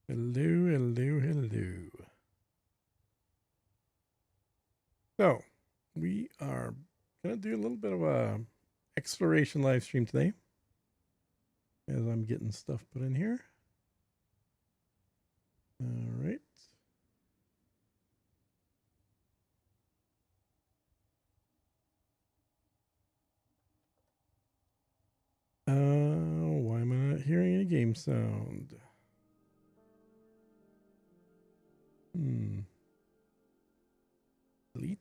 Hello, hello, hello. So, we are going to do a little bit of a exploration live stream today as I'm getting stuff put in here. All right. Why am I not hearing any game sound? Delete.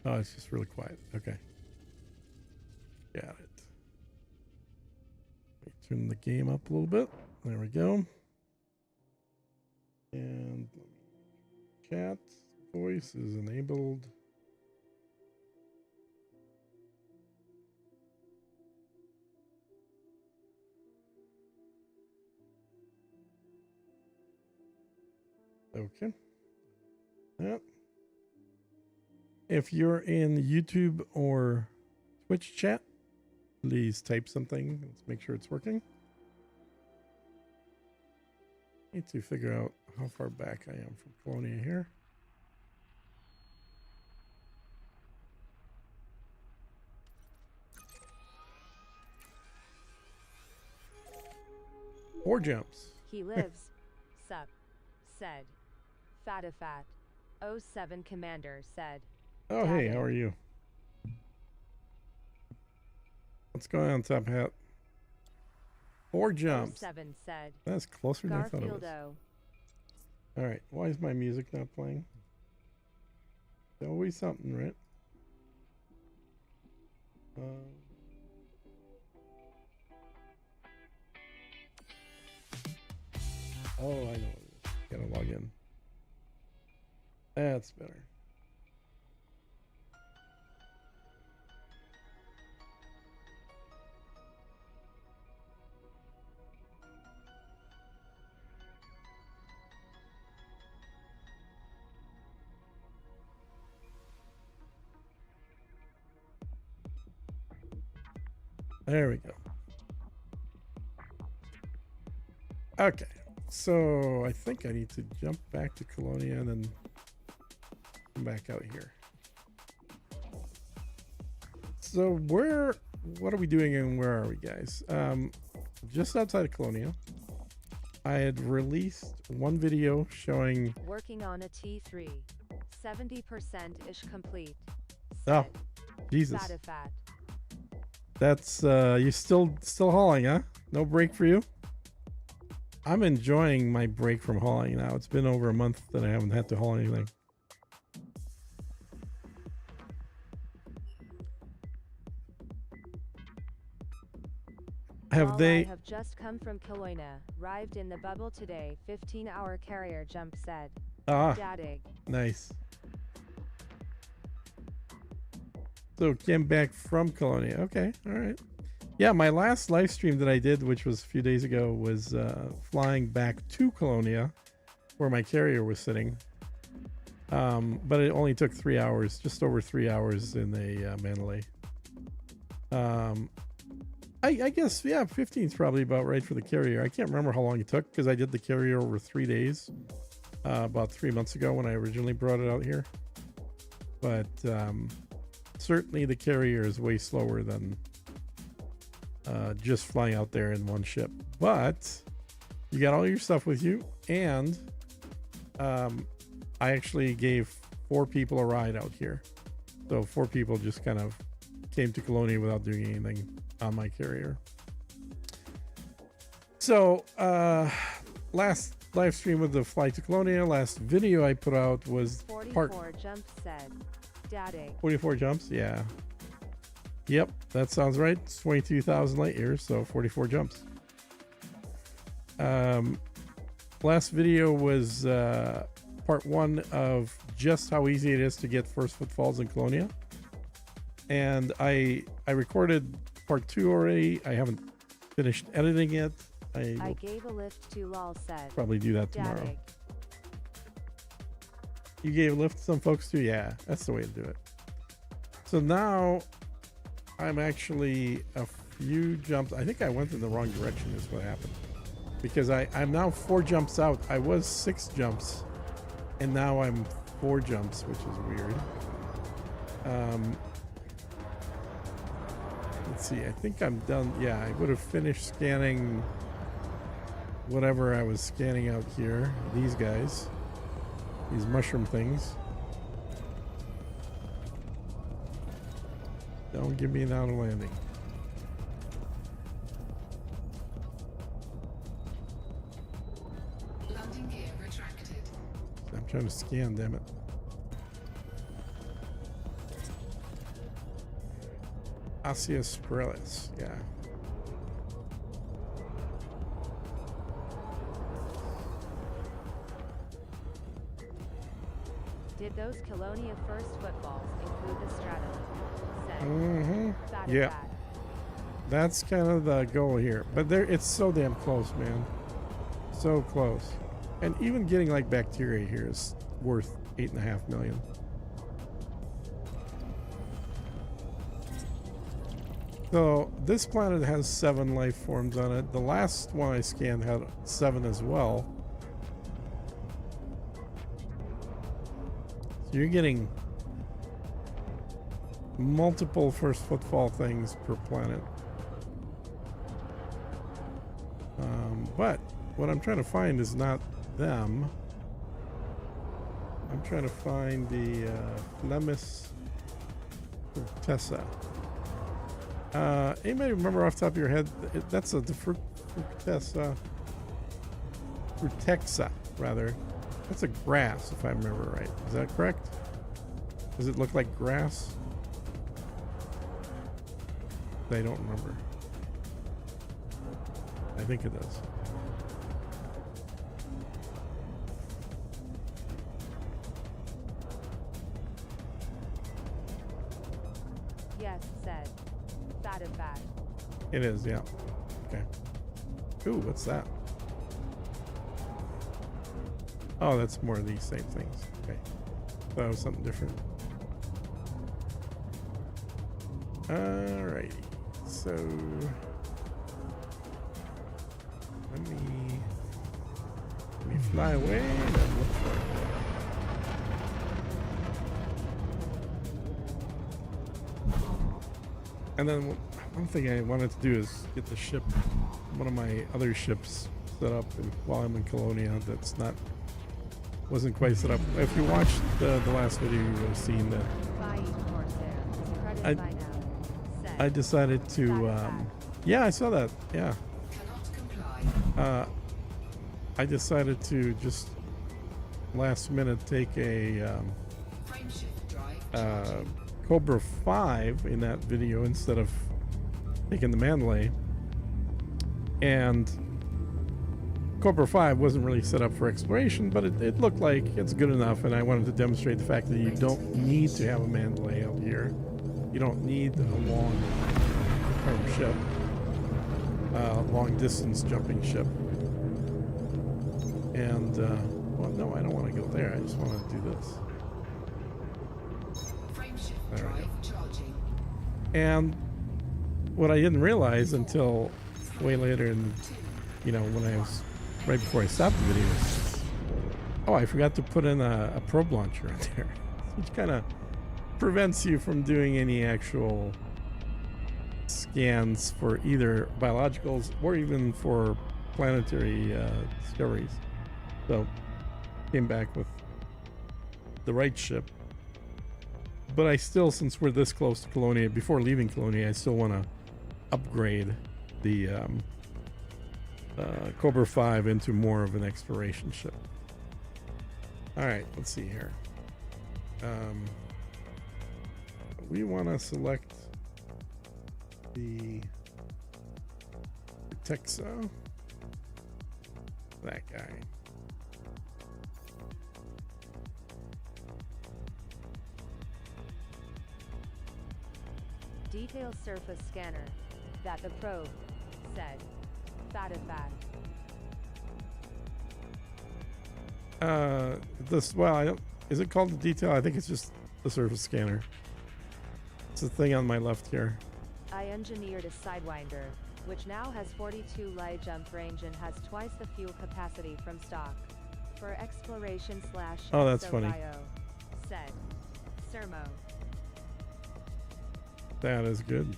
Oh, it's just really quiet. Okay. Got it. Turn the game up a little bit. There we go. And chat voice is enabled. Okay. Yep. If you're in YouTube or Twitch chat, please type something. Let's make sure it's working. Need to figure out how far back I am from Colonia here. Four jumps. He lives. Sup. Said. Fatifat. 07 Commander said. Oh, hey, how are you? What's going on, Top Hat? Four jumps. 07 said. That's closer than I thought it was. Garfieldo. All right, why is my music not playing? There's always something, right? Oh, I know what it is. Gotta log in. That's better. There we go. Okay, so I think I need to jump back to Colonia and then come back out here. So what are we doing and where are we, guys? Just outside of Colonia, I had released one video showing Working on a T3. 70%-ish complete. Oh, Jesus. Fatifat. That's you still hauling, huh? No break for you? I'm enjoying my break from hauling now. It's been over a month that I haven't had to haul anything. Have they? I have just come from Colonia. Arrived in the bubble today. 15-hour carrier jump said. Ah, Jaques. nice. So came back from Colonia. Okay, all right. Yeah, my last live stream that I did, which was a few days ago, was flying back to Colonia, where my carrier was sitting. But it only took 3 hours, just over 3 hours in a Mandalay. I guess, yeah, 15 is probably about right for the carrier. I can't remember how long it took because I did the carrier over 3 days, about 3 months ago when I originally brought it out here. But certainly the carrier is way slower than just flying out there in one ship. But you got all your stuff with you, and I actually gave 4 people a ride out here. So 4 people just kind of came to Colonia without doing anything on my carrier. So last live stream with the flight to Colonia, last video I put out was 44 jumps said. Daddy. 44 jumps, yeah. Yep, that sounds right. It's 22,000 light years, so 44 jumps. Last video was part 1 of just how easy it is to get first footfalls in Colonia. And I recorded part 2 already. I haven't finished editing it. I gave a lift to lol said. Probably do that tomorrow. Jaques. You gave a lift to some folks too? Yeah, that's the way to do it. So now I'm actually a you jumped. I think I went in the wrong direction is what happened. Because I'm now 4 jumps out. I was 6 jumps. And now I'm 4 jumps, which is weird. Let's see. I think I'm done. Yeah, I would have finished scanning whatever I was scanning out here. These guys. These mushroom things. Don't give me an auto landing. Landing gear retracted. I'm trying to scan, damn it. Osseous Spiralis, yeah. Did those Colonia first footballs include the stratum? Said. Mm-hmm. Bad Yeah. bad. That's kind of the goal here. But there, it's so damn close, man. So close. And even getting like bacteria here is worth 8.5 million. So this planet has 7 life forms on it. The last one I scanned had 7 as well. So you're getting multiple first footfall things per planet. But what I'm trying to find is not them. I'm trying to find the Flemis Fructessa. Anybody remember off the top of your head? That's the Fructessa. Frutexa, rather. That's a grass, if I remember right. Is that correct? Does it look like grass? I don't remember. I think it does. Yes, said. Fat and bad. It is, yeah. Okay. Ooh, what's that? Oh, that's more of these same things. Okay. That was something different. Alrighty. So let me fly away and then look for it. And then one thing I wanted to do is get the ship, one of my other ships, set up while I'm in Colonia. That's wasn't quite set up. If you watched the last video, you would have seen that. I decided to. Yeah, I saw that. Yeah. I decided to just last minute take a Cobra 5 in that video instead of taking the Mandalay. And Cobra 5 wasn't really set up for exploration, but it looked like it's good enough, and I wanted to demonstrate the fact that you don't need to have a Mandalay out here. You don't need a long-term ship, long-distance jumping ship. And, well, no, I don't want to go there. I just want to do this. There we go. And what I didn't realize until way later in, when I was, right before I stopped the video, oh, I forgot to put in a probe launcher in there, which kind of prevents you from doing any actual scans for either biologicals or even for planetary discoveries. So came back with the right ship, but I still, since we're this close to Colonia, before leaving Colonia, I still want to upgrade the Cobra 5 into more of an exploration ship. All right, let's see here. We want to select the Texo. That guy. Detail surface scanner. That the probe said. Fat and bad. Well, I don't. Is it called the detail? I think it's just the surface scanner. It's the thing on my left here. IO engineered a Sidewinder, which now has 42 light jump range and has twice the fuel capacity from stock. For exploration slash Oh, that's funny. exo-bio, said Sermo. That is good.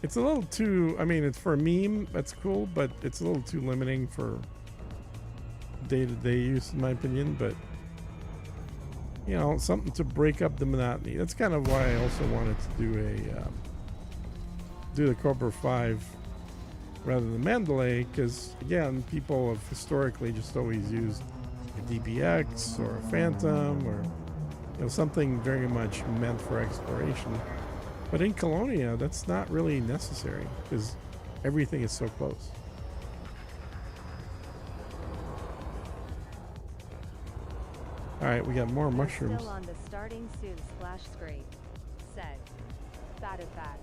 It's a little too, I mean, it's for a meme, that's cool, but it's a little too limiting for day-to-day use, in my opinion. But, you know, something to break up the monotony. That's kind of why I also wanted to do the Cobra 5 rather than Mandalay, because, again, people have historically just always used a DBX or a Phantom or, you know, something very much meant for exploration. But in Colonia, that's not really necessary because everything is so close. All right, we got more mushrooms. Still on the starting soon splash screen. Said Fatifat.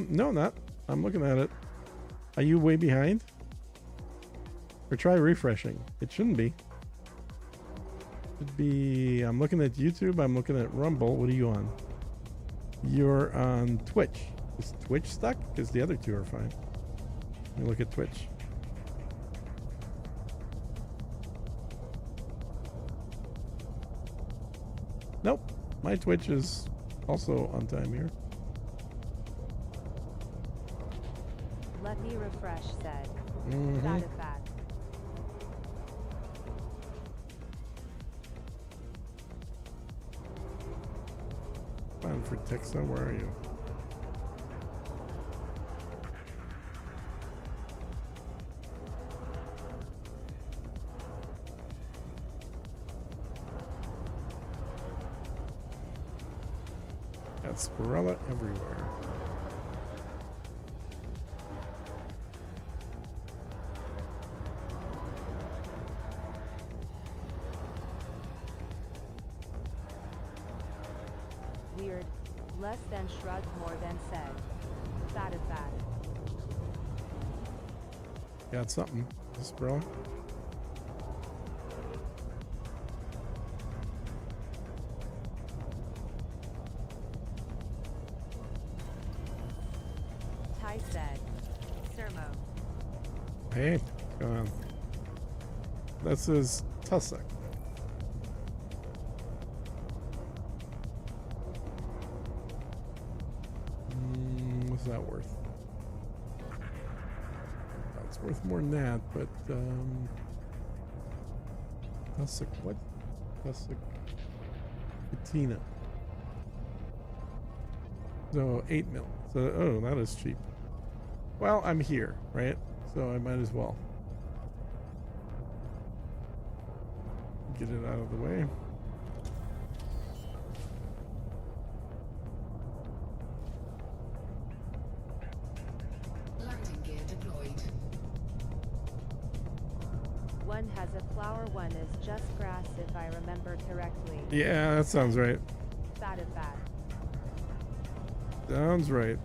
No, not. I'm looking at it. Are you way behind? Or try refreshing. It shouldn't be. Should be. I'm looking at YouTube. I'm looking at Rumble. What are you on? You're on Twitch. Is Twitch stuck? Because the other two are fine. Let me look at Twitch. Nope. My Twitch is also on time here. Let me refresh, said Mm-hmm. Fatifat. Fine for Texan. Where are you? Got Spirella everywhere. Weird. Less than shrugged, more than said. Fatifat. Got something. Spirella. Ty said Sermo. Hey, what's going on? This is Tussock. What's that worth? That's worth more than that, but Tussock, what? Tussock Patina. So 8 mil. So oh, that is cheap. Well, I'm here, right? So I might as well get it out of the way. Landing gear deployed. One has a flower, one is just grass, if I remember correctly. Yeah, that sounds right. Fatifat. Sounds right.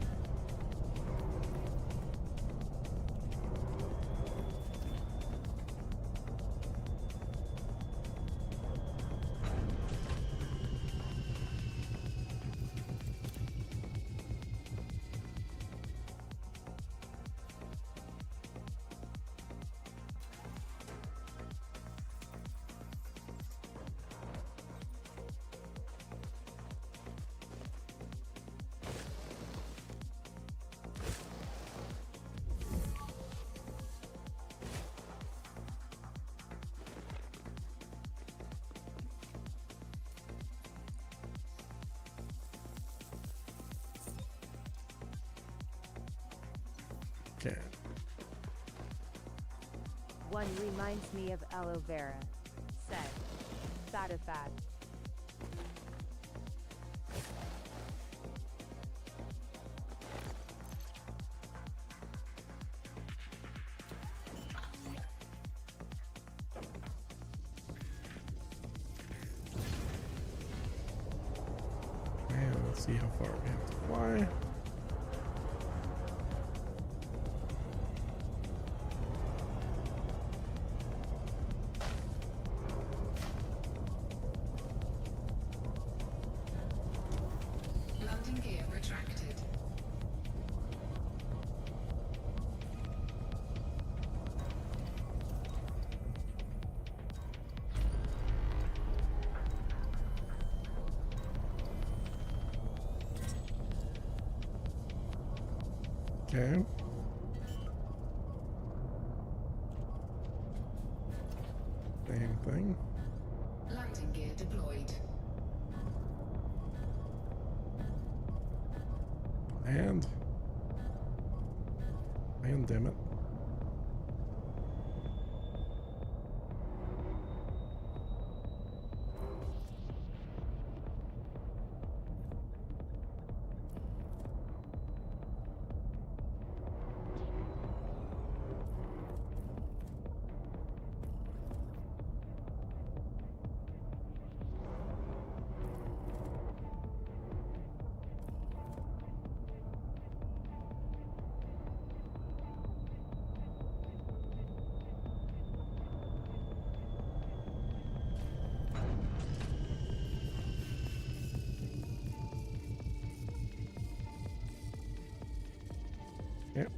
Okay. One reminds me of aloe vera. Said Fatifat. And let's see how far we have to fly. Okay. Same thing. Landing gear deployed. And damn it. Yep.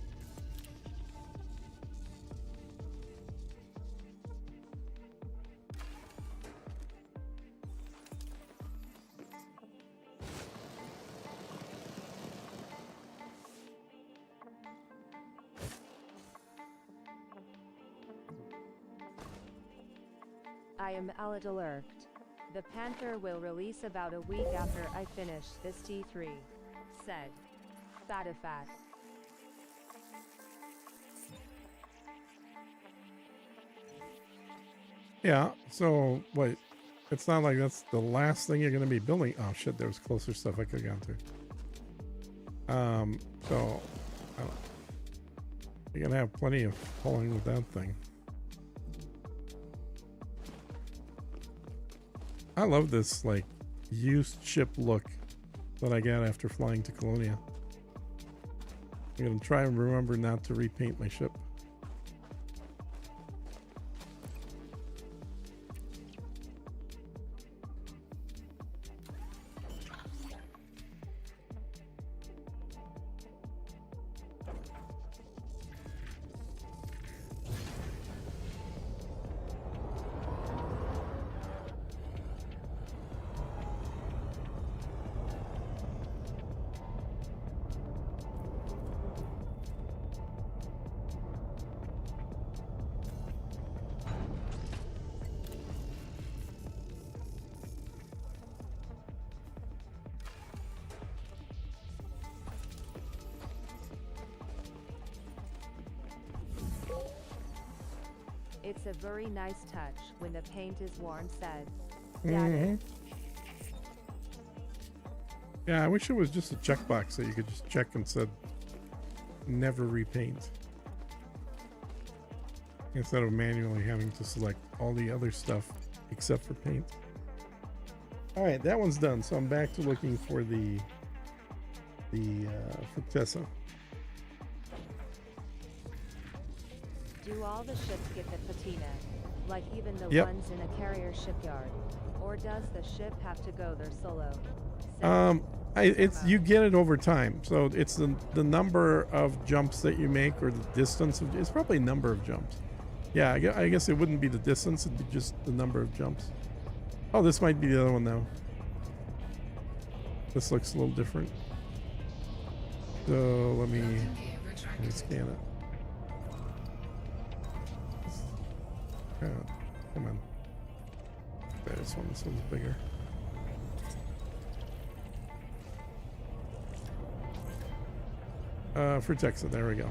I am alert. The Panther will release about a week after I finish this T3. Said. Fatifat. Yeah, so wait. It's not like that's the last thing you're gonna be building. Oh shit, there was closer stuff I could have gone to. So I don't, you're gonna have plenty of pulling with that thing. I love this like used ship look that I got after flying to Colonia. I'm gonna try and remember not to repaint my ship. It's a very nice touch when the paint is worn, said. Mhm. Yeah, I wish it was just a checkbox that you could just check and said never repaint. Instead of manually having to select all the other stuff except for paint. All right, that one's done. So I'm back to looking for the Fructessa. Do all the ships get the patina? Like even the Yep. ones in a carrier shipyard? Or does the ship have to go there solo? Said. It's you get it over time. So it's the number of jumps that you make or the distance of it's probably number of jumps. Yeah, I guess it wouldn't be the distance, it'd be just the number of jumps. Oh, this might be the other one now. This looks a little different. So let me scan it. Come on. Okay, this one's bigger. For Texas, there we go.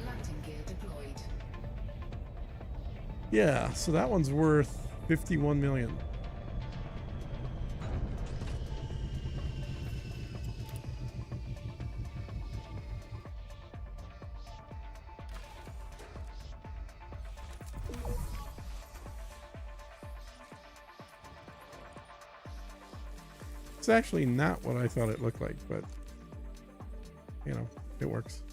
Landing gear deployed. Yeah, so that one's worth 51 million. It's actually not what I thought it looked like, but you know, it works.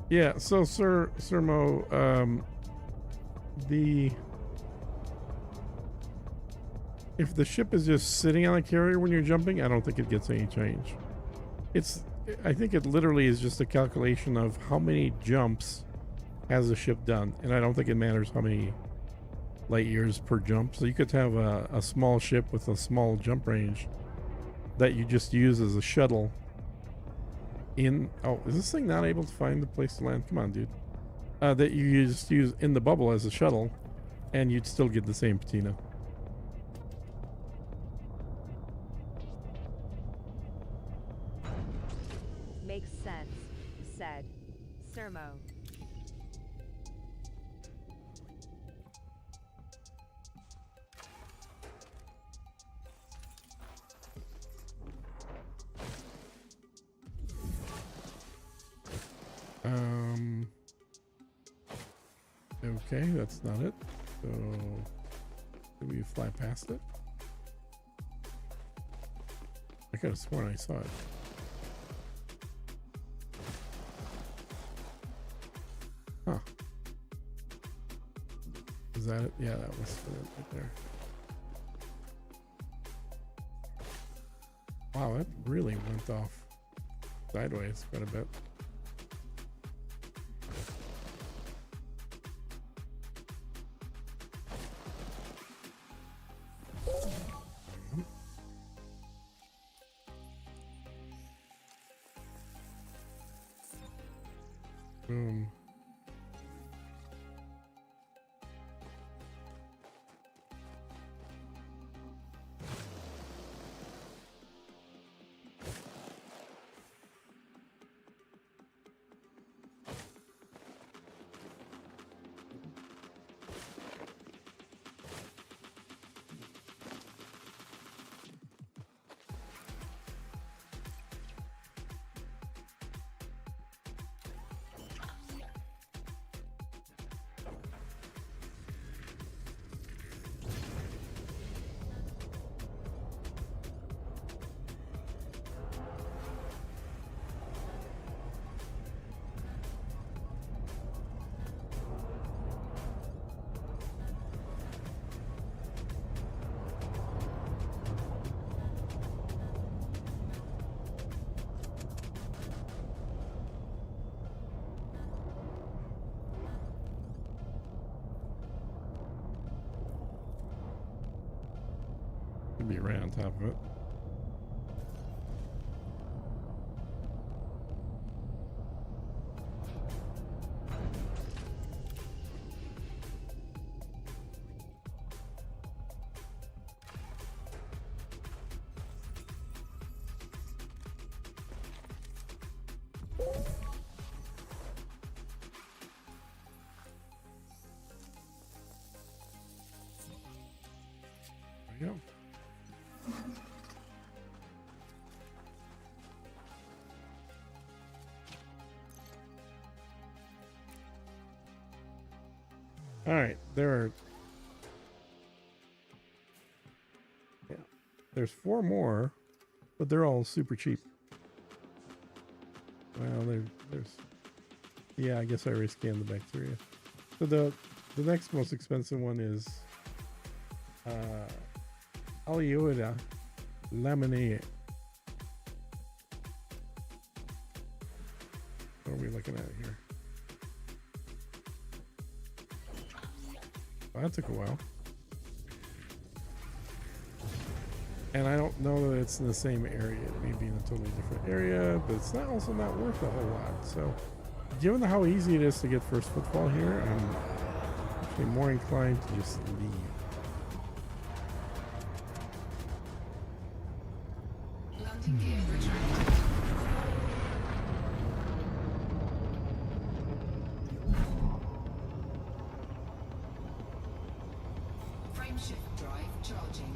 Yeah, so Sir Mo, the if the ship is just sitting on a carrier when you're jumping, I don't think it gets any change. It's I think it literally is just a calculation of how many jumps has the ship done, and I don't think it matters how many light years per jump. So you could have a small ship with a small jump range that you just use as a shuttle in. Oh, is this thing not able to find the place to land? Come on, dude. That you just use in the bubble as a shuttle, and you'd still get the same patina. Makes sense, said Sermo. Okay, that's not it. So, did we fly past it? I could have sworn I saw it. Huh. Is that it? Yeah, that was it right there. Wow, that really went off sideways quite a bit. Boom. Could be right on top of it. There we go. All right, there's 4 more, but they're all super cheap. Well, yeah, I guess I already scanned the bacteria. So the next most expensive one is Alioida laminae. What are we looking at here? Well, that took a while. And I don't know that it's in the same area. It may be in a totally different area, but it's not also not worth a whole lot. So, given how easy it is to get first footfall here, I'm actually more inclined to just leave. Landing gear retracted. Frame shift drive charging.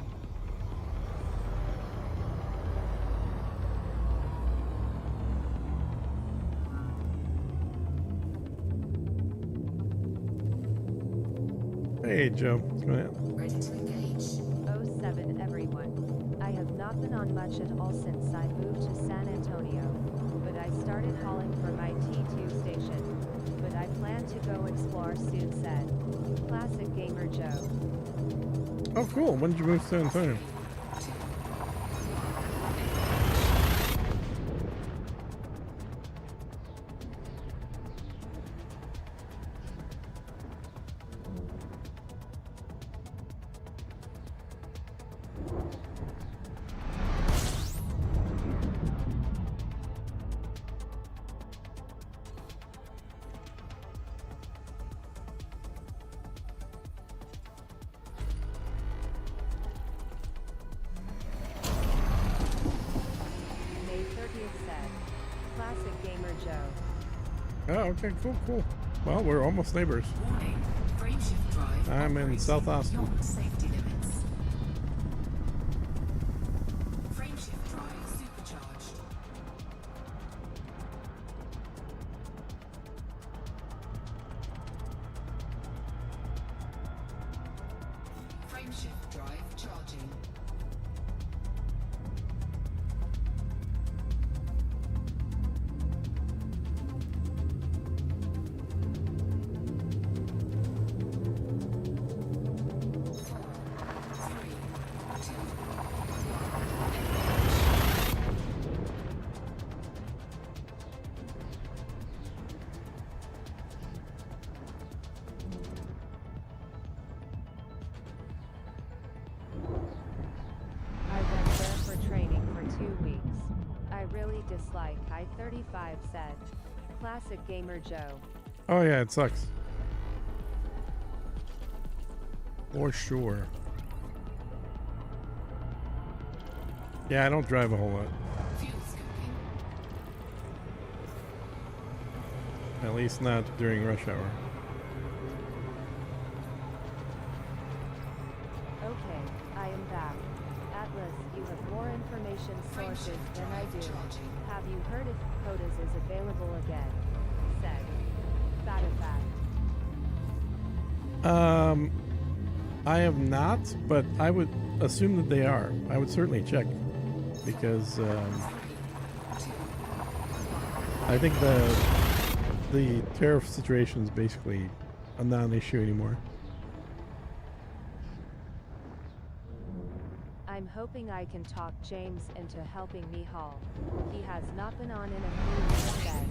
Hey, Joe. What's going on? Ready to engage. 07 everyone. I have not been on much at all since I moved to San Antonio, but I started hauling for my T2 station. But I plan to go explore soon, said Classic Gamer Joe. Oh, cool. When did you move to San Antonio? May 30th said Classic Gamer Joe. Oh, okay, cool. Well, we're almost neighbors. Warning. Frameshift drive. I'm in operates South Austin. beyond safety limits. Frameshift drive supercharged. Frameshift drive charging. I went there for training for 2 weeks. I really dislike I-35, said Classic Gamer Joe. Oh, yeah, it sucks. For sure. Yeah, I don't drive a whole lot. Fuel scooping. At least not during rush hour. Okay, I am back. Atlas, you have more information sources than I do. Have you heard if POTUS is available again? Said Fatafact. I have not, but I would assume that they are. I would certainly check because I think the tariff situation is basically a non-issue anymore. I'm hoping I can talk James into helping me haul. He has not been on in a few weeks, said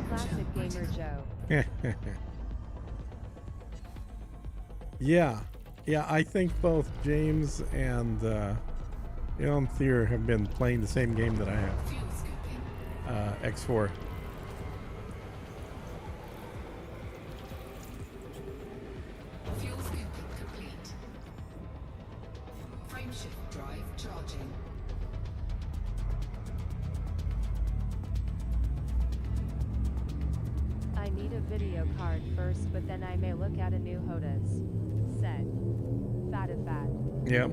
Classic Gamer Joe. Yeah, I think both James and Elon Thier have been playing the same game that I have. Fuel scooping. X4. Fuel scooping complete. Frameshift drive charging. I need a video card first, but then I may look at a new HOTUS. Said Fatafat. Yep.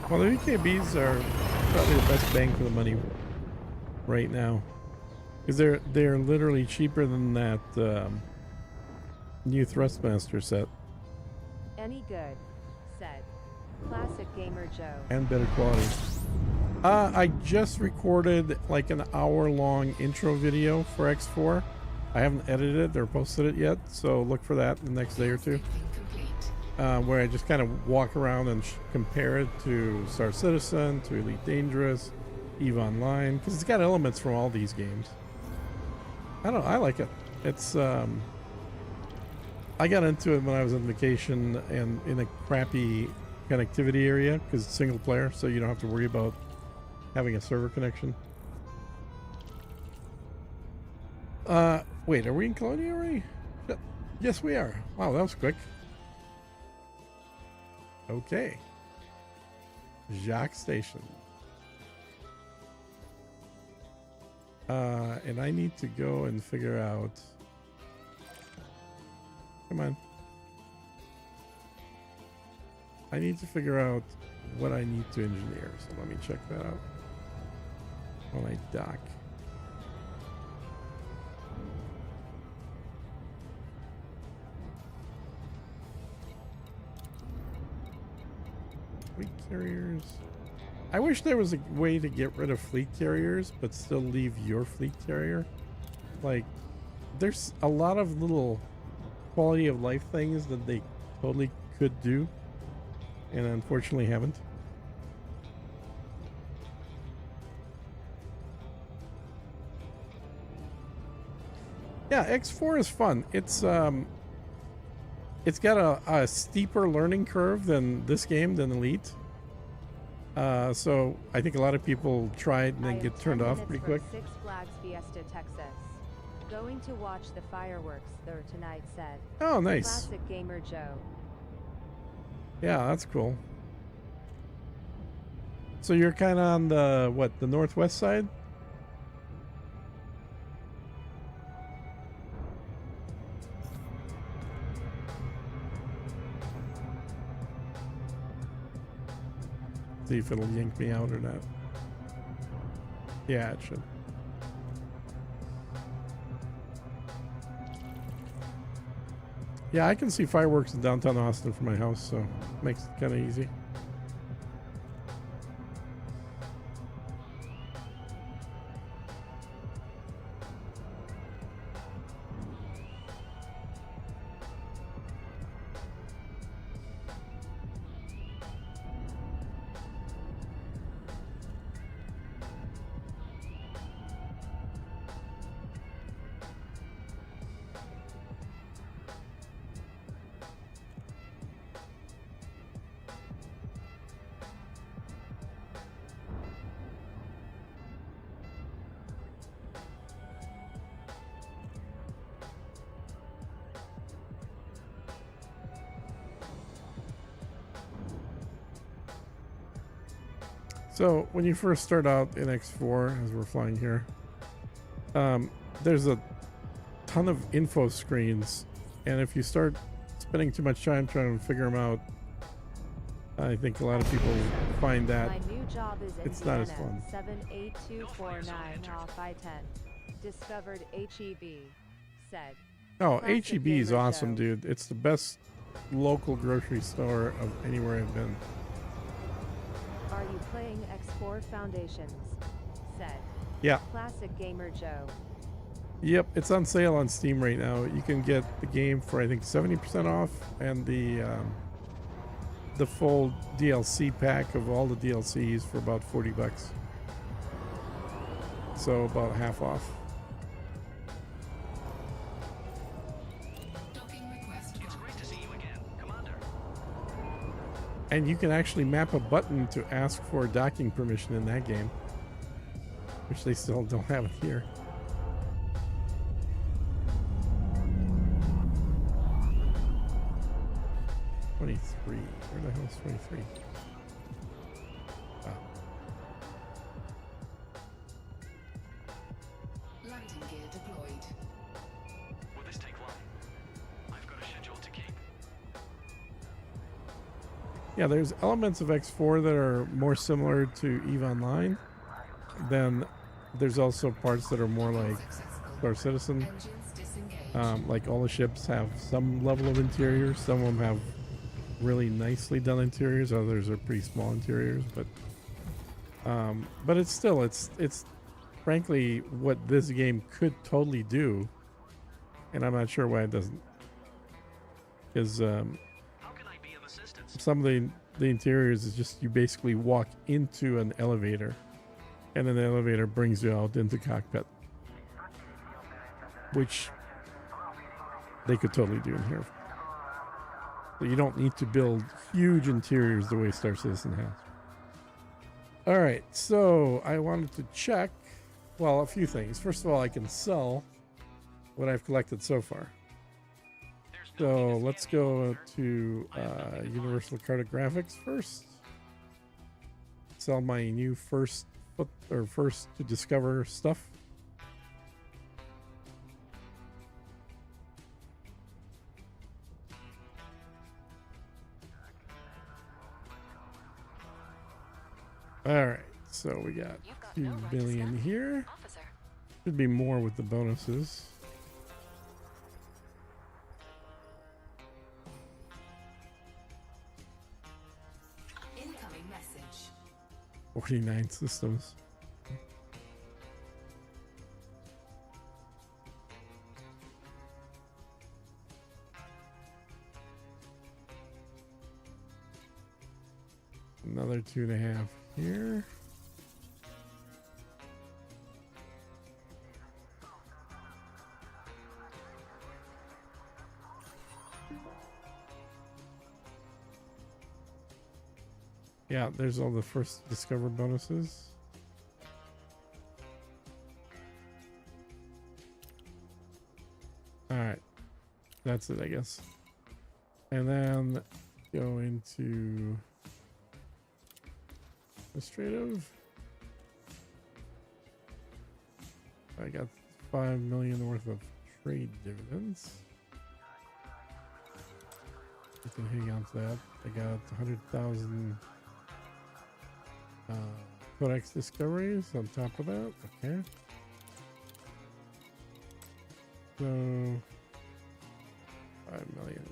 Well, the UKBs are probably the best bang for the money right now, because they're literally cheaper than that new Thrustmaster set Any good? Said Classic Gamer Joe. and better quality. I just recorded like an hour-long intro video for X4. I haven't edited it or posted it yet, so look for that in the next day or two. Complete. Where I just kind of walk around and compare it to Star Citizen, to Elite Dangerous, EVE Online, because it's got elements from all these games. I don't know, I like it. It's I got into it when I was on vacation and in a crappy connectivity area because it's single player, so you don't have to worry about having a server connection. Wait, are we in Colonia already? Yes, we are. Wow, that was quick. Okay. Jaques Station. And I need to go and figure out... Come on. I need to figure out what I need to engineer. So let me check that out when I dock. Fleet carriers. I wish there was a way to get rid of fleet carriers, but still leave your fleet carrier. Like, there's a lot of little quality of life things that they totally could do, and unfortunately haven't. Yeah, X4 is fun. It's got a steeper learning curve than this game, than Elite. So I think a lot of people try it and then get turned off pretty quick. Six Flags Fiesta, Texas. Going to watch the fireworks there tonight, said. Oh, nice. Classic Gamer Joe. Yeah, that's cool. So you're kind of on the, what, the northwest side? See if it'll yank me out or not. Yeah, it should. Yeah, I can see fireworks in downtown Austin from my house, so it makes it kind of easy. So when you first start out in X4, as we're flying here, there's a ton of info screens, and if you start spending too much time trying to figure them out, I think a lot of people find that My new job is it's not as fun. 78249 off I-10. Discovered HEB, said. Oh, Classic HEB is Gamer awesome, Joe. dude. It's the best local grocery store of anywhere I've been. Are you playing X4 Foundations? Said. Yeah. Classic Gamer Joe. Yep, it's on sale on Steam right now. You can get the game for I think 70% off, and the full DLC pack of all the DLCs for about $40. So about half off. Docking request. It's great to see you again, Commander. And you can actually map a button to ask for docking permission in that game, which they still don't have it here. Where the hell is 23? Wow. Landing gear deployed. Will this take long? I've got a schedule to keep. Yeah, there's elements of X4 that are more similar to EVE Online. Then there's also parts that are more like Successful. Star Citizen. Engines disengaged. Like all the ships have some level of interiors. Some of them have really nicely done interiors. Others are pretty small interiors, but it's still it's frankly what this game could totally do, and I'm not sure why it doesn't. Because How can I be of assistance? some of the interiors is just you basically walk into an elevator, and then the elevator brings you out into cockpit, which they could totally do in here. So you don't need to build huge interiors the way Star Citizen has. All right, so I wanted to check, well, a few things. First of all, I can sell what I've collected so far. So let's go to Universal Cartographics first. Sell my new first to discover stuff. All right, so we got 2 billion here. Should be more with the bonuses. Incoming message. 49 systems. Another 2.5 here. Yeah, there's all the first discover bonuses. All right, that's it, I guess. And then go into administrative. I got 5 million worth of trade dividends. You can hang on to that. I got 100,000 codex discoveries on top of that. Okay. So 5 million.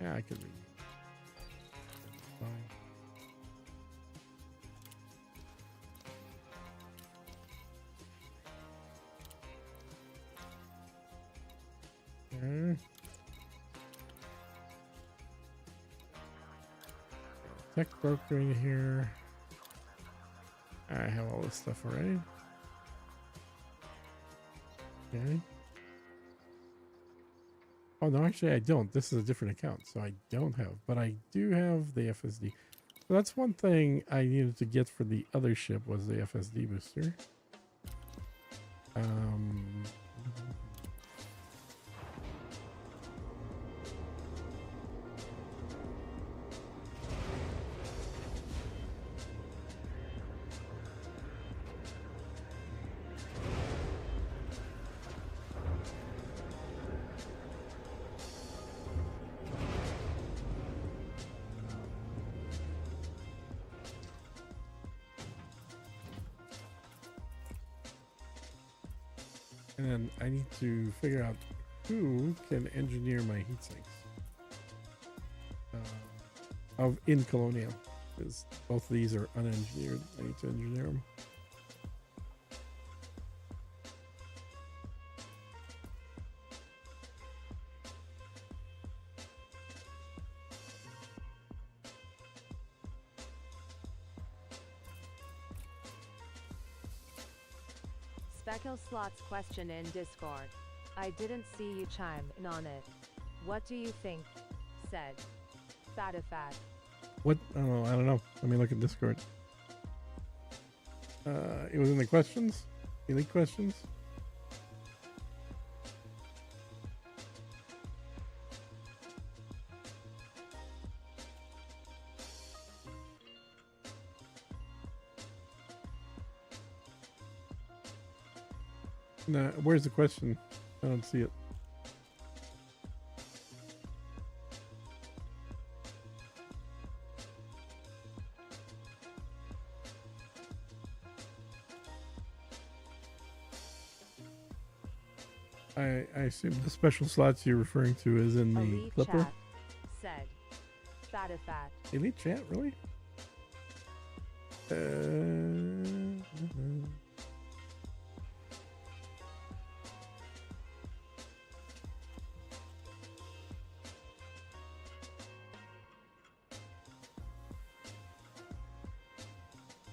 Yeah, I could read. Fine. Okay. Tech broker in here. I have all this stuff already. Okay. Oh no, actually I don't. This is a different account, so I don't have. But I do have the FSD. So that's one thing I needed to get for the other ship was the FSD booster. And then I need to figure out who can engineer my heat sinks in Colonia, because both of these are unengineered. I need to engineer them. Speckle Slots question in Discord. I didn't see you chime in on it. What do you think? Said. Fatifat. What? Oh, I don't know. Let me look at Discord. It was in the questions? Elite questions? No, where's the question? I don't see it. I assume the special slots you're referring to is in the Elite Clipper. chat. Said. Fatifat. Elite chat, really?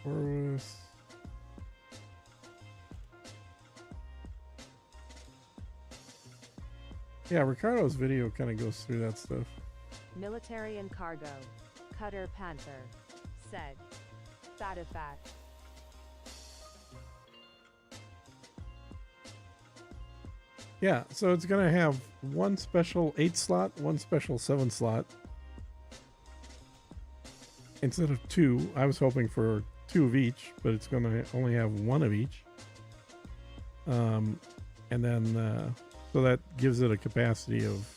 Horus. Yeah, Ricardo's video kind of goes through that stuff. Military and cargo. Cutter Panther. Said. Fatifat. Yeah, so it's gonna have one special 8 slot, one special 7 slot. Instead of 2, I was hoping for 2 of each, but it's gonna only have 1 of each. And then so that gives it a capacity of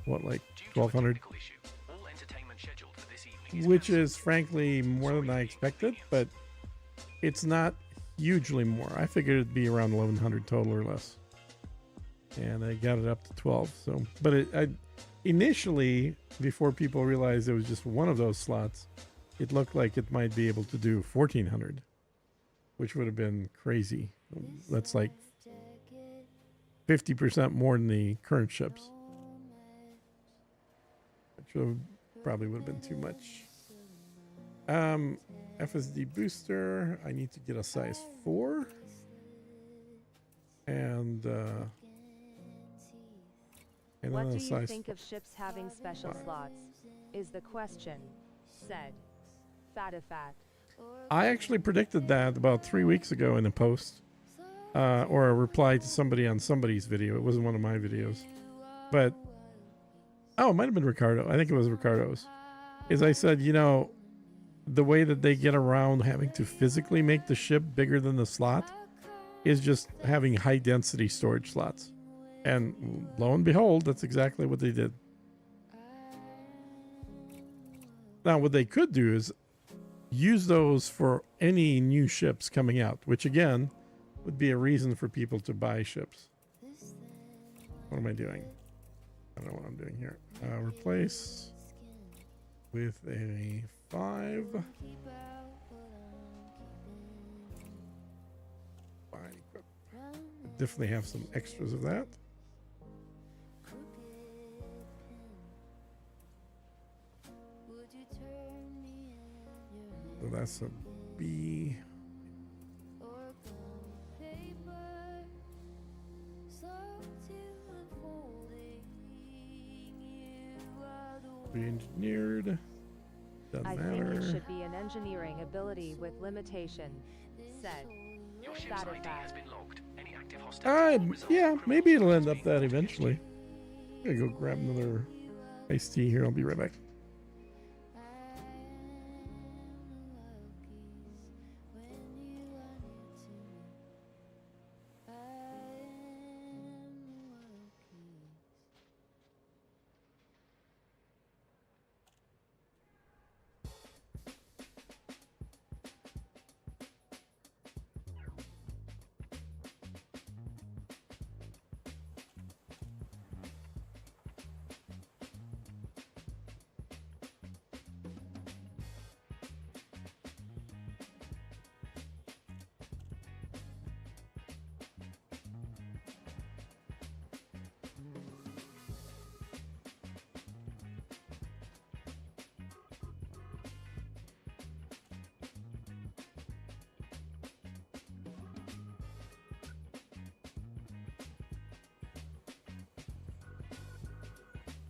what, like Due to a 1,200, technical issue, all entertainment scheduled for this evening is which cancelled. is frankly more than I expected, but it's not hugely more. I figured it'd be around 1,100 total or less, and I got it up to 12. So, but initially, before people realized it was just one of those slots, it looked like it might be able to do 1400, which would have been crazy. That's like 50% more than the current ships, which probably would have been too much. FSD booster, I need to get a size 4. And What then do a you size think of ships having special slots? Is the question. Said. Fatifat. I actually predicted that about 3 weeks ago in a post, or a reply to somebody on somebody's video. It wasn't one of my videos, but it might have been Ricardo. I think it was Ricardo's. Is I said, the way that they get around having to physically make the ship bigger than the slot is just having high density storage slots, and lo and behold, that's exactly what they did. Now, what they could do is use those for any new ships coming out, which again would be a reason for people to buy ships. What am I doing? I don't know what I'm doing here. Replace with a 5. Fine. Definitely have some extras of that. So that's a B. Re-engineered. Doesn't I matter. think it should be an engineering ability with limitation. Said. Your ship's ID has been logged. Any active hostility will result Yeah, in maybe it'll criminal end up being that brought eventually. I'm gonna go grab another iced tea here. I'll be right back.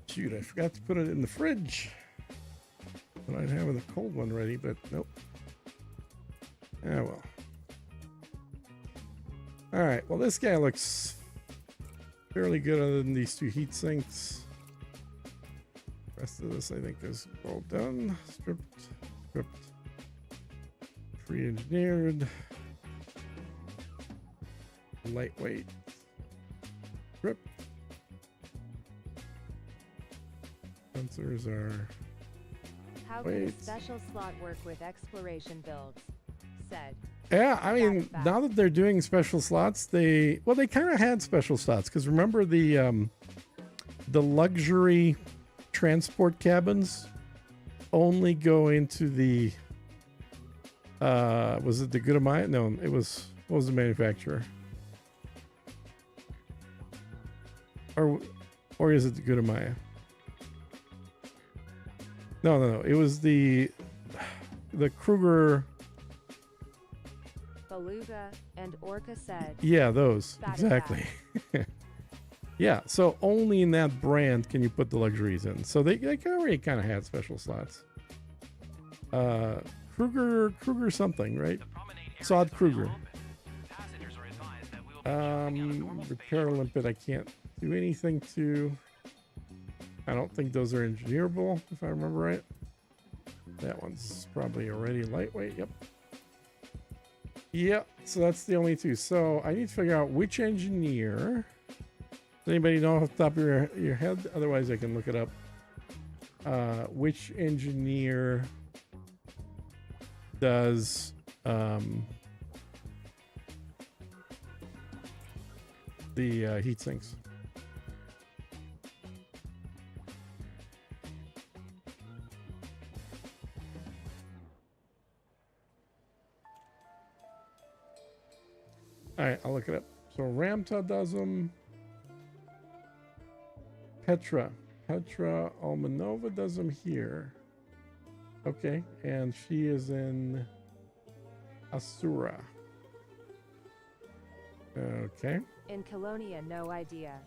Shoot, I forgot to put it in the fridge. But I'd have a cold one ready, but nope. Ah, well. All right, well, this guy looks fairly good other than these 2 heat sinks. The rest of this, I think, is well done. Stripped, pre-engineered, lightweight, stripped. Sensors are. How can a Wait. special slot work with exploration builds? Said. Yeah, I mean, Fact. now that they're doing special slots, they kind of had special slots, because remember the luxury transport cabins only go into the was it the Gudamaya? No, it was, what was the manufacturer? Or is it the Gudamaya? No. It was the Kruger. Beluga and Orca said. Yeah, those. Fact. Exactly. Yeah, so only in that brand can you put the luxuries in. So they already kind of had special slots. Kruger something, right? The promenade area Sod is Kruger. available. Passengers are advised that we will be shutting down the normal Repair station. limpet, I can't do anything to. I don't think those are engineerable, if I remember right. That one's probably already lightweight. Yep, so that's the only 2. So I need to figure out which engineer. Does anybody know off the top of your head? Otherwise, I can look it up. Which engineer does the heat sinks? All right, I'll look it up. So Ramta does them. Petra Almanova does them here. Okay, and she is in Asura. Okay. In Colonia, no idea.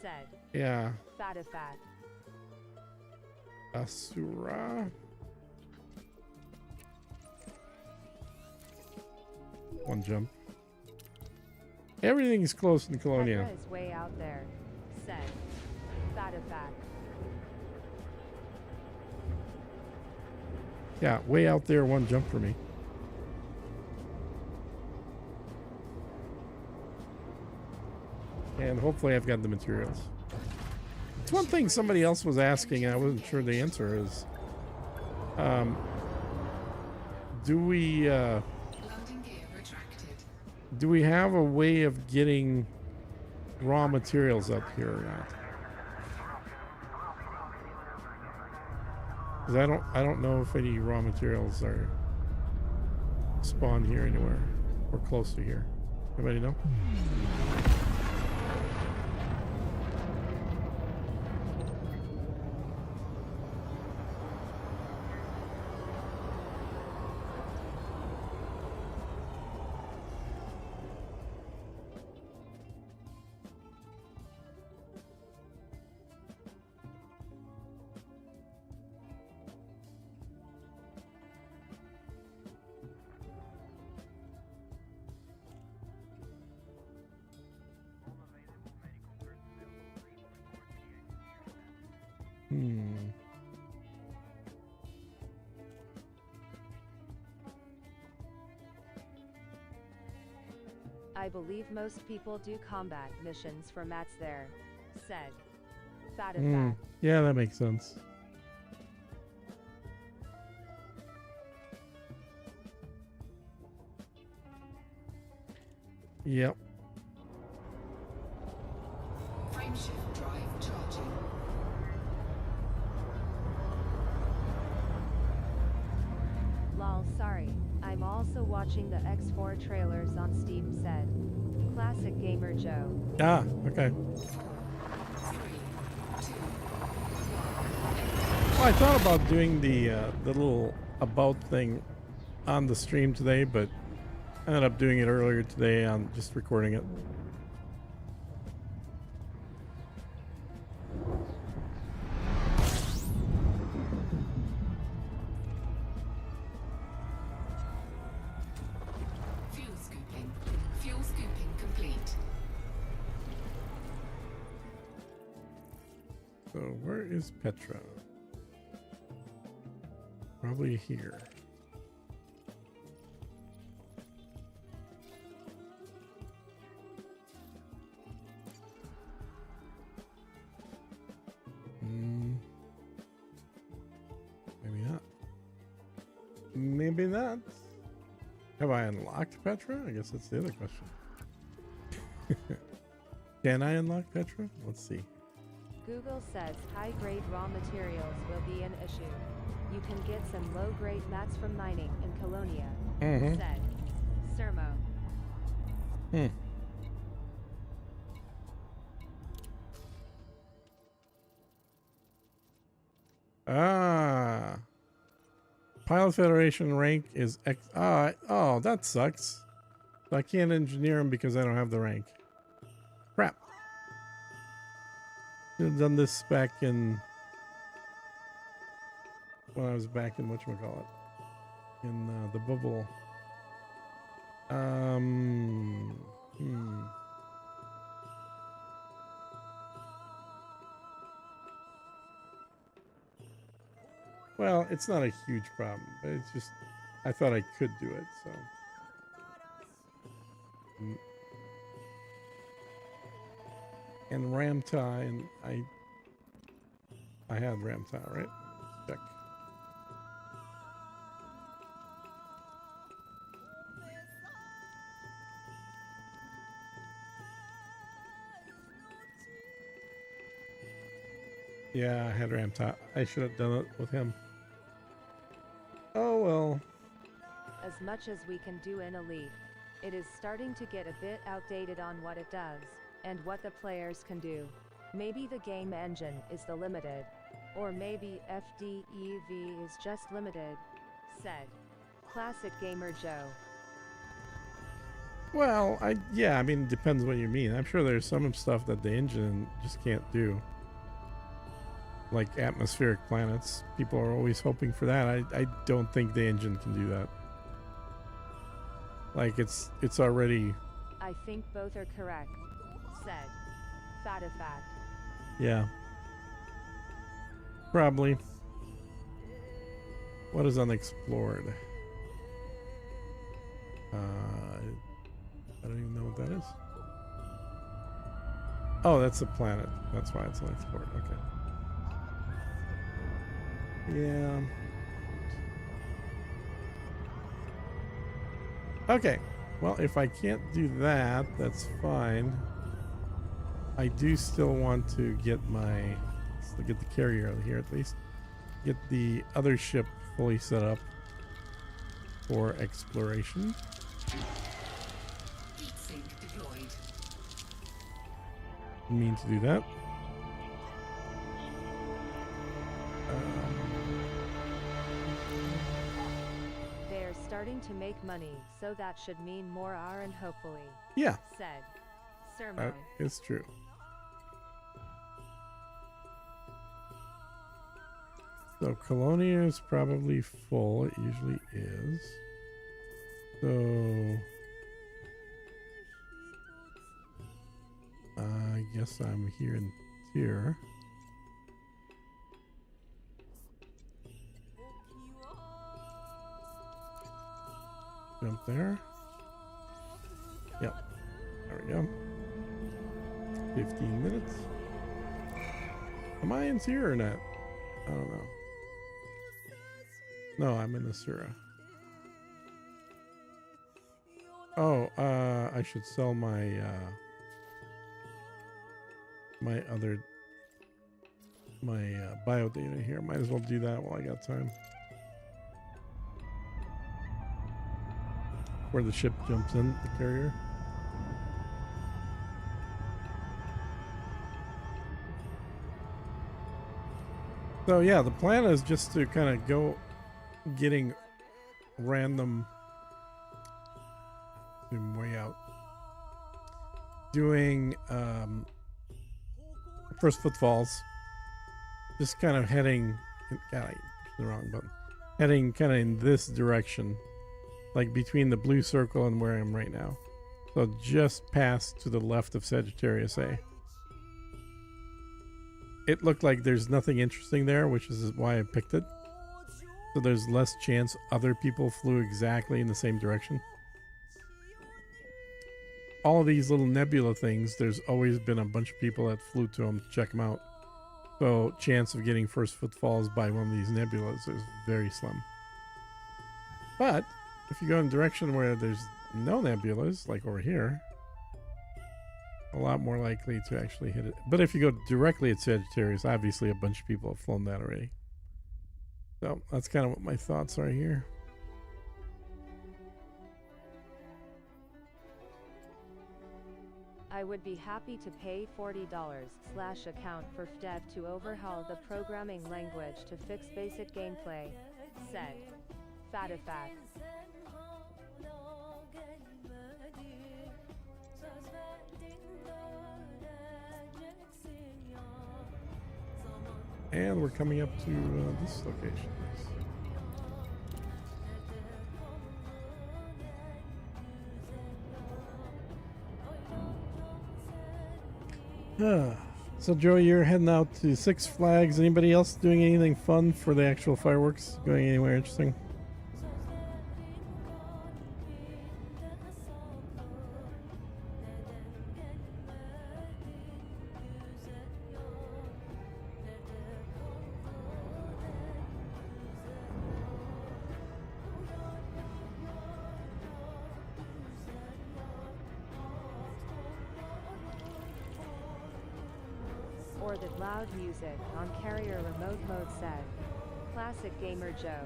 Said. Yeah. Fatifat. Asura. One jump. Everything's close in Colonia. Petra is way out there. Said. Fatifat. Yeah, way out there, one jump for me. And hopefully I've got the materials. It's one thing somebody else was asking, and I wasn't sure the answer is, Landing gear retracted. do we have a way of getting raw materials up here or not? 'Cause I don't know if any raw materials are spawned here anywhere or close to here. Anybody know? I believe most people do combat missions for mats there. Said. Fatifat. Yeah, that makes sense. Yep. Frameshift drive charging. Lol, sorry. I'm also watching the X4 trailers on Steam. Said. Classic Gamer Joe. Ah, okay. 3, 2, 1. Well, I thought about doing the little about thing on the stream today, but I ended up doing it earlier today on just recording it. Fuel scooping. Fuel scooping complete. So where is Petra? Probably here. Maybe not. Maybe not. Have I unlocked Petra? I guess that's the other question. Can I unlock Petra? Let's see. Google says high-grade raw materials will be an issue. You can get some low-grade mats from mining in Colonia. Said. Sermo. Ah. Pilot Federation rank is X. Oh, that sucks. So I can't engineer them because I don't have the rank. Crap. Should have done this back in when I was back in whatchamacallit. In the bubble. Well, it's not a huge problem, but it's just I thought I could do it, so. And Ramta, and I had Ramta, right? Check. Yeah, I had Ramta. I should have done it with him. Oh well. As much as we can do in Elite. It is starting to get a bit outdated on what it does, and what the players can do. Maybe the game engine is the limited. Or maybe FDEV is just limited, said Classic Gamer Joe. Well, I mean, it depends what you mean. I'm sure there's some stuff that the engine just can't do. Like atmospheric planets. People are always hoping for that. I don't think the engine can do that. Like it's already... I think both are correct, said Fatafact. Yeah. Probably. What is unexplored? I don't even know what that is. Oh, that's a planet. That's why it's unexplored. Okay. Yeah. Okay. Well, if I can't do that, that's fine. I do still want to get my... Let's get the carrier out here at least. Get the other ship fully set up for exploration. Heat sink deployed. Mean to do that. They're starting to make money, so that should mean more iron hopefully, Yeah, said Sermo. that is true. So Colonia is probably full. It usually is. So I guess I'm here in tier. Jump there. Yep. There we go. 15 minutes. Am I in tier or not? I don't know. No, I'm in the Sura. Oh, I should sell my my other bio data here. Might as well do that while I got time. Where the ship jumps in, the carrier. So yeah, the plan is just to kind of go getting random... Zoom way out. Doing first footfalls. Just kind of heading... God, I pushed the wrong button. Heading kind of in this direction. Like between the blue circle and where I am right now. So just past to the left of Sagittarius A. It looked like there's nothing interesting there, which is why I picked it. So there's less chance other people flew exactly in the same direction. All of these little nebula things, there's always been a bunch of people that flew to them to check them out. So chance of getting first footfalls by one of these nebulas is very slim. But if you go in a direction where there's no nebulas, like over here, a lot more likely to actually hit it. But if you go directly at Sagittarius, obviously a bunch of people have flown that already. So that's kind of what my thoughts are here. I would be happy to pay $40/account for FDev to overhaul the programming language to fix basic gameplay, said Fatafact. And we're coming up to this location. So Joey, you're heading out to Six Flags. Anybody else doing anything fun for the actual fireworks? Going anywhere interesting? Or the loud music on carrier remote mode, said Classic Gamer Joe.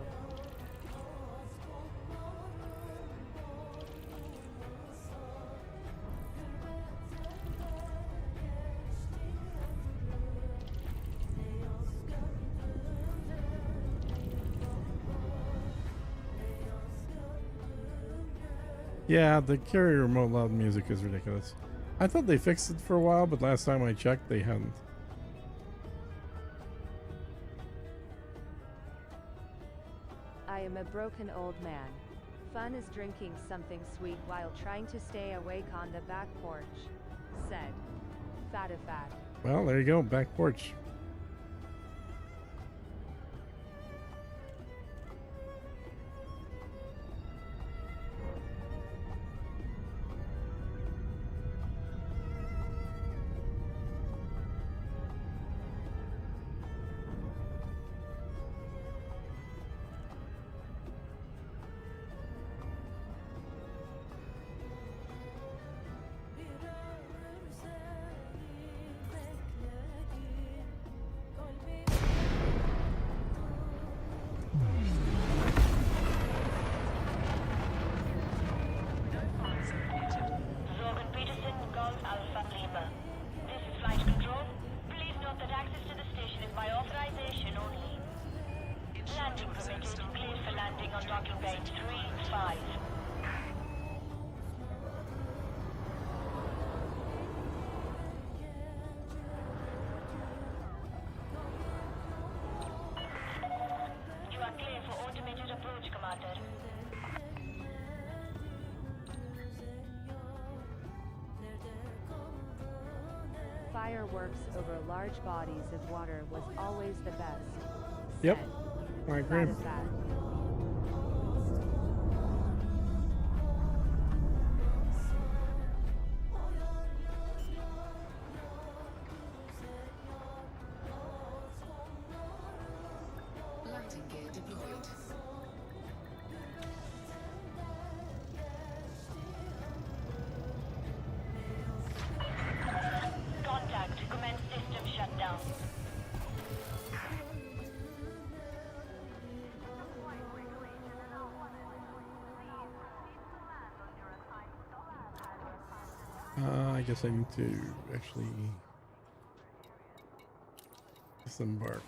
Yeah, the carrier remote loud music is ridiculous. I thought they fixed it for a while, but last time I checked, they hadn't. I am a broken old man. Fun is drinking something sweet while trying to stay awake on the back porch, said Fatifat. Well, there you go, back porch. Fireworks over large bodies of water was always the best. Yep, said I agree. Fatifat. Landing gear deployed. Contact. Commence system shutdown. I guess I need to actually disembark.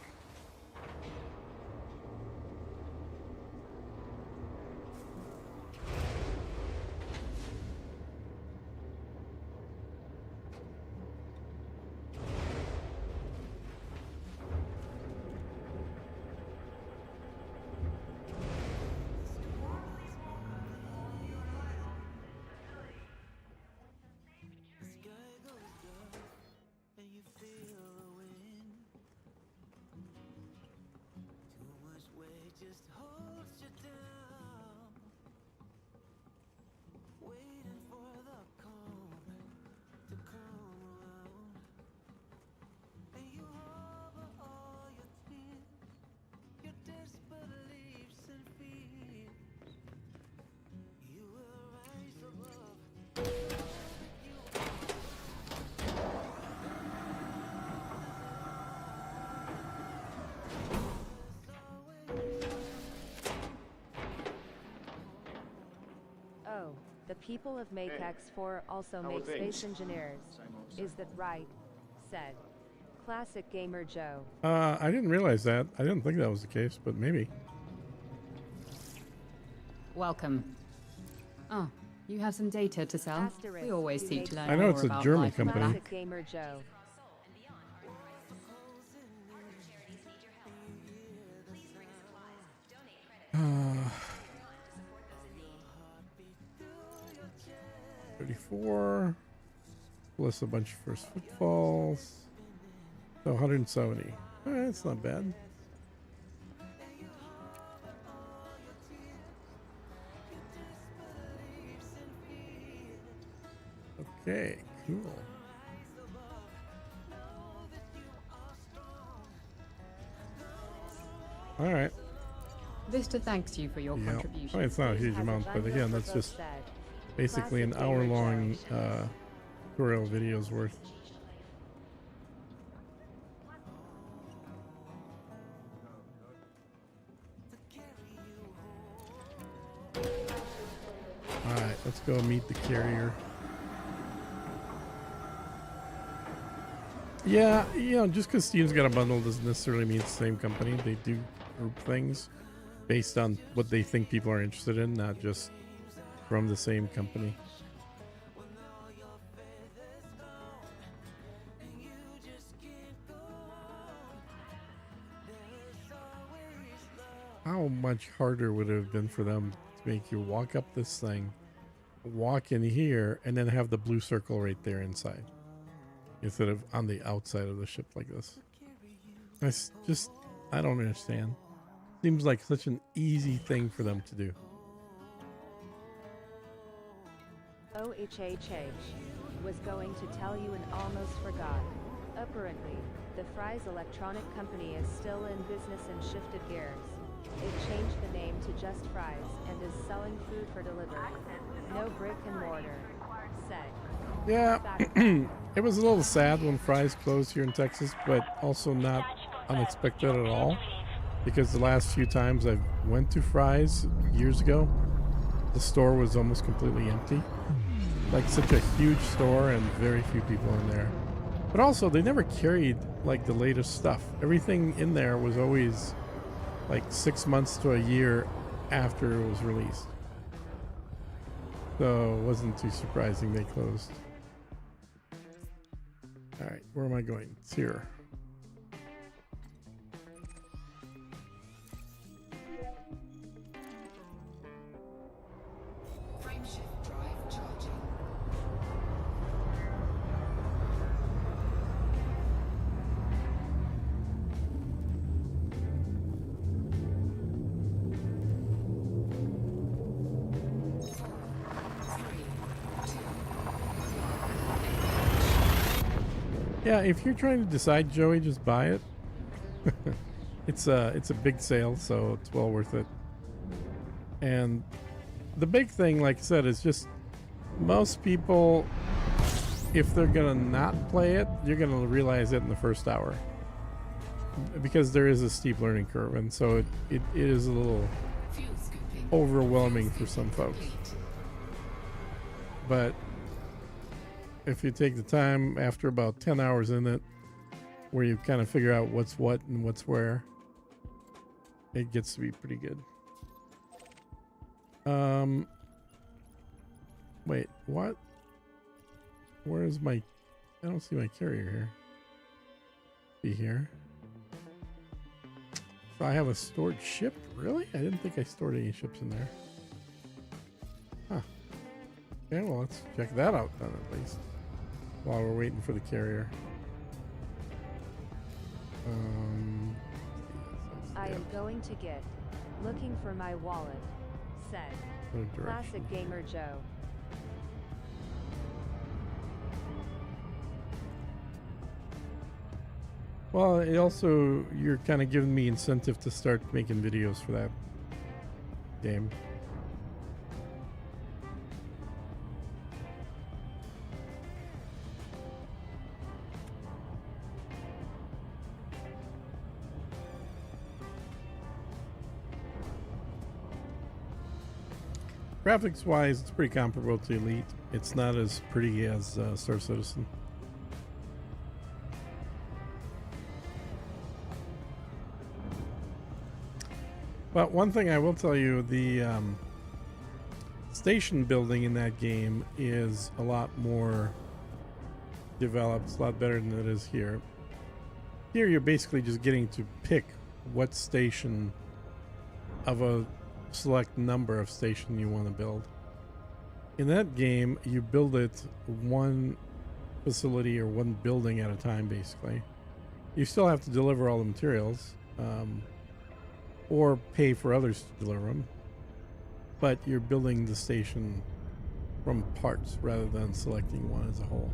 Oh, the people of Jaques 4 also how make are things? space engineers. Is that right? Said Classic Gamer Joe. I didn't realize that. I didn't think that was the case, but maybe. Welcome. Oh, you have some data to sell? Asterisk, We always you seek make to learn I know more it's a about German life and company. Classic Gamer Joe. Uh, 34 plus a bunch of first footfalls. So 170. That's not bad. Okay, cool. All right. Vista thanks you for your Yeah. contribution. I mean, it's not a huge Has amount, but bundle again, for that's both just said. basically an Classic Gamer hour-long Joe. tutorial video's worth. All right, let's go meet the carrier. Yeah, just because Steam's got a bundle doesn't necessarily mean it's the same company. They do group things based on what they think people are interested in, not just from the same company. How much harder would it have been for them to make you walk up this thing, walk in here, and then have the blue circle right there inside, instead of on the outside of the ship like this? I don't understand. Seems like such an easy thing for them to do. OHHH. Was going to tell you and almost forgot. Apparently, the Fry's Electronic Company is still in business and shifted gears. It changed the name to just Fry's and is selling food for delivery. No brick and mortar. Said. Yeah, it was a little sad when Fry's closed here in Texas, but also not unexpected at all, because the last few times I went to Fry's years ago, the store was almost completely empty. Like such a huge store and very few people in there. But also they never carried like the latest stuff. Everything in there was always like 6 months to a year after it was released. So it wasn't too surprising they closed. All right, where am I going? It's here. Frameshift drive charging. Yeah, if you're trying to decide, Joey, just buy it. It's a big sale, so it's well worth it. And the big thing, like I said, is just most people, if they're gonna not play it, you're gonna realize it in the first hour, because there is a steep learning curve, and so it is a little Fuel scooping. overwhelming for some folks. Complete. But if you take the time after about 10 hours in it, where you kind of figure out what's what and what's where, it gets to be pretty good. Wait, what? Where is my... I don't see my carrier here. Be here. So I have a stored ship? Really? I didn't think I stored any ships in there. Huh. Okay, well, let's check that out then, at least, while we're waiting for the carrier. I am going to get. Looking for my wallet. Said. What direction? Classic Gamer Joe. Well, it also, you're kind of giving me incentive to start making videos for that game. Graphics wise, it's pretty comparable to Elite. It's not as pretty as Star Citizen. But one thing I will tell you, the station building in that game is a lot more developed. It's a lot better than it is here. Here you're basically just getting to pick what station of a select number of station you want to build. In that game, you build it one facility or one building at a time, basically. You still have to deliver all the materials, or pay for others to deliver them, but you're building the station from parts rather than selecting one as a whole.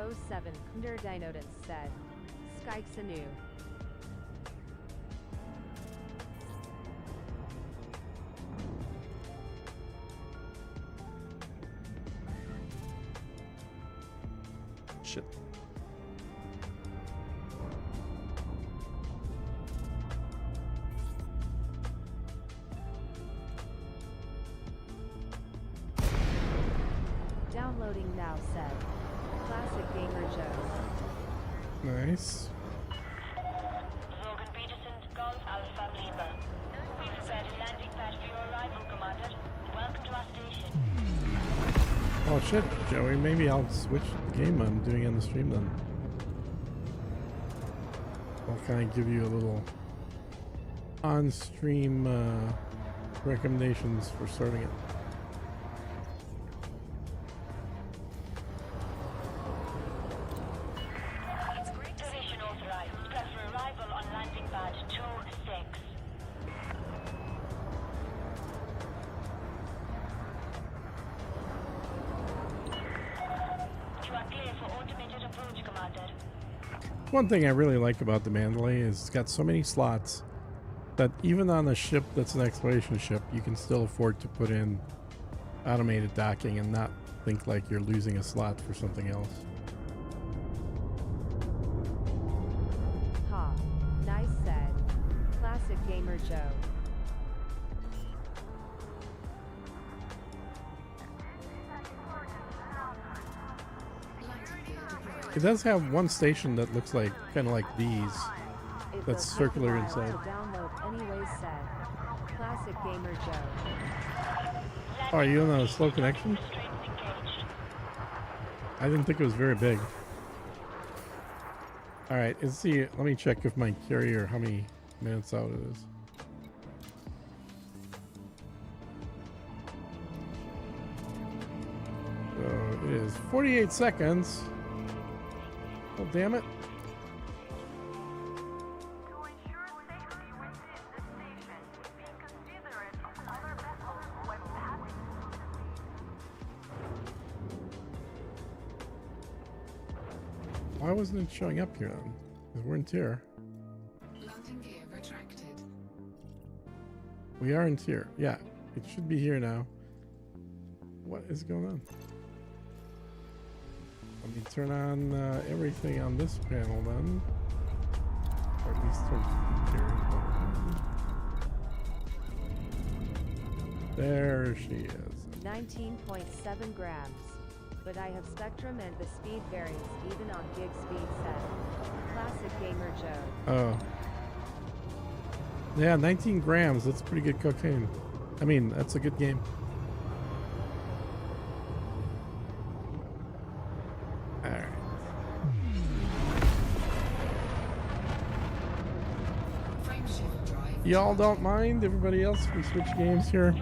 Oh 07 Kunder Dynodon said. Skikes anew. Shit. Downloading now, said. Classic Gamer Joe. Nice. Logan Peterson, Golf Alpha Lima. We've prepared a landing pad for your arrival, Commander. Welcome to our station. Oh shit, Joey, maybe I'll switch the game I'm doing on the stream then. I'll kind of give you a little on-stream recommendations for starting it. Position authorized. Prep for arrival on landing pad 2-6. You are clear for automated approach, Commander. One thing I really like about the Mandalay is it's got so many slots that even on a ship that's an exploration ship, you can still afford to put in automated docking and not think like you're losing a slot for something else. Ha. Nice said. Classic Gamer Joe. Landing gear deployed. It does have one station that looks like kind of like these. It That's will take circular a while inside. to download anyways, said. Classic Gamer Joe. Oh, are you on a slow connection? Restraints engaged. I didn't think it was very big. All right, let's see. Let me check if my carrier, how many minutes out it is. So it is 48 seconds. Oh, damn it. To ensure safety within the station, be considerate of other vessels when passing through the Why wasn't it showing up here then? 'Cause we weren't here. Landing gear retracted. We aren't here. Yeah, it should be here now. What is going on? Let me turn on everything on this panel then. Or at least turn here. There she is. 19.7 grams. But I have spectrum and the speed varies even on gig speed set. Classic Gamer Joe. Oh. Yeah, 19 grams. That's pretty good cocaine. I mean, that's a good game. Alright. Frame shift drive. Y'all don't mind? Everybody else can switch games here?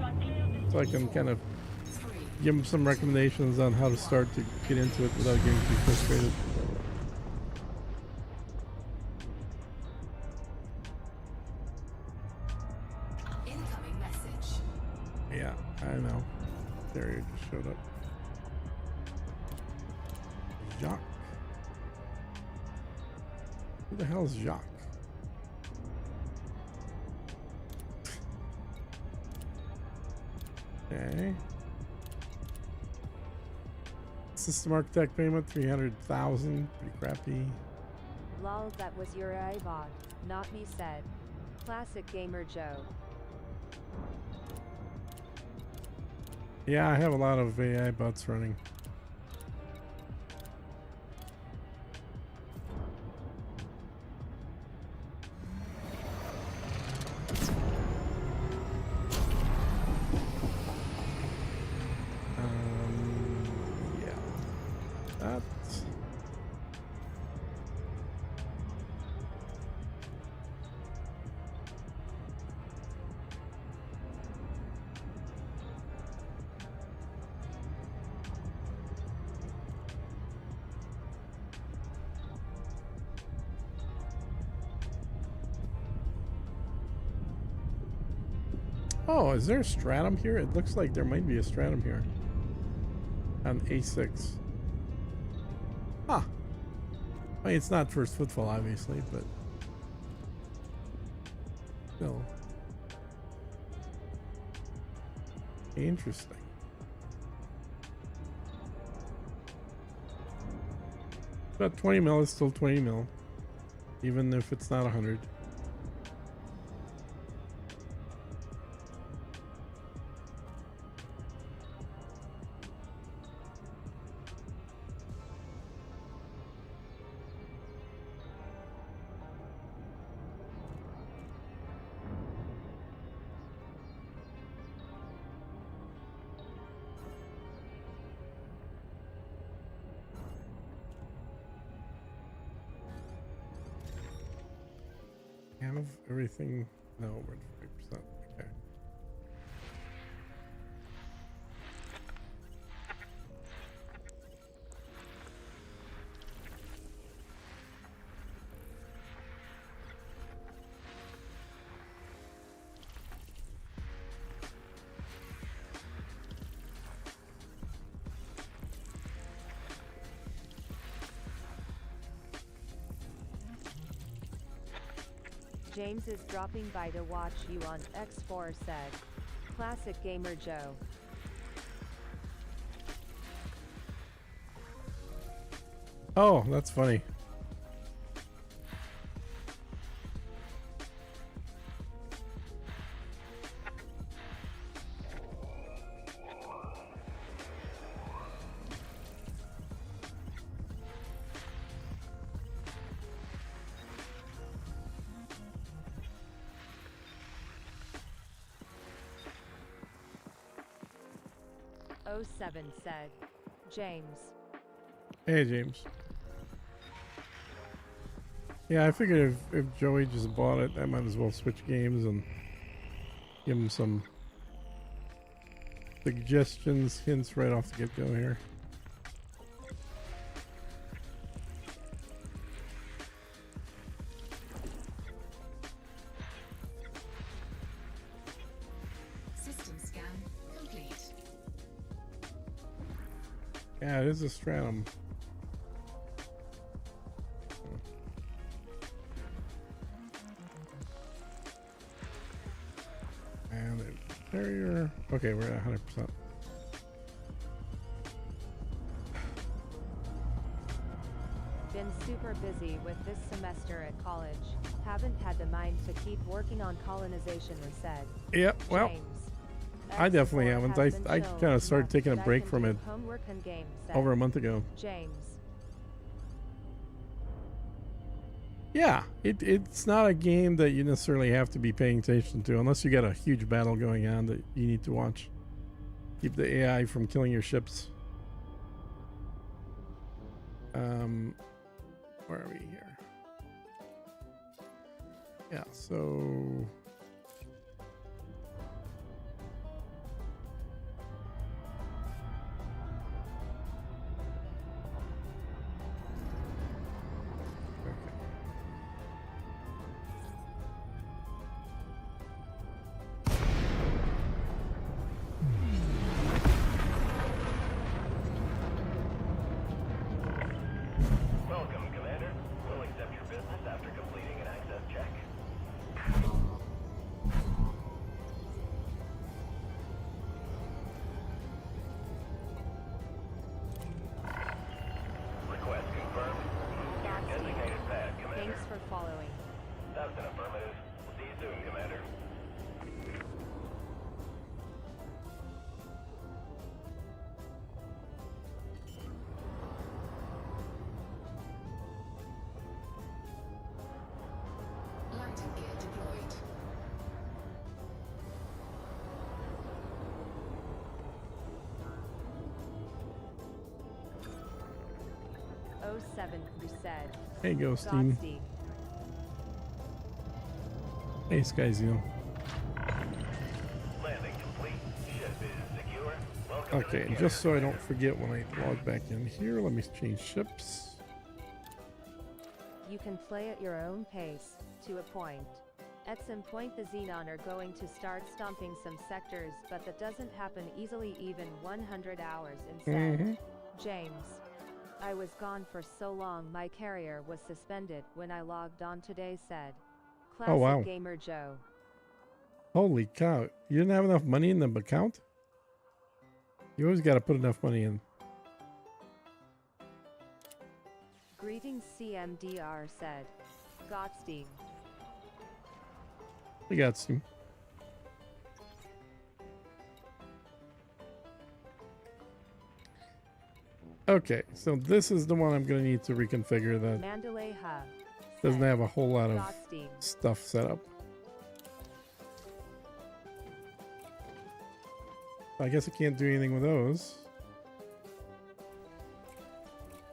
So I can kind of 3. give them some recommendations on how to start to get into it without getting too frustrated. Incoming message. Yeah, I know. Carrier just showed up. Jacques. Who the hell is Jacques? Okay. System architect payment 300,000. Pretty crappy. Lol, that was your AI bot, not me, said. Classic Gamer Joe. Yeah, I have a lot of AI bots running. Yeah. That's Oh, is there a stratum here? It looks like there might be a stratum here. On A6. Huh. I mean, it's not first footfall, obviously, but still. Interesting. But 20 mil is still 20 mil, even if it's not 100. have everything? No, we're at 40%. Okay. James is dropping by to watch you on X4 said. Classic Gamer Joe. Oh, that's funny. O7 said. James. Hey, James. Yeah, I figured if Joey just bought it, I might as well switch games and give him some suggestions, hints right off the get-go here. System scan complete. Yeah, it is a stratum. And a carrier. Okay, we're at 100%. Been super busy with this semester at college. Haven't had the mind to keep working on colonization, said. Yep, well, James. I definitely X4 haven't. has I been chill kind of this started month, taking a but I break can from do it homework and games, said. over a month ago. James. Yeah, it's not a game that you necessarily have to be paying attention to unless you got a huge battle going on that you need to watch. Keep the AI from killing your ships. Where are we here? Yeah, so Welcome, Commander. We'll accept your business after completing an access check. Request confirmed. Your designated pad, Commander. Thanks for following. That's an affirmative. We'll see you soon, Commander. Landing gear deployed. O7 who said. hey, Ghosteen. Godspeed. Hey, Skyzeo. Landing complete. Ship is secure. Welcome to Okay, the and just so I carrier, don't forget when I log back in here, let me change ships. You can play at your own pace, to a point. At some point the Xenon are going to start stomping some sectors, but that doesn't happen easily even 100 hours instead. Mhm. James. I was gone for so long my carrier was suspended when I logged on today, said. Classic wow. Gamer Joe. Holy cow. You didn't have enough money in the account? You always got to put enough money in. Greetings CMDR said. Godspeed. We got some. Okay, so this is the one I'm going to need to reconfigure that Mandalay Ha. doesn't said. have a whole lot of Godspeed. stuff set up. I guess I can't do anything with those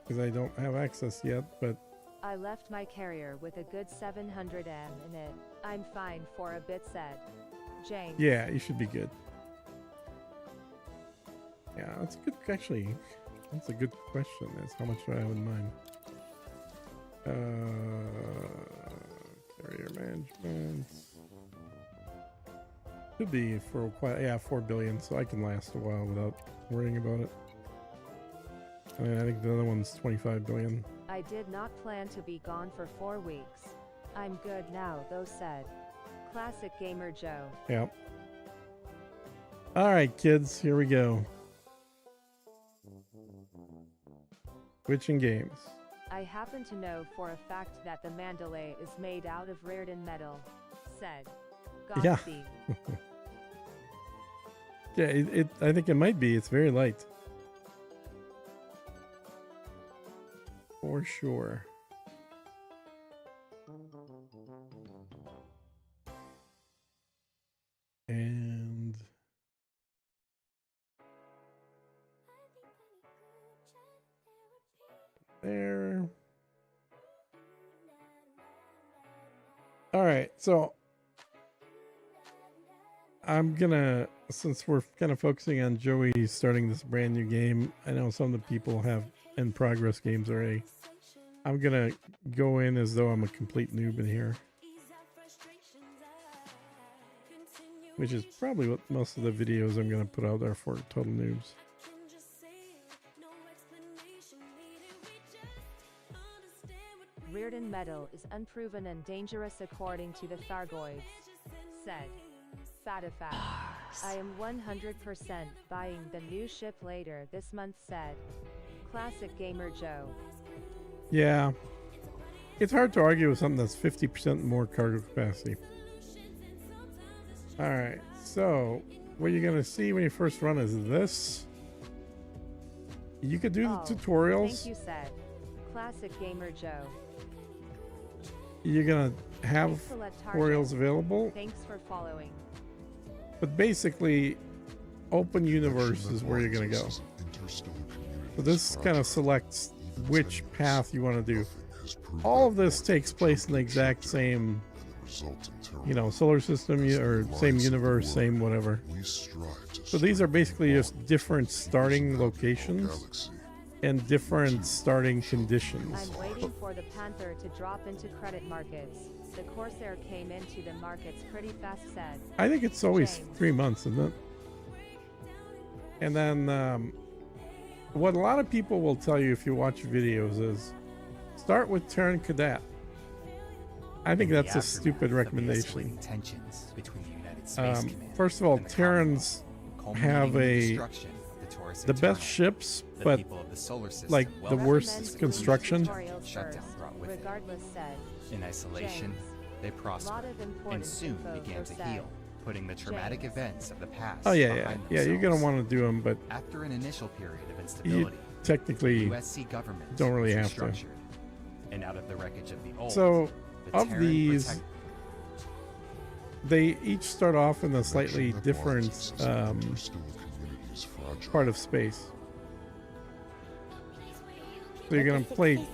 because I don't have access yet, but I left my carrier with a good 700 M in it. I'm fine for a bit, said James. Yeah, you should be good. Yeah, that's good. Actually, that's a good question. Is how much do I have in mind? Carrier management. Could be for quite, yeah, 4 billion, so I can last a while without worrying about it. I think the other one's 25 billion. I did not plan to be gone for 4 weeks. I'm good now, though, said Classic Gamer Joe. Yeah. All right, kids, here we go. Switching games. I happen to know for a fact that the Mandalay is made out of Reardon metal, said Yeah. Godspeed. Yeah, I think it might be. It's very light. For sure. And there. All right, so I'm gonna, since we're kind of focusing on Joey starting this brand new game, I know some of the people have in progress games already. I'm gonna go in as though I'm a complete noob in here, which is probably what most of the videos I'm gonna put out are for total noobs. Reardon metal is unproven and dangerous according to the Thargoids, said Fatafact. I am 100% buying the new ship later this month, said Classic Gamer Joe. Yeah, it's hard to argue with something that's 50% more cargo capacity. All right, so what you're gonna see when you first run is this. You could do the tutorials. Thank you, said Classic Gamer Joe. You're gonna have Thanks to tutorials available, Thanks for following. but basically, open universe is where you're gonna go. So this kind of selects which path you want to do. All of this takes place in the exact same, you know, solar system or same universe, same whatever. So these are basically just different starting locations and different starting conditions. I'm waiting for the Panther to drop into credit markets. The Corsair came into the markets pretty fast, said I think it's always James. 3 months, isn't it? And then what a lot of people will tell you if you watch videos is start with Terran Cadet. I think that's a stupid recommendation. Tensions between the United States Command First of all, and the Terrans Commonwealth, have culminating in the destruction of the Taurus the best Eternal. ships, The but people of the solar system like the welcomed worst Recommend construction. tutorials Shutdown first, brought with it. regardless, said In isolation, James. they Lot prospered of important and soon info began for to said heal, putting the traumatic James. events of the past Oh yeah, behind yeah, you're gonna themselves. want to do them, but After an initial period of you instability, technically USC government don't really was have to. restructured, and out of the wreckage of the old, So the of Terran these, protect- they each start off in a slightly different part of space. So you're gonna play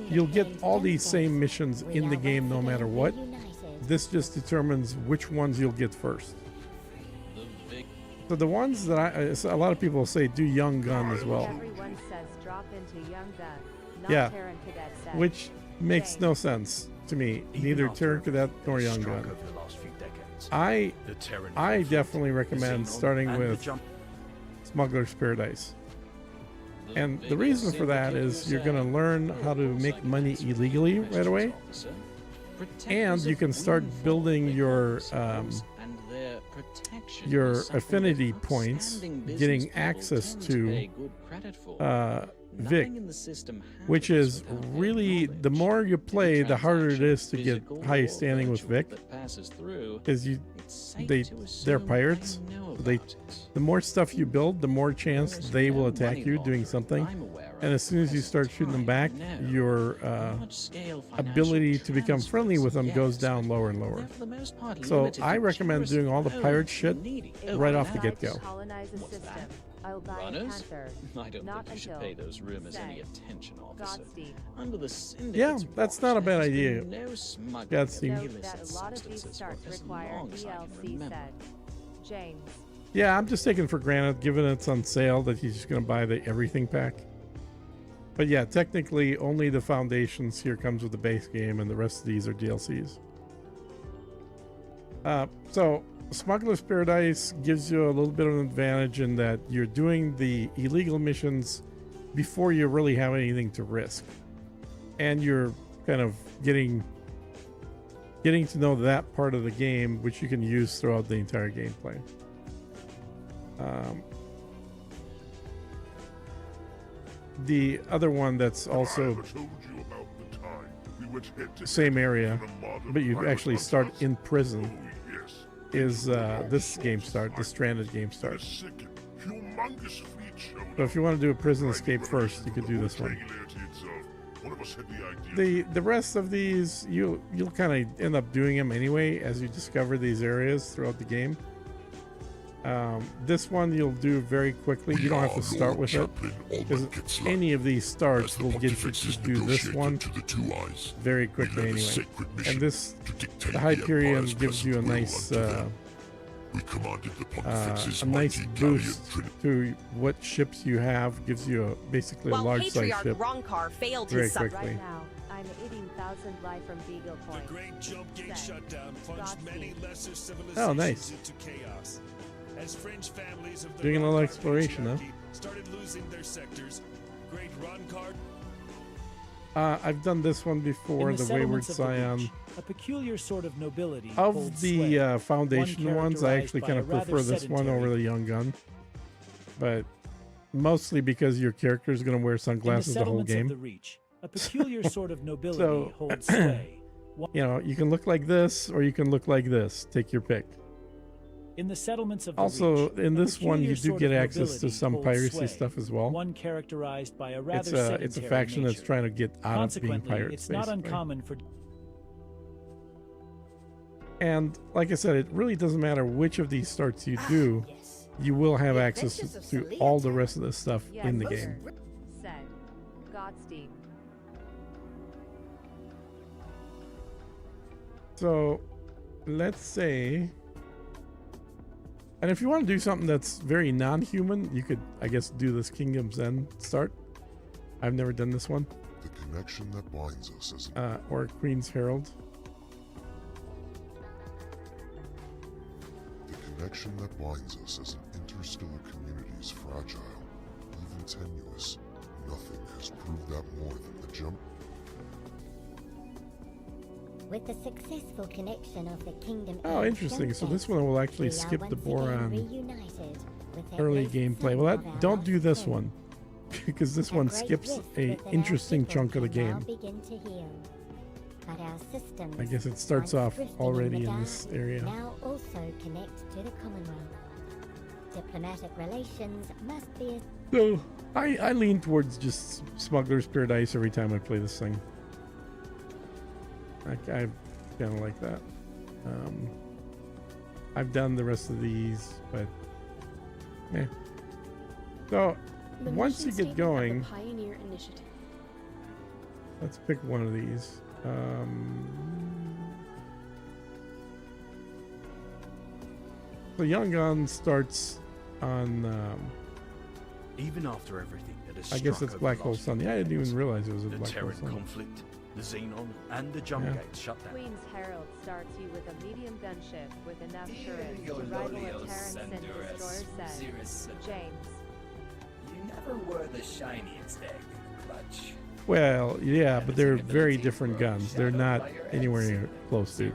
you'll get all these same missions in the game no matter what. This just determines which ones you'll get first. So the ones that a lot of people say do Young Gun as well, Everyone says drop into Young Gun, not Yeah. Terran Cadet, said which makes no sense to me. Neither Terran Cadet nor Young Gun. I definitely recommend starting with Smuggler's Paradise. And the reason for that is you're going to learn how to make money illegally right away. And you can start building your affinity points, getting access to Vic, which is really, the more you play, the harder it is to get high standing with Vic, because they're pirates. The more stuff you build, the more chance they will attack you doing something. And as soon as you start shooting them back, your ability to become friendly with them goes down lower and lower. So I recommend doing all the pirate shit right off the get-go. Colonize a system. I'll buy Runners? a panther. I don't Not think you should until pay those rumors any said attention, officer. Godspeed. Under the syndicate's Yeah, that's not a watch, bad there has idea. been No smuggling Godspeed. of Note illicit that a lot of these substances starts for as require long as I can DLC remember. said. James. Yeah, I'm just taking for granted, given it's on sale, that he's just going to buy the everything pack. But yeah, technically, only the foundations here comes with the base game, and the rest of these are DLCs. So, Smuggler's Paradise gives you a little bit of an advantage in that you're doing the illegal missions before you really have anything to risk. And you're kind of getting to know that part of the game, which you can use throughout the entire gameplay. The other one that's also same area, but you actually start in prison, is this game start, the Stranded game start. So if you want to do a prison escape first, you could do this one. The rest of these, you'll kind of end up doing them anyway as you discover these areas throughout the game. This one you'll do very quickly. You don't have to start with it, because any of these starts will get you to do this one very quickly anyway. And this, the Hyperion, gives you a nice boost to what ships you have. Gives you basically a large size ship very quickly. Right now, I'm 18,000 live from Beagle Point. The Great Jump Gate shutdown plunged many lesser civilizations Oh, nice. into chaos. As fringe families of the Doing a little Ronkar exploration, huh? patriarchy started losing their sectors, Great Ronkar. I've done this one before, In the Wayward settlements of the Scion. Reach, a peculiar sort of nobility Of holds the sway. foundation One ones, I characterized actually by kind a of rather prefer this one over sedentary- the Young Gun. But mostly because your character is going to wear In the sunglasses the whole settlements of game. the Reach, a peculiar sort of nobility So, holds sway. You know, you can look like this or you can look like this. Take your pick. In the settlements of the Also, Reach, in a this one, you peculiar do sort get of access to nobility some holds piracy sway, stuff as well. One characterized by a rather It's a sedentary faction that's nature. trying to get out of being Consequently, pirates. it's not basically. uncommon for And like I said, it really doesn't matter which of these starts you do. You will have access to all the rest of the stuff Yes, in the sir. game. Said. Godspeed. So, let's say, and if you want to do something that's very non-human, you could, I guess, do this Kingdom's End start. I've never done this one. The connection that binds us is Or Queen's Herald. the connection that binds us as an interstellar community is fragile, even tenuous. Nothing has proved that more than the jump. With the successful connection of the Kingdom Oh, Edge interesting. So jump this gates, one will actually we are skip the once boron again reunited with at early least gameplay. some Well, of our don't do lost this kin. one, because this A one great skips rift a within our interesting people chunk of the can now game. begin to heal. But our systems, I guess it starts once off drifting already the in this dark, area. now also connect to the Commonwealth. Diplomatic relations must be So I lean towards just Smuggler's Paradise every time I play this thing. I kind of like that. I've done the rest of these, but yeah. So once you get going, Pioneer Initiative. let's pick one of these. The Young Gun starts on. Even after everything that has I guess struck it's over Black the Hole last Sun. few Yeah, I didn't decades, even realize it was a the Black Hole Terran Sun. conflict, the Xenon, and the jump Yeah. gates shut down. Queen's Herald starts you with a medium gunship with enough turrets to your rival a Lolios Terran and Sin destroyer said. James. You never were the shiniest egg in the clutch. Well, yeah, but they're very different guns. They're not anywhere near close to.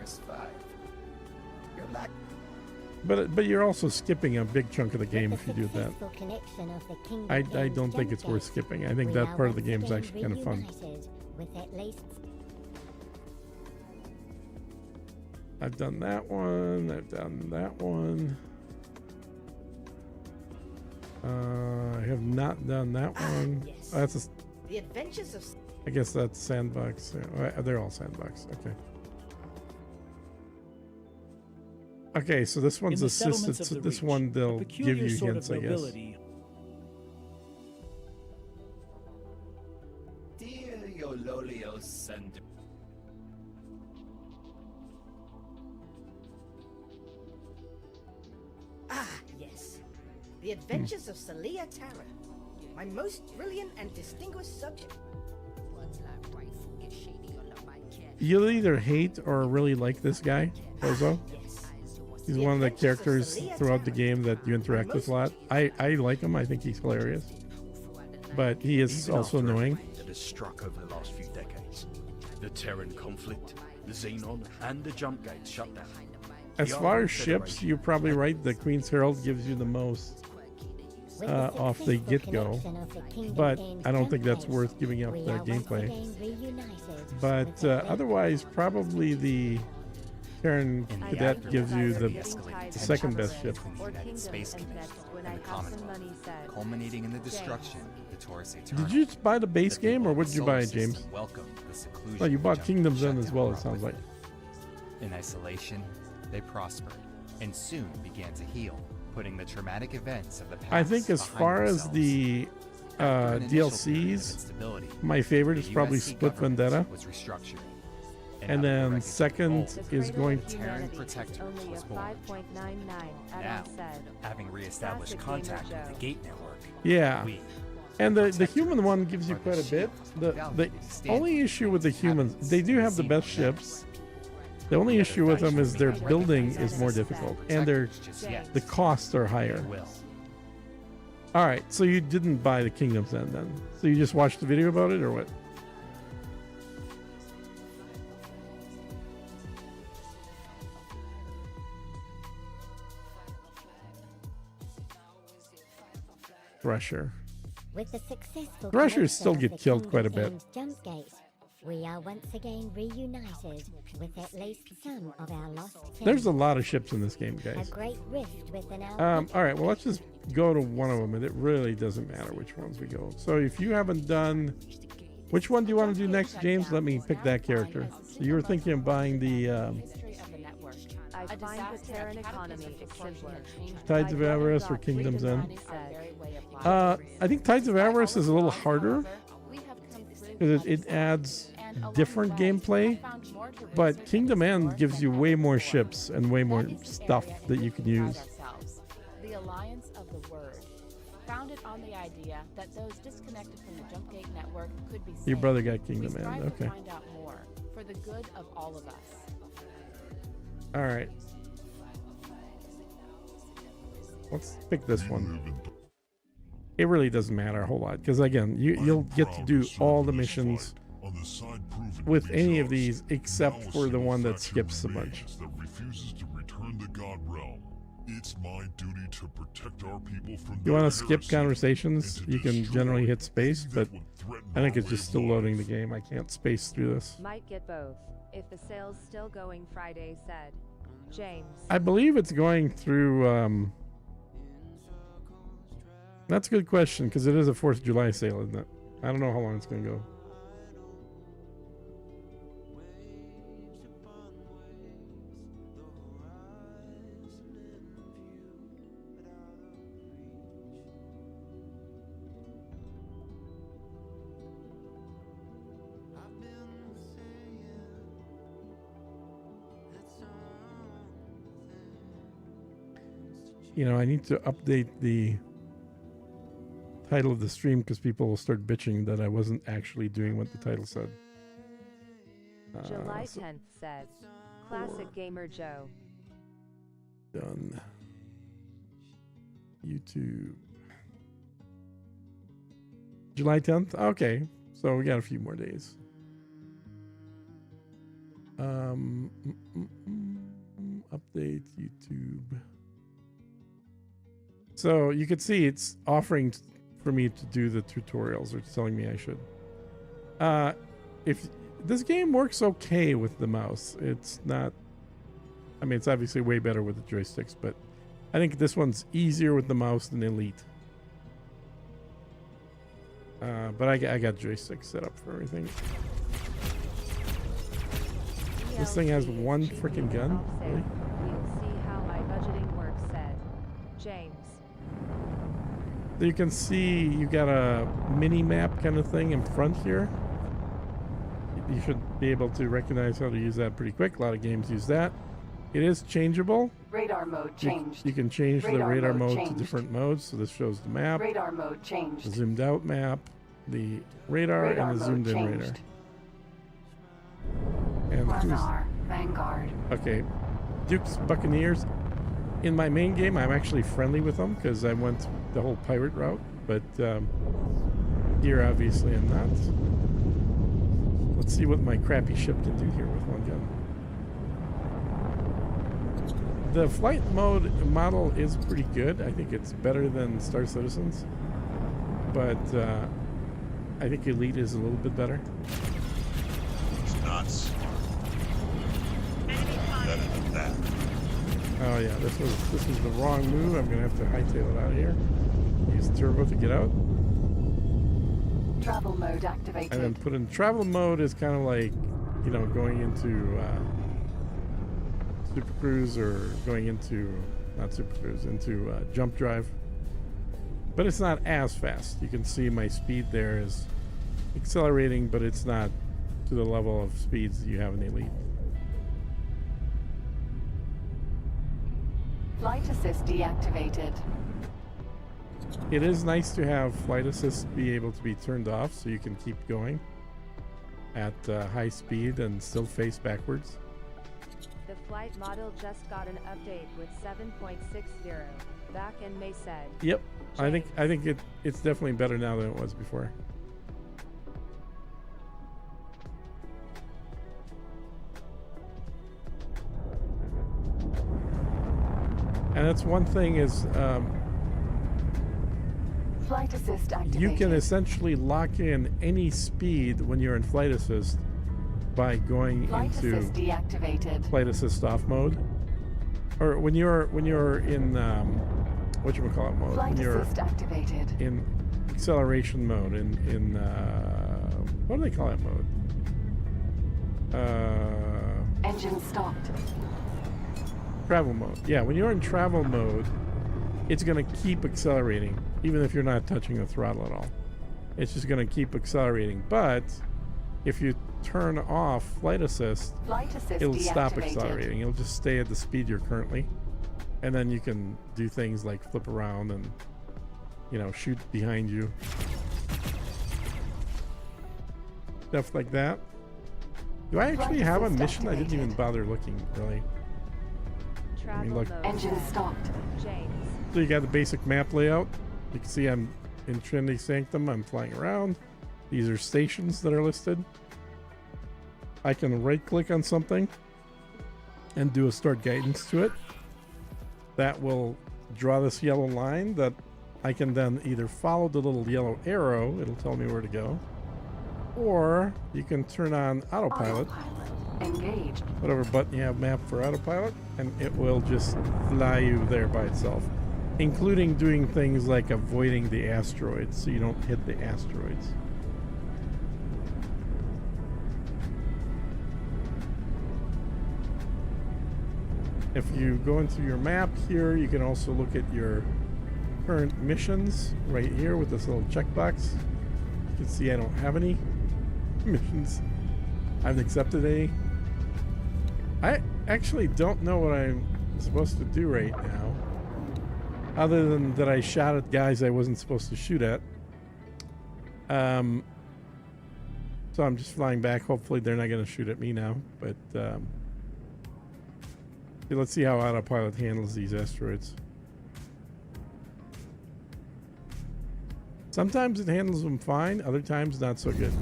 But you're also skipping a big chunk of the game if you do that. successful connection of the Kingdom I Edge don't think jump it's worth gates. skipping. I think We that are part of the once game is again actually kind of fun. reunited with at least I've done that one. I've done that one. I have not done that one. yes. Oh, that's The Adventures of I guess that's Sandbox. They're all Sandbox. Okay. Okay, so this one's In the assisted. settlements of So the this Reach, one a they'll give peculiar you sort hints, of I guess. nobility Lolio Lolio Send. Ah, yes. The Adventures of Celia Terra. My most brilliant and distinguished subject. You'll either hate or really like this guy, Bozo. He's one of the characters throughout the game that you interact with a lot. I like him. I think he's hilarious. But he is also annoying. That has struck over the last few decades. The Terran conflict, the Xenon, and the jump gates shut down. As far as ships, you're probably right. The Queen's Herald gives you the most off the get-go. But I don't think that's worth giving up the gameplay. But otherwise, probably the Terran Cadet gives you the second best ship. Space Commission and the Common culminating in the destruction of the Taurus Eternal. Did you just buy the base game, or what did you buy, James? Oh, you bought Kingdoms End as well, it sounds like. In isolation, they prospered and soon began to heal, putting the traumatic events of the past I think as far as the DLCs, my favorite is probably Split Vendetta. And then second is going to Terran Protector was born. Now, having reestablished contact with the Gate Network. Yeah. And the human one gives you quite a bit. The only issue with the humans, they do have the best ships. The only issue with them is their building is more difficult, and the costs are higher. All right, so you didn't buy the Kingdom's End then? So you just watched the video about it, or what? Thresher. With the successful Threshers still get killed quite a bit. Jump gate, we are once again reunited with at least some of our lost kin. There's a lot of ships in this game, A guys. great rift within our All right, well, let's just go to one of them, and it really doesn't matter which ones we go. So if you haven't done... Which one do you want to do next, James? Let me pick that character. So you were thinking of buying the... I find the Terran economy is simpler. Tides of Avarice or Kingdom's End. I think Tides of Avarice is a little harder because it adds different gameplay, but Kingdom End gives you way more ships and way more stuff that you can use. The Alliance of the Word, founded on the idea that those disconnected from the Jump Gate network could be saved. Your brother got Kingdom We strive End, to okay. find out more for the good of all of us. All right. Let's pick this one. It really doesn't matter a whole lot because again, you'll get to do all the missions with any of these except for the one that skips a bunch. That refuses to return the God realm. It's my duty to protect our people from You want to skip conversations? You can generally hit space, but I think it's just still loading the game. I can't space through this. Might get both. If the sale's still going Friday, said James. I believe it's going through. That's a good question because it is a 4th of July sale, isn't it? I don't know how long it's going to go. You know, I need to update the title of the stream because people will start bitching that I wasn't actually doing what the title said. July 10th said, Classic Gamer Joe. Done. YouTube. July 10th? Okay. So we got a few more days. Update YouTube. So you could see it's offering for me to do the tutorials, or it's telling me I should. If this game works okay with the mouse, it's not. I mean, it's obviously way better with the joysticks, but I think this one's easier with the mouse than Elite. But I got joysticks set up for everything. This thing has one freaking gun. Really? We'll see how my budgeting works, said James. So you can see you got a mini map kind of thing in front here. you should be able to recognize how to use that pretty quick. A lot of games use that. It is changeable. Radar mode changed. You can change the radar mode changed. to different modes. So this shows the map, Radar mode changed. the zoomed out map, the radar, and the zoomed in radar. And Quasar, Vanguard. okay, Duke's Buccaneers. In my main game, I'm actually friendly with them because I went the whole pirate route. But here, obviously, I'm not. Let's see what my crappy ship can do here with one gun. The flight mode model is pretty good. I think it's better than Star Citizen's, but I think Elite is a little bit better. It's nuts. Better than that. Oh yeah, this was the wrong move. I'm gonna have to hightail it out of here. Use turbo to get out. Travel mode activated. And then put in travel mode is kind of like, you know, going into Super Cruise or going into, not Super Cruise, into jump drive. But it's not as fast. You can see my speed there is accelerating, but it's not to the level of speeds you have in Elite. Flight assist deactivated. It is nice to have flight assist be able to be turned off so you can keep going at high speed and still face backwards. The flight model just got an update with 7.60. Back in May said. Yep, I think it's definitely better now than it was before. And that's one thing is Flight assist activated. you can essentially lock in any speed when you're in flight assist by going Flight into assist deactivated. flight assist off mode, or when you're in whatchamacallit mode, Flight when you're assist activated. in acceleration mode, in what do they call that mode? Engine stopped. Travel mode. Yeah, when you're in travel mode, it's going to keep accelerating, even if you're not touching the throttle at all. It's just going to keep accelerating. But if you turn off flight assist, it'll stop accelerating. It'll just stay at the speed you're currently. And then you can do things like flip around and, you know, shoot behind you. Stuff like that. Do I actually have a mission? I didn't even bother looking, really. I mean, look. Engine stopped. James. So you got the basic map layout. You can see I'm in Trinity Sanctum. I'm flying around. These are stations that are listed. I can right click on something and do a start guidance to it. That will draw this yellow line that I can then either follow the little yellow arrow. It'll tell me where to go. Or you can turn on autopilot. Engaged. Whatever button you have mapped for autopilot, and it will just fly you there by itself, including doing things like avoiding the asteroids so you don't hit the asteroids. If you go into your map here, you can also look at your current missions right here with this little checkbox. You can see I don't have any missions. I haven't accepted any. I actually don't know what I'm supposed to do right now, other than that I shot at guys I wasn't supposed to shoot at. So I'm just flying back. Hopefully they're not going to shoot at me now, but let's see how autopilot handles these asteroids. Sometimes it handles them fine, other times not so good.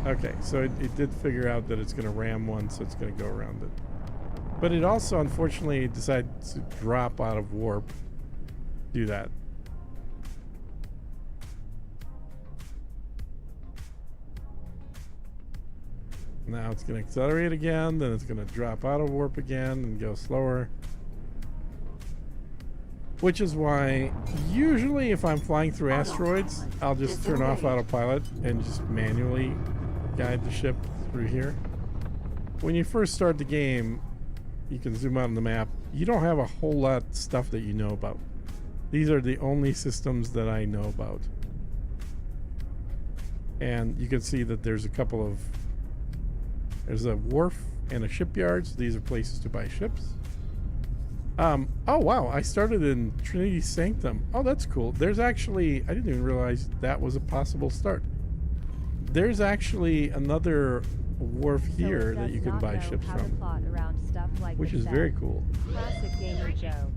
Okay, so it did figure out that it's going to ram one, so it's going to go around it. But it also, unfortunately, decided to drop out of warp. Do that. Now it's going to accelerate again, then it's going to drop out of warp again and go slower. Which is why, usually if I'm flying through asteroids, I'll just turn off autopilot and just manually guide the ship through here. When you first start the game, you can zoom out on the map. You don't have a whole lot of stuff that you know about. These are the only systems that I know about. And you can see that there's a couple of, there's a wharf and a shipyard. So these are places to buy ships. Oh wow, I started in Trinity Sanctum. Oh, that's cool. There's actually, I didn't even realize that was a possible start. There's actually another wharf here that you can buy ships from, which is very cool. Classic Gamer Joe.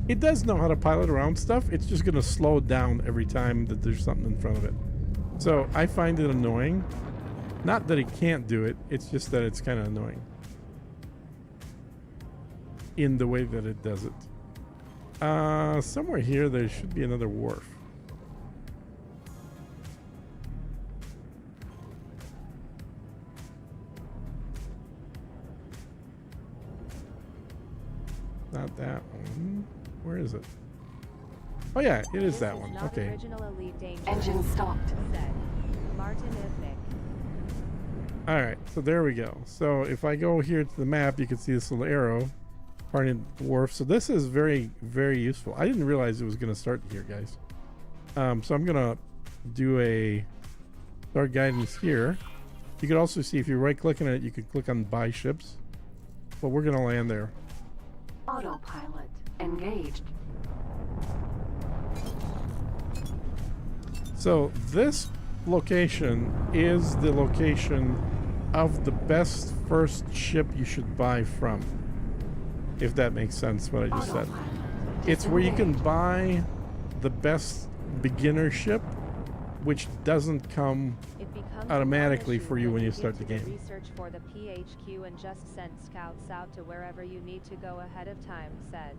It does know how to pilot around stuff. It's just going to slow down every time that there's something in front of it. So I find it annoying. Not that it can't do it, it's just that it's kind of annoying in the way that it does it. Somewhere here there should be another wharf. Not that one. Where is it? Oh yeah, it is that one. Okay. Engine stopped. Said Martin Ivnik. All right, so there we go. So if I go here to the map, you can see this little arrow, Parted Wharf. So this is very, very useful. I didn't realize it was going to start here, guys. So I'm going to do a start guidance here. You can also see if you're right-clicking it, you can click on Buy Ships. But we're going to land there. Autopilot engaged. So this location is the location of the best first ship you should buy from, if that makes sense what I just said. It's where you can buy the best beginner ship, which doesn't come automatically for you when you start the game. Research for the PHQ and just send scouts out to wherever you need to go ahead of time, said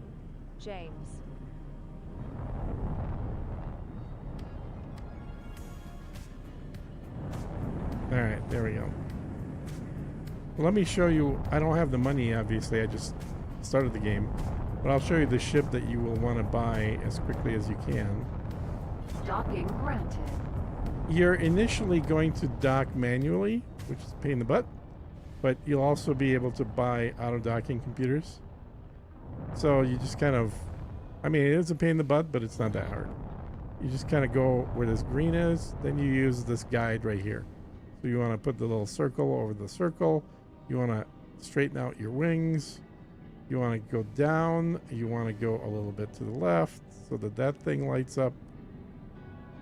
James. All right, there we go. Let me show you. I don't have the money, obviously. I just started the game. But I'll show you the ship that you will want to buy as quickly as you can. Docking granted. You're initially going to dock manually, which is a pain in the butt. But you'll also be able to buy auto-docking computers. So you just kind of... I mean, it is a pain in the butt, but it's not that hard. You just kind of go where this green is. Then you use this guide right here. So you want to put the little circle over the circle. You want to straighten out your wings. You want to go down. You want to go a little bit to the left so that that thing lights up.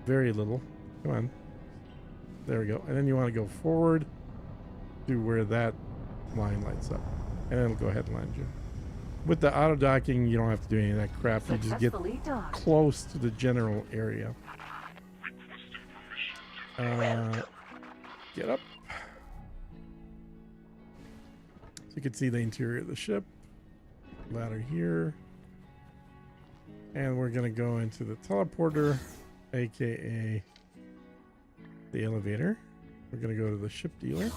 Very little. Come on. There we go. And then you want to go forward to where that line lights up. And it'll go ahead and land you. With the auto docking, you don't have to do any of that crap. You just get close to the general area. Get up. So you can see the interior of the ship. Ladder here. And we're going to go into the teleporter, aka the elevator. We're going to go to the ship dealer.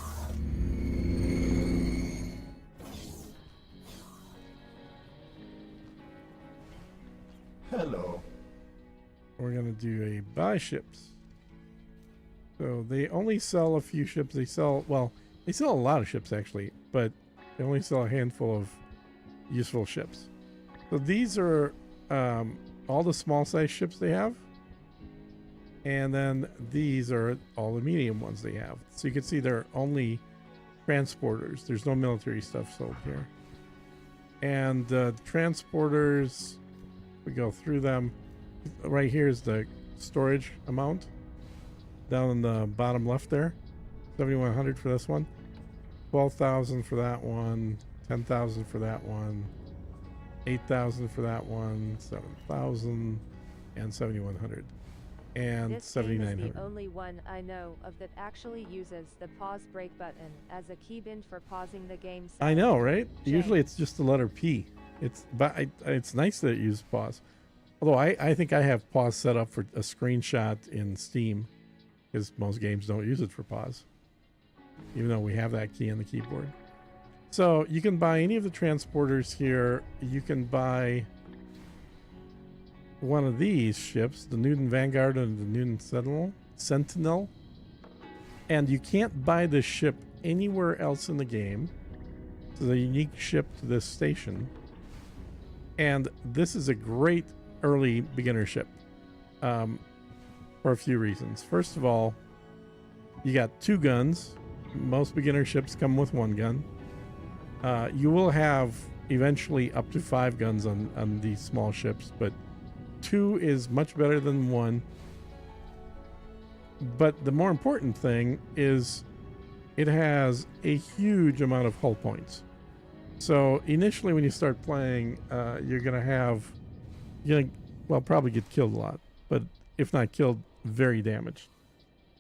Hello. We're going to do a buy ships. So they only sell a few ships. They sell, well, they sell a lot of ships actually, but they only sell a handful of useful ships. So these are all the small size ships they have. And then these are all the medium ones they have. So you can see they're only transporters. There's no military stuff sold here. And transporters, we go through them. Right here is the storage amount. Down in the bottom left there. 7,100 for this one. 12,000 for that one. 10,000 for that one. 8,000 for that one. 7,000 and 7,100. And this game is 7,900. the only one I know of that actually uses the pause break button as a keybind for pausing the game. I know, right? Usually it's just the letter P. It's nice that it uses pause. Although I think I have pause set up for a screenshot in Steam, because most games don't use it for pause, even though we have that key on the keyboard. So you can buy any of the transporters here. You can buy one of these ships, the Newton Vanguard and the Newton Sentinel. And you can't buy this ship anywhere else in the game. It's a unique ship to this station. And this is a great early beginner ship for a few reasons. First of all, you got 2 guns. Most beginner ships come with 1 gun. You will have eventually up to 5 guns on these small ships, but 2 is much better than 1. But the more important thing is it has a huge amount of hull points. So initially when you start playing, you're gonna probably get killed a lot, but if not killed, very damaged.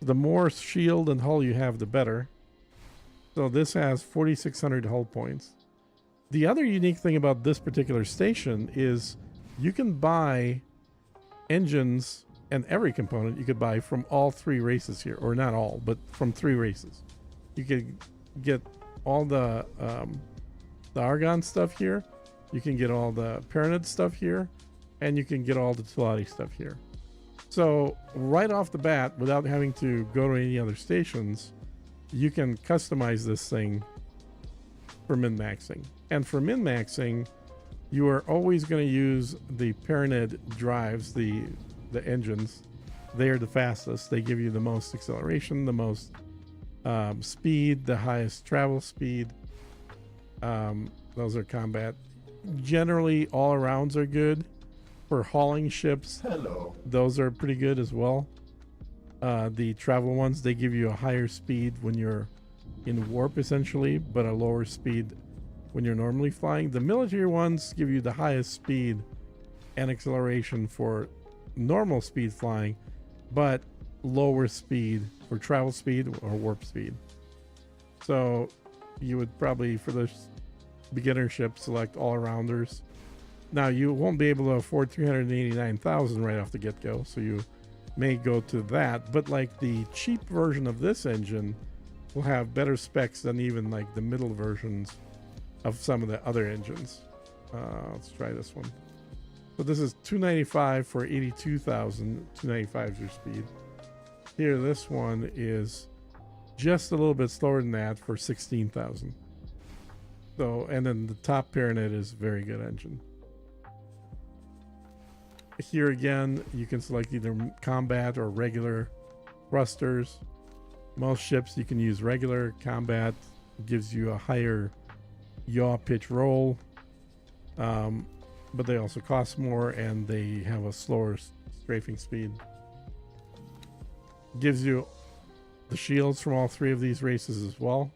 The more shield and hull you have, the better. So this has 4,600 hull points. The other unique thing about this particular station is you can buy engines and every component you could buy from all 3 races here, or not all, but from 3 races. You could get all the Argon stuff here, you can get all the Pyranid stuff here, and you can get all the Telati stuff here. So right off the bat, without having to go to any other stations, you can customize this thing for min-maxing. And for min-maxing, you are always going to use the Pyranid drives, the engines. They are the fastest. They give you the most acceleration, the most speed, the highest travel speed. Those are combat. Generally, all arounds are good. For hauling ships, those are pretty good as well. The travel ones, they give you a higher speed when you're in warp essentially, but a lower speed when you're normally flying. The military ones give you the highest speed and acceleration for normal speed flying, but lower speed for travel speed or warp speed. So you would probably, for the beginner ship, select all-arounders. Now you won't be able to afford 389,000 right off the get-go, so you may go to that, but like the cheap version of this engine will have better specs than even like the middle versions of some of the other engines. Let's try this one. So this is 295 for 82,000. 295 is your speed. Here, this one is just a little bit slower than that for 16,000. So, and then the top Pyranid is a very good engine. Here again, you can select either combat or regular thrusters. Most ships you can use regular. Combat gives you a higher yaw pitch roll, but they also cost more and they have a slower strafing speed. Gives you the shields from all 3 of these races as well,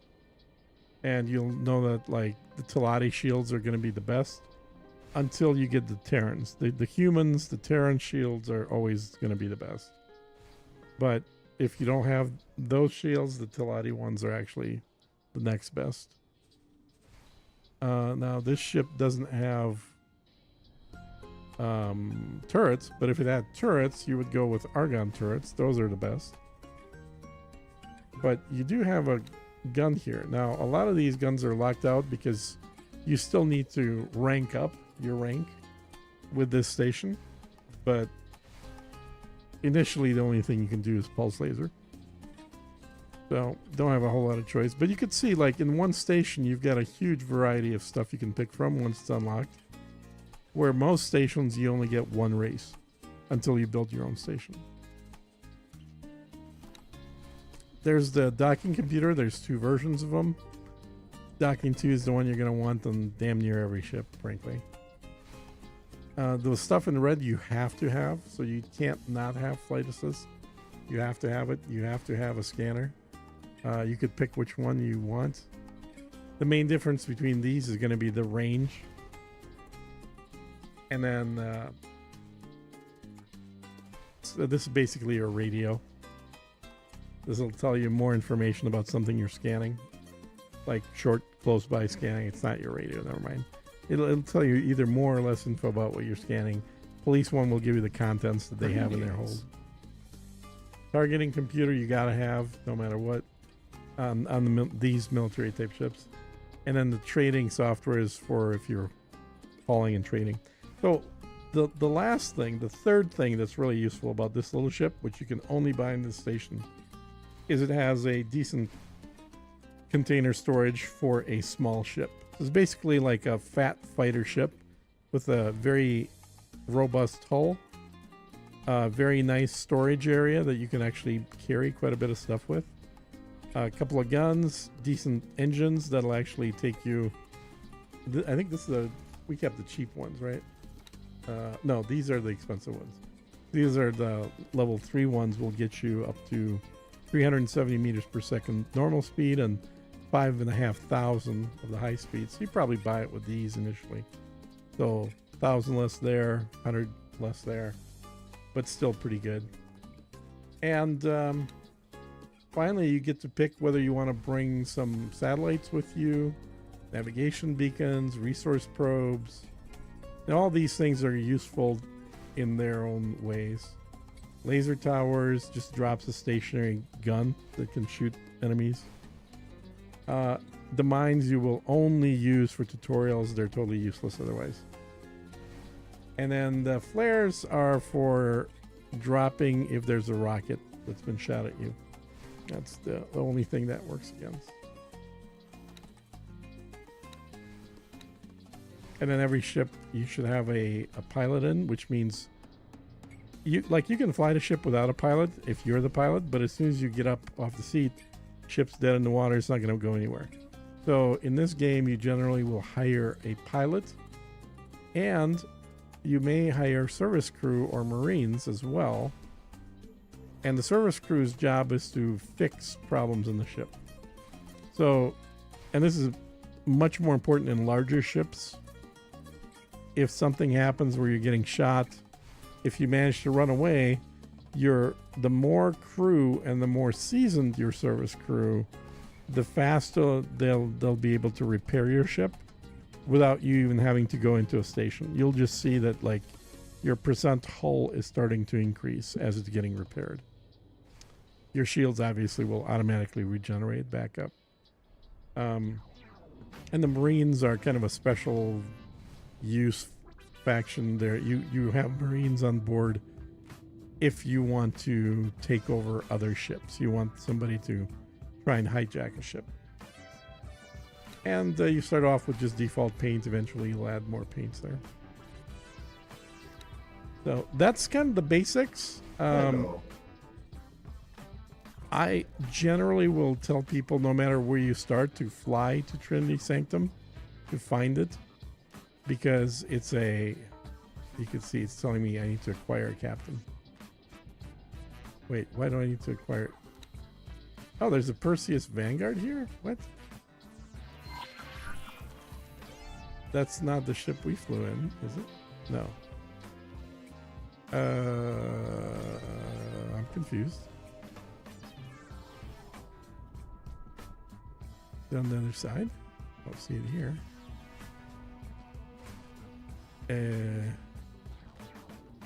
and you'll know that like the Telati shields are going to be the best until you get the Terrans. The humans, the Terran shields are always going to be the best, but if you don't have those shields, the Telati ones are actually the next best. Now this ship doesn't have turrets, but if it had turrets, you would go with Argon turrets. Those are the best. But you do have a gun here. Now, a lot of these guns are locked out because you still need to rank up your rank with this station. But initially, the only thing you can do is pulse laser. So, don't have a whole lot of choice. But you could see, like, in one station, you've got a huge variety of stuff you can pick from once it's unlocked. Where most stations, you only get one race until you build your own station. There's the docking computer. There's 2 versions of them. Docking 2 is the one you're going to want on damn near every ship, frankly. The stuff in red you have to have, so you can't not have flight assist. You have to have it. You have to have a scanner. You could pick which one you want. The main difference between these is going to be the range. And then so this is basically your radio. This will tell you more information about something you're scanning, like short close by scanning. It's not your radio, never mind. It'll tell you either more or less info about what you're scanning. Police one will give you the contents that they have in their hold. Targeting computer you gotta have no matter what on these military type ships. And then the trading software is for if you're hauling and trading. So the last thing, the third thing that's really useful about this little ship, which you can only buy in this station, is it has a decent container storage for a small ship. It's basically like a fat fighter ship with a very robust hull. Very nice storage area that you can actually carry quite a bit of stuff with. A couple of guns, decent engines that'll actually take you. I think this is we kept the cheap ones, right? No, these are the expensive ones. These are the level 3 ones. Will get you up to 370 meters per second normal speed and 5,500 of the high speed. So you probably buy it with these initially. So 1,000 less there, 100 less there, but still pretty good. And finally, you get to pick whether you want to bring some satellites with you, navigation beacons, resource probes. And all these things are useful in their own ways. Laser towers just drops a stationary gun that can shoot enemies. The mines you will only use for tutorials. They're totally useless otherwise. And then the flares are for dropping if there's a rocket that's been shot at you. That's the only thing that works against. And then every ship you should have a pilot in, which means you can fly the ship without a pilot if you're the pilot, but as soon as you get up off the seat, ship's dead in the water, it's not going to go anywhere. So in this game, you generally will hire a pilot, and you may hire service crew or Marines as well. And the service crew's job is to fix problems in the ship. So, and this is much more important in larger ships. If something happens where you're getting shot, if you manage to run away, the more crew and the more seasoned your service crew, the faster they'll be able to repair your ship without you even having to go into a station. You'll just see that like your percent hull is starting to increase as it's getting repaired. Your shields obviously will automatically regenerate back up. And the Marines are kind of a special use faction there. You have Marines on board if you want to take over other ships. You want somebody to try and hijack a ship. And you start off with just default paint. Eventually you'll add more paints there. So that's kind of the basics. I generally will tell people, no matter where you start, to fly to Trinity Sanctum to find it, because it's you can see it's telling me I need to acquire a captain. Wait, why do I need to acquire it? Oh, there's a Perseus Vanguard here? What? That's not the ship we flew in, is it? No. I'm confused. On the other side. I don't see it here.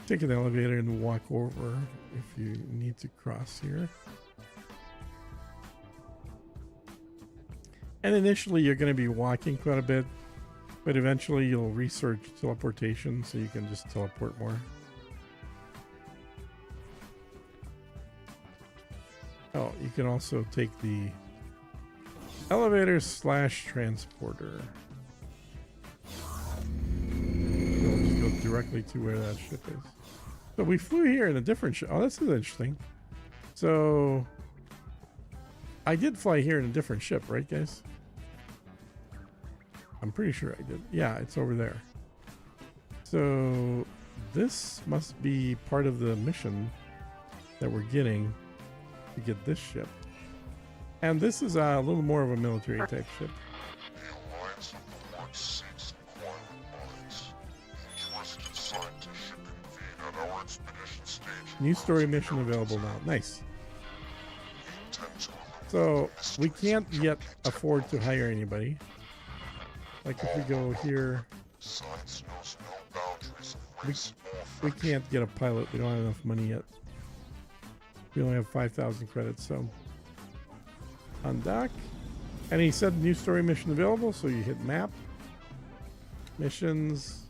Take an elevator and walk over if you need to cross here. And initially you're going to be walking quite a bit, but eventually you'll research teleportation so you can just teleport more. Oh, you can also take the elevator / transporter. We'll just go directly to where that ship is. So we flew here in a different ship. Oh, this is interesting. So I did fly here in a different ship, right, guys? I'm pretty sure I did. Yeah, it's over there. So this must be part of the mission that we're getting to get this ship. And this is a little more of a military type ship. The Alliance of the Port seeks inquiring minds. Interested scientists should convene at our expedition stage. New story mission available now. Nice. So we can't yet afford to hire anybody. Like if we go here, Science knows no boundaries of race we can't get a pilot. We don't have enough money yet. We only have 5,000 credits, so undock. And he said new story mission available, so you hit map, missions,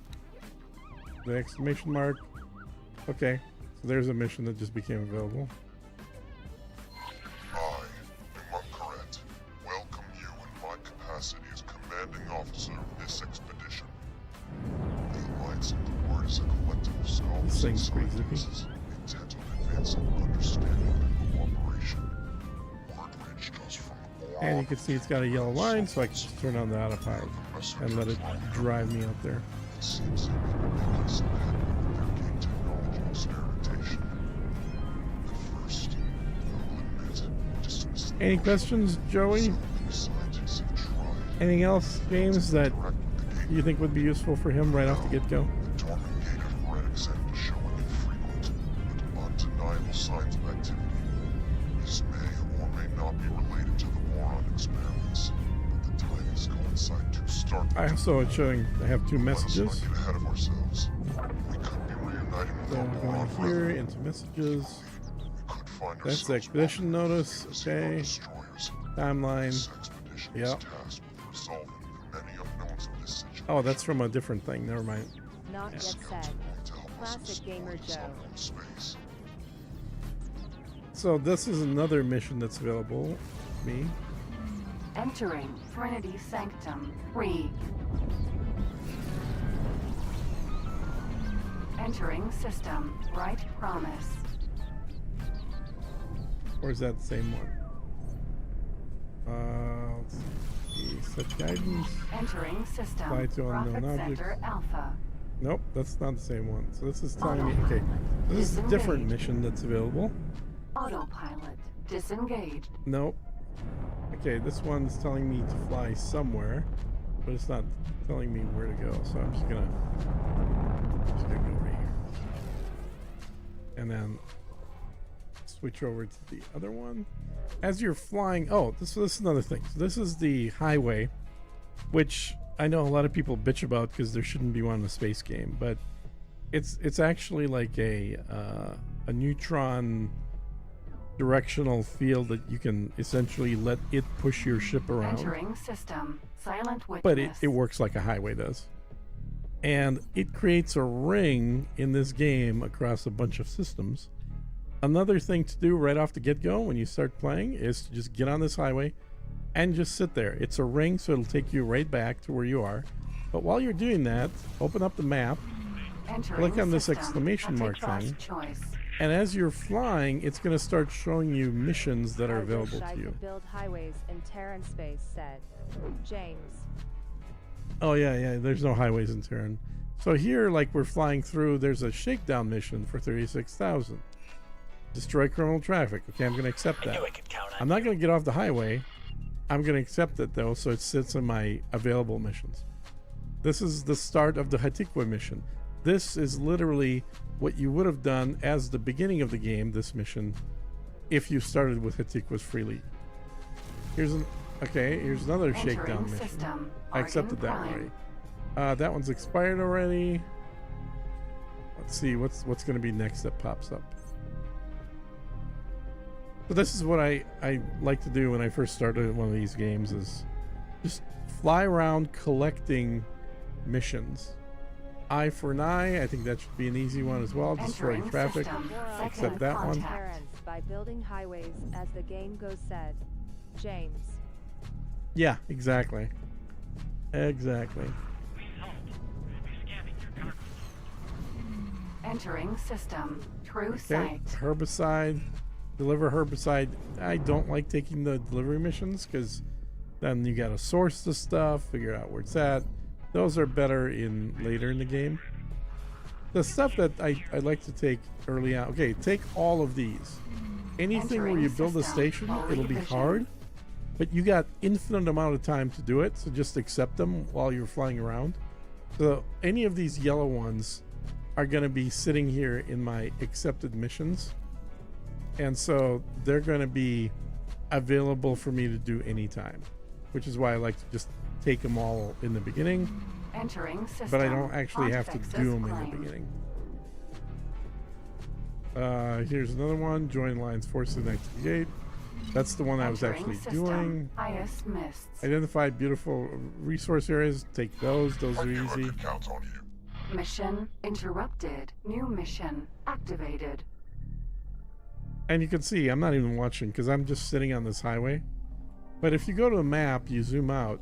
the exclamation mark. Okay, so there's a mission that just became available. I, Immuncaret, welcome you in my capacity as commanding officer of this expedition. The Alliance of the Word is a collective pretty zippy. Intent on advancing understanding and cooperation. Word reached us from the And you can see it's got a yellow line, so I can just turn on the autopilot and let it drive me out there. It seems they may be making some headway with their game technology experimentation. At first, I'll admit, dismissed the Any questions, Joey? scientists have tried. Anything else, James, that you think would be useful for him right off the get-go? The dormant gate of heretics ended showing infrequent but undeniable signs of activity. This may or may not be related to the moron experiments, but the timings coincide too starkly. I also have two messages. Let's not get ahead of ourselves. We could be reuniting with So our I'm moron going here brethren. into messages. We could find That's the ourselves expedition walking notice. into the Xenon Okay. destroyers. Timeline. This expedition is Yep. tasked with resolving the many unknowns of this situation. Oh, that's from a different thing. Never mind. Not yet said. Classic Gamer Joe. Space. So this is another mission that's available to me. Entering Trinity Sanctum 3. Entering system. Right promise. Or is that the same one? Let's see. Set guidance. Entering system. Fly to unknown Profit objects. Center Alpha. Nope, that's not the same one. So this is telling me, okay, this is a different mission that's available. Autopilot. Disengaged. Nope. Okay, this one's telling me to fly somewhere, but it's not telling me where to go. So I'm just gonna go over here, and then switch over to the other one. As you're flying, oh, this is another thing. So this is the highway, which I know a lot of people bitch about because there shouldn't be one in a space game, but it's actually like a neutron directional field that you can essentially let it push your ship around. Entering system. Silent witness. But it works like a highway does. And it creates a ring in this game across a bunch of systems. Another thing to do right off the get-go when you start playing is to just get on this highway and just sit there. It's a ring, so it'll take you right back to where you are. But while you're doing that, open up the map, click on this exclamation mark thing, and as you're flying, it's going to start showing you missions that are available to you. Build highways in Terran space, said James. Oh yeah, there's no highways in Terran. So here, like we're flying through, there's a shakedown mission for 36,000. Destroy criminal traffic. Okay, I'm going to accept that. I'm not going to get off the highway. I'm going to accept it though, so it sits in my available missions. This is the start of the Hatikwa mission. This is literally what you would have done as the beginning of the game, this mission, if you started with Hatikwa's freely. Here's another shakedown mission. I accepted that one already. That one's expired already. Let's see what's going to be next that pops up. So this is what I like to do when I first started one of these games, is just fly around collecting missions. Eye for an eye, I think that should be an easy one as well. Destroy traffic, except that one. By building highways as the game goes, said James. Yeah, exactly. Entering system. True Okay, sight. herbicide. Deliver herbicide. I don't like taking the delivery missions because then you gotta source the stuff, figure out where it's at. Those are better later in the game. The stuff that I like to take early on. Okay, take all of these. Anything where you build a station, it'll be hard, but you got infinite amount of time to do it, so just accept them while you're flying around. So any of these yellow ones are going to be sitting here in my accepted missions, and so they're going to be available for me to do anytime, which is why I like to just take them all in the beginning. Entering system. But I don't actually have to do them in claimed. the beginning. Here's another one. Join Alliance Forces and activate. That's the one I was Entering actually system. doing. Highest mists. Identify beautiful resource areas. Take those. Those are easy. Mission interrupted. New mission activated. And you can see I'm not even watching because I'm just sitting on this highway. But if you go to the map, you zoom out,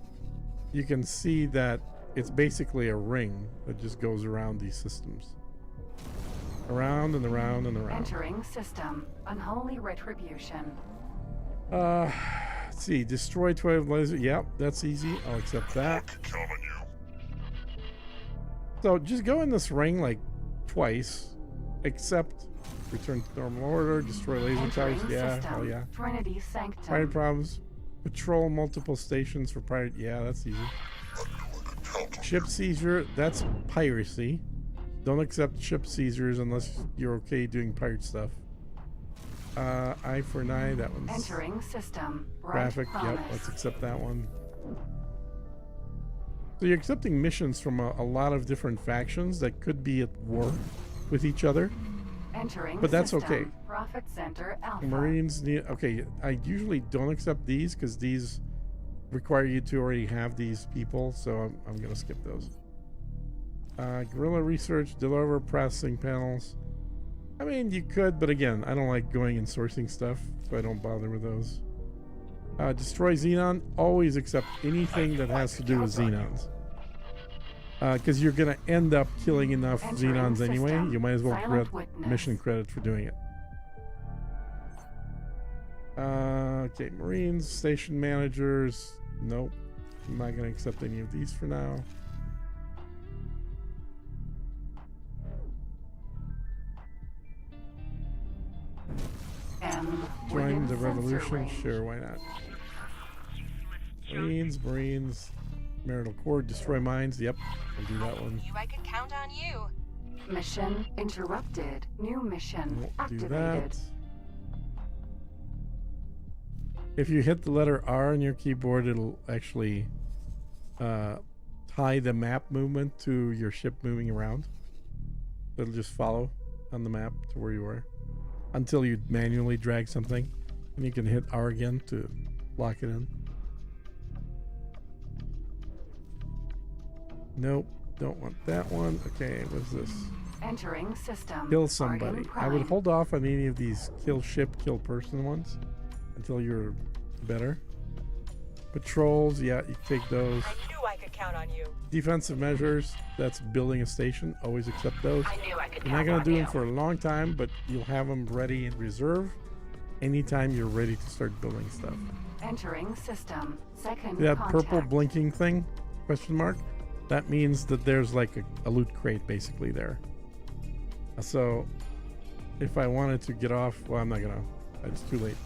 you can see that it's basically a ring that just goes around these systems. Around and around and around. Entering system. Unholy retribution. Let's see. Destroy 12 laser. Yep, that's easy. I'll accept that. So just go in this ring like twice. Accept. Return to normal order. Destroy laser towers. Yeah, system. hell yeah. Trinity Sanctum. Pirate problems. Patrol multiple stations for pirate. Yeah, that's easy. Ship seizure. That's piracy. Don't accept ship seizures unless you're okay doing pirate stuff. I for 9. That one's entering system. graphic. Yep, let's accept that one. So you're accepting missions from a lot of different factions that could be at war with each other. Entering but that's system. okay. Profit Center Alpha. Marines need. Okay, I usually don't accept these because these require you to already have these people, so I'm gonna skip those. Guerrilla research, deliver processing panels. I mean, you could, but again, I don't like going and sourcing stuff, so I don't bother with those. Destroy Xenon. Always accept anything that has to do with Xenons. Because you're going to end up killing enough Xenons anyway. You might as well get mission credit for doing it. Okay, Marines, station managers. Nope. I'm not going to accept any of these for now. Join the revolution? Sure, why not? Marines, marital cord, destroy mines. Yep, I'll do that one. I could count on you. Mission interrupted. New mission Won't activated. do that. If you hit the letter R on your keyboard, it'll actually tie the map movement to your ship moving around. It'll just follow on the map to where you are until you manually drag something, and you can hit R again to lock it in. Nope, don't want that one. Okay, what's this? Entering system. Kill somebody. Guardian I would Prime. hold off on any of these kill ship, kill person ones until you're better. Patrols, yeah, you take those. I knew I could count on you. Defensive measures, that's building a station. Always accept those. I knew I could You're not count going on to do you. them for a long time, but you'll have them ready in reserve anytime you're ready to start building stuff. Entering system. Second That contact. purple blinking thing, question mark, that means that there's like a loot crate basically there. So if I wanted to get off, well, I'm not going to. It's too late.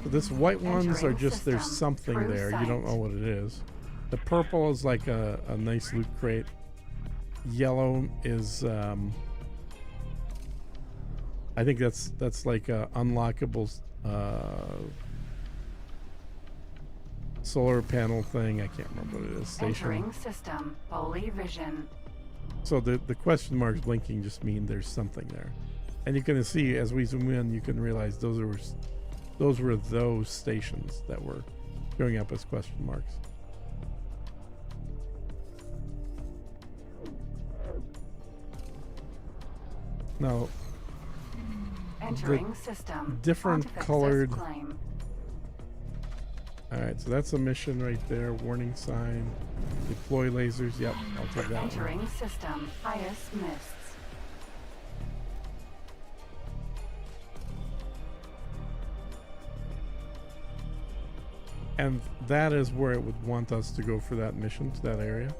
So this white ones are Entering just, there's system. something True there. You don't sight. know what it is. The purple is like a nice loot crate. Yellow is, I think that's like a unlockable solar panel thing. I can't remember what it is. Station. Entering system. Holy vision. So the question marks blinking just mean there's something there. And you can see as we zoom in, you can realize those were those stations that were showing up as question marks. Now, Entering system. different Pontifex's colored. claim. All right, so that's a mission right there. Warning sign. Deploy lasers. Yep, I'll take that one. Entering system. Highest mists. And that is where it would want us to go for that mission, to that area.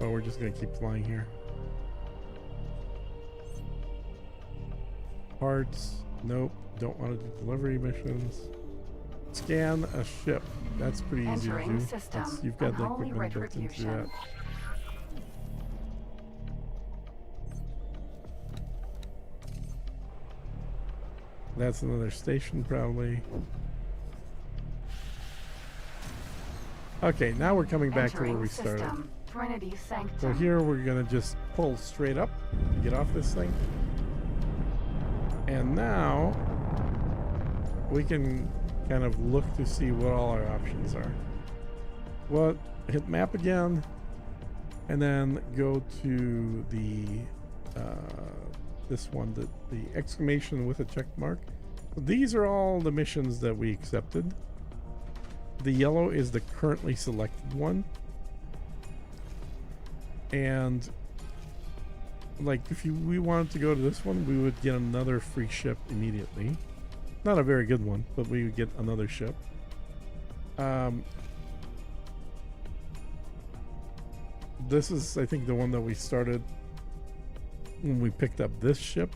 Oh, we're just going to keep flying here. Parts. Nope. Don't want to do delivery missions. Scan a ship. That's pretty easy to Entering do. system. You've got the Unholy equipment built into retribution. that. That's another station, probably. Okay, now we're coming back to where Entering we started. system. Trinity Sanctum. So here we're gonna just pull straight up to get off this thing. And now we can kind of look to see what all our options are. Well, hit map again, and then go to the this one, the exclamation with a check mark. So these are all the missions that we accepted. The yellow is the currently selected one. And like if we wanted to go to this one, we would get another free ship immediately. Not a very good one, but we would get another ship. This is, I think, the one that we started when we picked up this ship.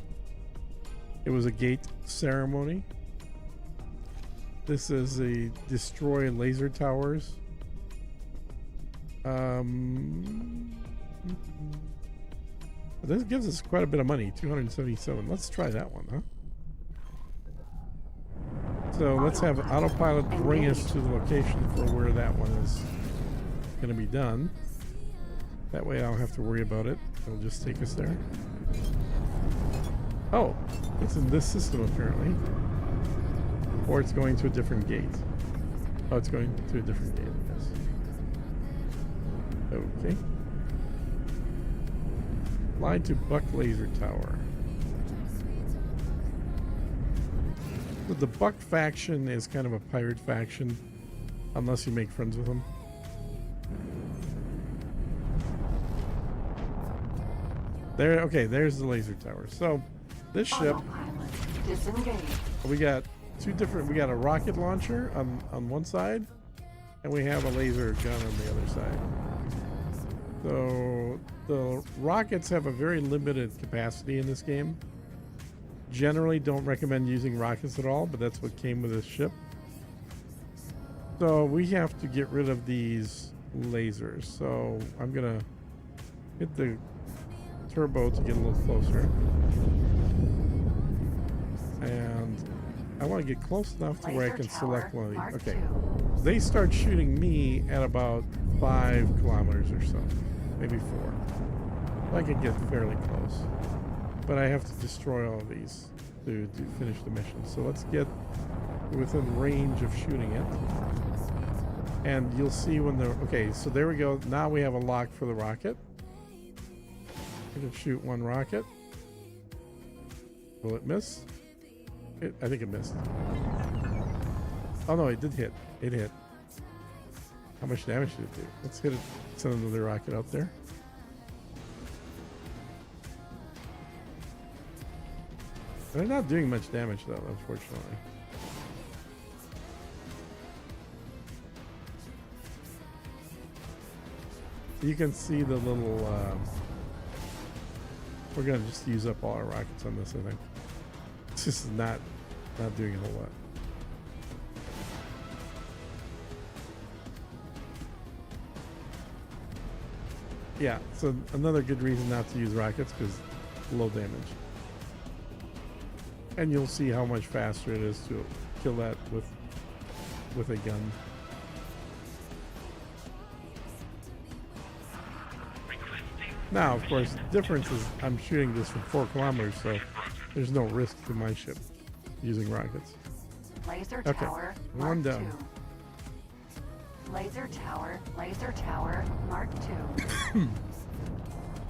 It was a gate ceremony. This is a destroy laser towers. This gives us quite a bit of money, 277. Let's try that one, huh? So let's have autopilot bring us to the location for where that one is going to be done. That way I don't have to worry about it. It'll just take us there. Oh, it's in this system apparently. Or it's going to a different gate. Oh, it's going to a different gate, I guess. Okay. Fly to Buck Laser Tower. So the Buck faction is kind of a pirate faction, unless you make friends with them. There, okay, there's the laser tower. So this ship, we got two different. We got a rocket launcher on one side, and we have a laser gun on the other side. So the rockets have a very limited capacity in this game. Generally don't recommend using rockets at all, but that's what came with this ship. So we have to get rid of these lasers. So I'm gonna hit the turbo to get a little closer. And I want to get close enough to where I can select one of these. Okay. They start shooting me at about 5 kilometers or so. Maybe 4. I can get fairly close. But I have to destroy all of these to finish the mission. So let's get within range of shooting it. And you'll see when the... Okay, so there we go. Now we have a lock for the rocket. I can shoot one rocket. Will it miss? I think it missed. Oh no, it did hit. It hit. How much damage did it do? Let's hit it. Send another rocket out there. They're not doing much damage though, unfortunately. You can see the little... we're gonna just use up all our rockets on this, I think. It's just not doing a whole lot. Yeah, so another good reason not to use rockets, because low damage. And you'll see how much faster it is to kill that with a gun. Now, of course, the difference is I'm shooting this from 4 kilometers, so there's no risk to my ship using rockets. Laser Okay, tower, one Mark down. 2. Laser tower, Mark 2.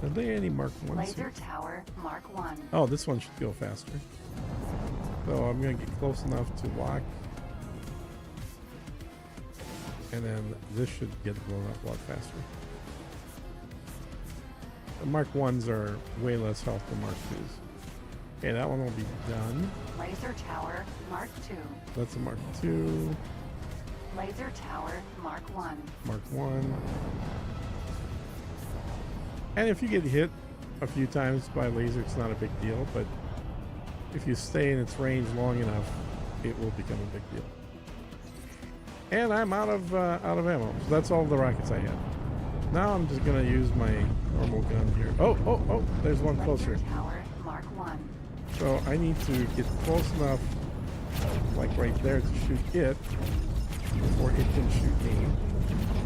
Are there any Mark 1s Laser here? tower, Mark 1. Oh, this one should go faster. So I'm going to get close enough to lock. And then this should get blown up a lot faster. The Mark 1s are way less health than Mark 2s. Okay, that one will be done. Laser tower, Mark 2. That's a Mark 2. Laser tower, Mark 1. Mark 1. And if you get hit a few times by a laser, it's not a big deal, but if you stay in its range long enough, it will become a big deal. And I'm out of ammo, so that's all the rockets I had. Now I'm just gonna use my normal gun here. Oh, there's one closer. Laser tower, Mark 1. So I need to get close enough, like right there, to shoot it before it can shoot me.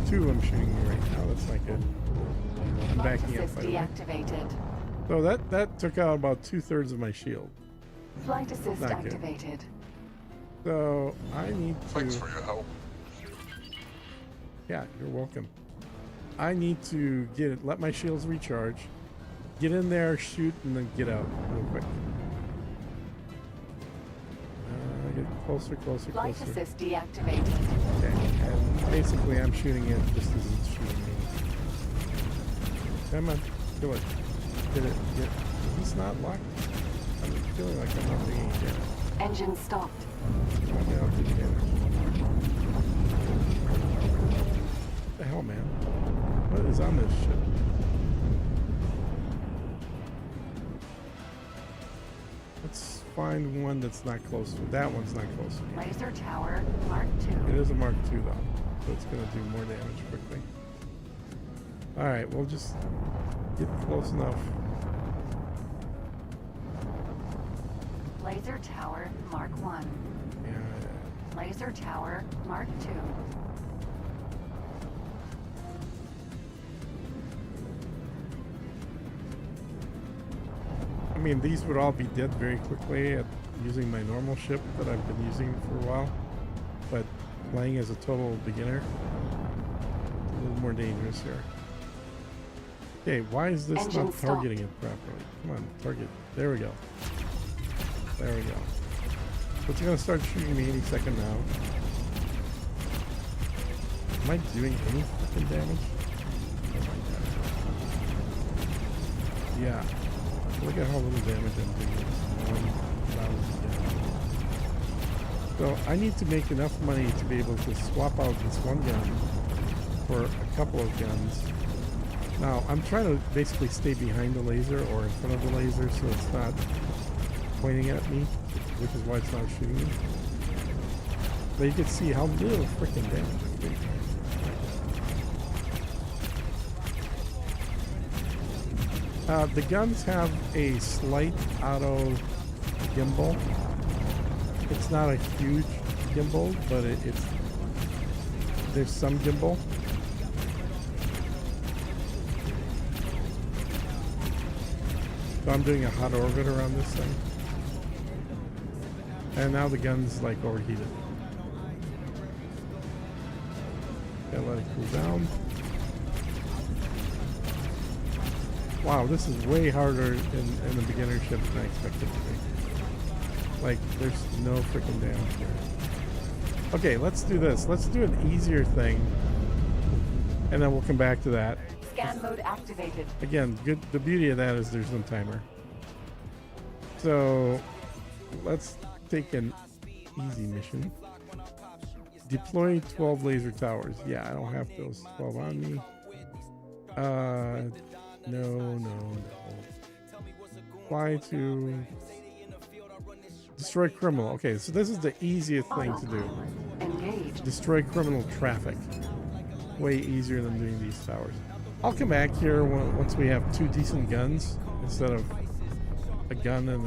2 I'm shooting me right now. That's not good. I'm backing up. By the way. Deactivated. So that took out about 2/3 of my shield. Flight assist Not good. activated. So I need to... Thanks for your help. Yeah, you're welcome. I need to let my shields recharge, get in there, shoot, and then get out real quick. Get closer. Flight assist deactivated. Okay, and basically I'm shooting it just as it's shooting me. Come on, kill it. Did it get... Is this not locked? I'm feeling like I'm not doing any damage. Engine stopped. Okay, I'll do damage. What the hell, man? What is on this ship? Let's find one that's not close to... That one's not close to me. Laser tower, Mark II. It is a Mark II, though. So it's going to do more damage quickly. Alright, we'll just get close enough. Laser tower, Mark I. Yeah. Laser tower, Mark II. I mean, these would all be dead very quickly at using my normal ship that I've been using for a while. But playing as a total beginner, a little more dangerous here. Okay, why is this Engine not targeting it properly? Come on, target. There we go. There we go. So it's going to start shooting me any second now. Am I doing any fucking damage? Oh my god. Yeah. Look at how little damage I'm doing. 1,000 damage. So I need to make enough money to be able to swap out this one gun for a couple of guns. Now, I'm trying to basically stay behind the laser or in front of the laser so it's not pointing at me, which is why it's not shooting me. But you can see how little freaking damage I'm doing. The guns have a slight auto gimbal. It's not a huge gimbal, but there's some gimbal. So I'm doing a hot orbit around this thing. And now the gun's like overheated. Gotta let it cool down. Wow, this is way harder in the beginner ship than I expected it to be. Like, there's no freaking damage here. Okay, let's do this. Let's do an easier thing. And then we'll come back to that. Scan mode activated. Again, good. The beauty of that is there's no timer. So, let's take an easy mission. Deploy 12 laser towers. Yeah, I don't have those 12 on me. No. Fly to destroy criminal. Okay, so this is the easiest thing to do. Engage. Destroy criminal traffic. Way easier than doing these towers. I'll come back here once we have two decent guns instead of a gun and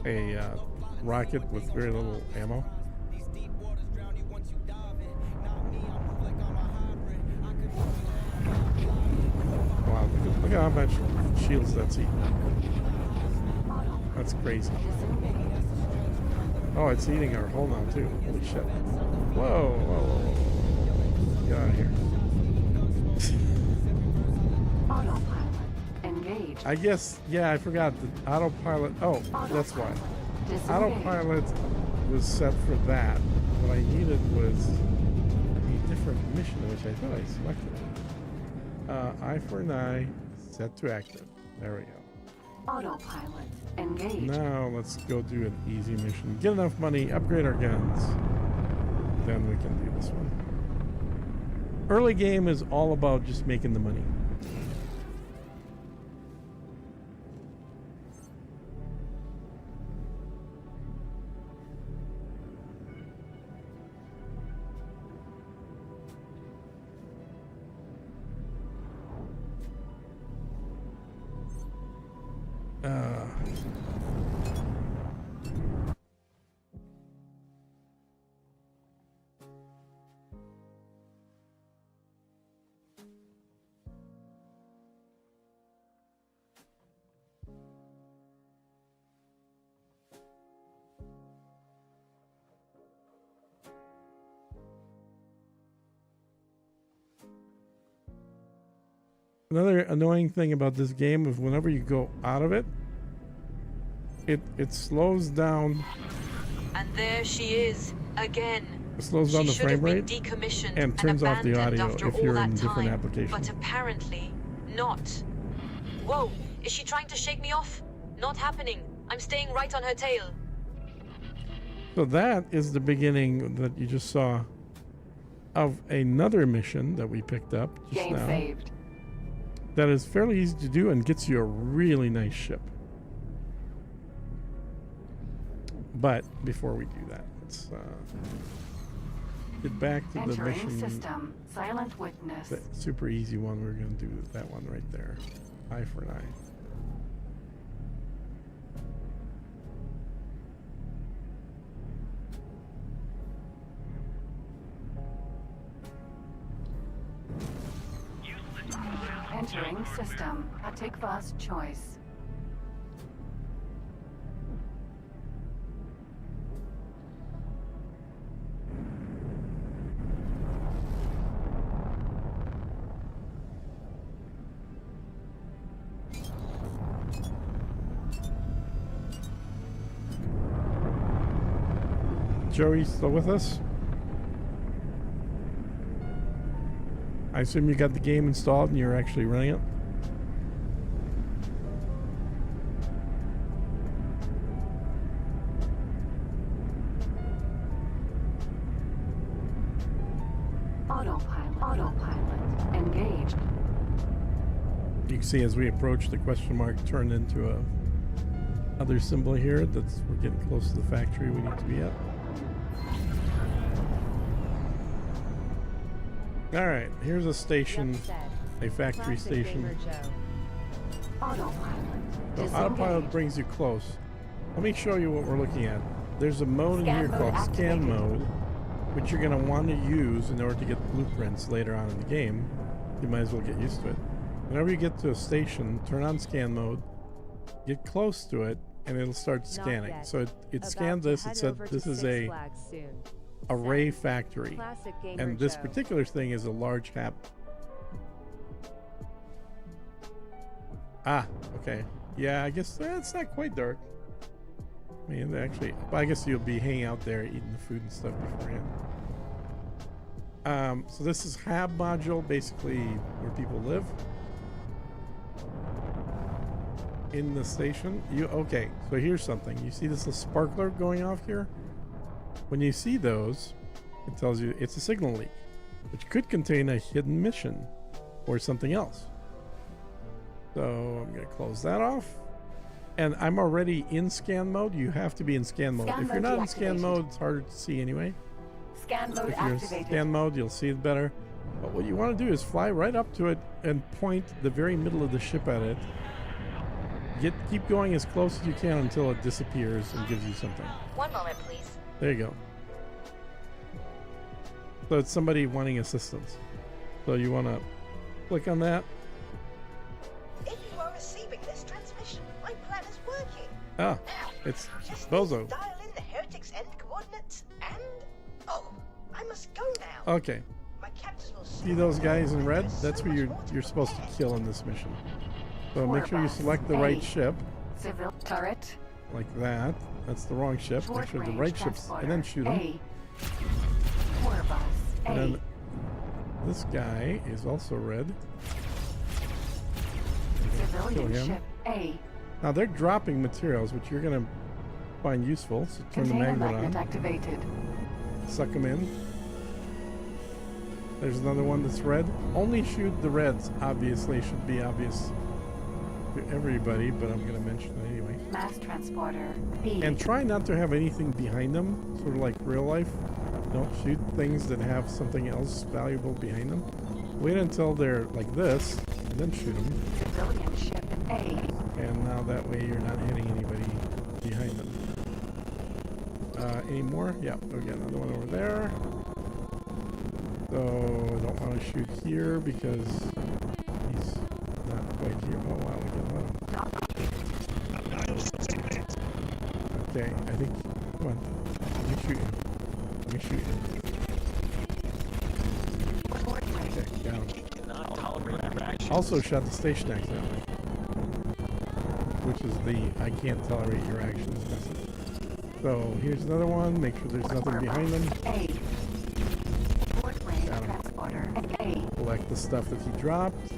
a rocket with very little ammo. Wow, look at how much shields that's eating. That's crazy. Oh, it's eating our hull now too. Holy shit. Whoa. Get out of here. Autopilot. Engage. I guess, yeah, I forgot the autopilot. Oh, that's why. Autopilot was set for that. What I needed was a different mission, which I thought I selected. I for an eye, set to active. There we go. Autopilot. Engage. Now let's go do an easy mission. Get enough money, upgrade our guns. Then we can do this one. Early game is all about just making the money. Another annoying thing about this game is whenever you go out of it, it slows down. And there she is again. It slows down the frame rate and turns off the audio if you're in different applications. But apparently not. Whoa! Is she trying to shake me off? Not happening. I'm staying right on her tail. So that is the beginning that you just saw of another mission that we picked up just Game now. saved. That is fairly easy to do and gets you a really nice ship. But before we do that, let's get back to the Entering mission. system. Silent witness. The super easy one. We're going to do that one right there. Eye for an eye. Entering system. Atikva's choice. Joey, still with us? I assume you got the game installed and you're actually running it? Autopilot. Engaged. You can see as we approach, the question mark turned into a other symbol here. That's we're getting close to the factory we need to be at. All right, here's a station, a factory station. Autopilot. So autopilot brings you close. Let me show you what we're looking at. There's a mode in here called scan mode, which you're going to want to use in order to get blueprints later on in the game. You might as well get used to it. Whenever you get to a station, turn on scan mode, get close to it, and it'll start scanning. So it scanned this. It said this is a array factory, and this particular thing is a large cap. Ah, okay. Yeah, I guess it's not quite dark. I mean, actually, I guess you'll be hanging out there eating the food and stuff beforehand. So this is hab module, basically where people live in the station. Okay, so here's something. You see this little sparkler going off here? When you see those, it tells you it's a signal leak, which could contain a hidden mission or something else. So I'm going to close that off. And I'm already in scan mode. You have to be in scan mode. If you're not in scan mode, it's harder to see anyway. Scan mode if you're activated. in scan mode, you'll see it better. But what you want to do is fly right up to it and point the very middle of the ship at it. Keep going as close as you can until it disappears and gives you something. One moment, please. There you go. So it's somebody wanting assistance. So you want to click on that. If you are receiving this transmission, my plan is working. Ah, it's Just Bozo. dial in the heretic's end coordinates and... Oh, I must go now. Okay. My captors will See those guys in red? That's who you're supposed to kill in this mission. So make sure you select the right ship. Civil turret. Like that. That's the wrong ship. Make sure the right ship's, and then shoot him. And then this guy is also red. Kill him. Ship A. Now they're dropping materials, which you're gonna find useful. So turn the magnet on. Activated. Suck them in. There's another one that's red. Only shoot the reds. Obviously, should be obvious to everybody, but I'm gonna mention it anyway. Mass transporter B. And try not to have anything behind them, sort of like real life. Don't shoot things that have something else valuable behind them. Wait until they're like this, and then shoot them. Civilian ship A. And now that way you're not hitting anybody behind them. Any more? Yeah, we got another one over there. So I don't want to shoot here because he's not quite here. Oh wow, we got one. Okay, I think. Come on. Let me shoot you. Let me shoot you. Okay, down. Also shot the station accidentally. Which is the I can't tolerate your actions message. So here's another one. Make sure there's nothing behind them. Got him. Collect the stuff that he dropped.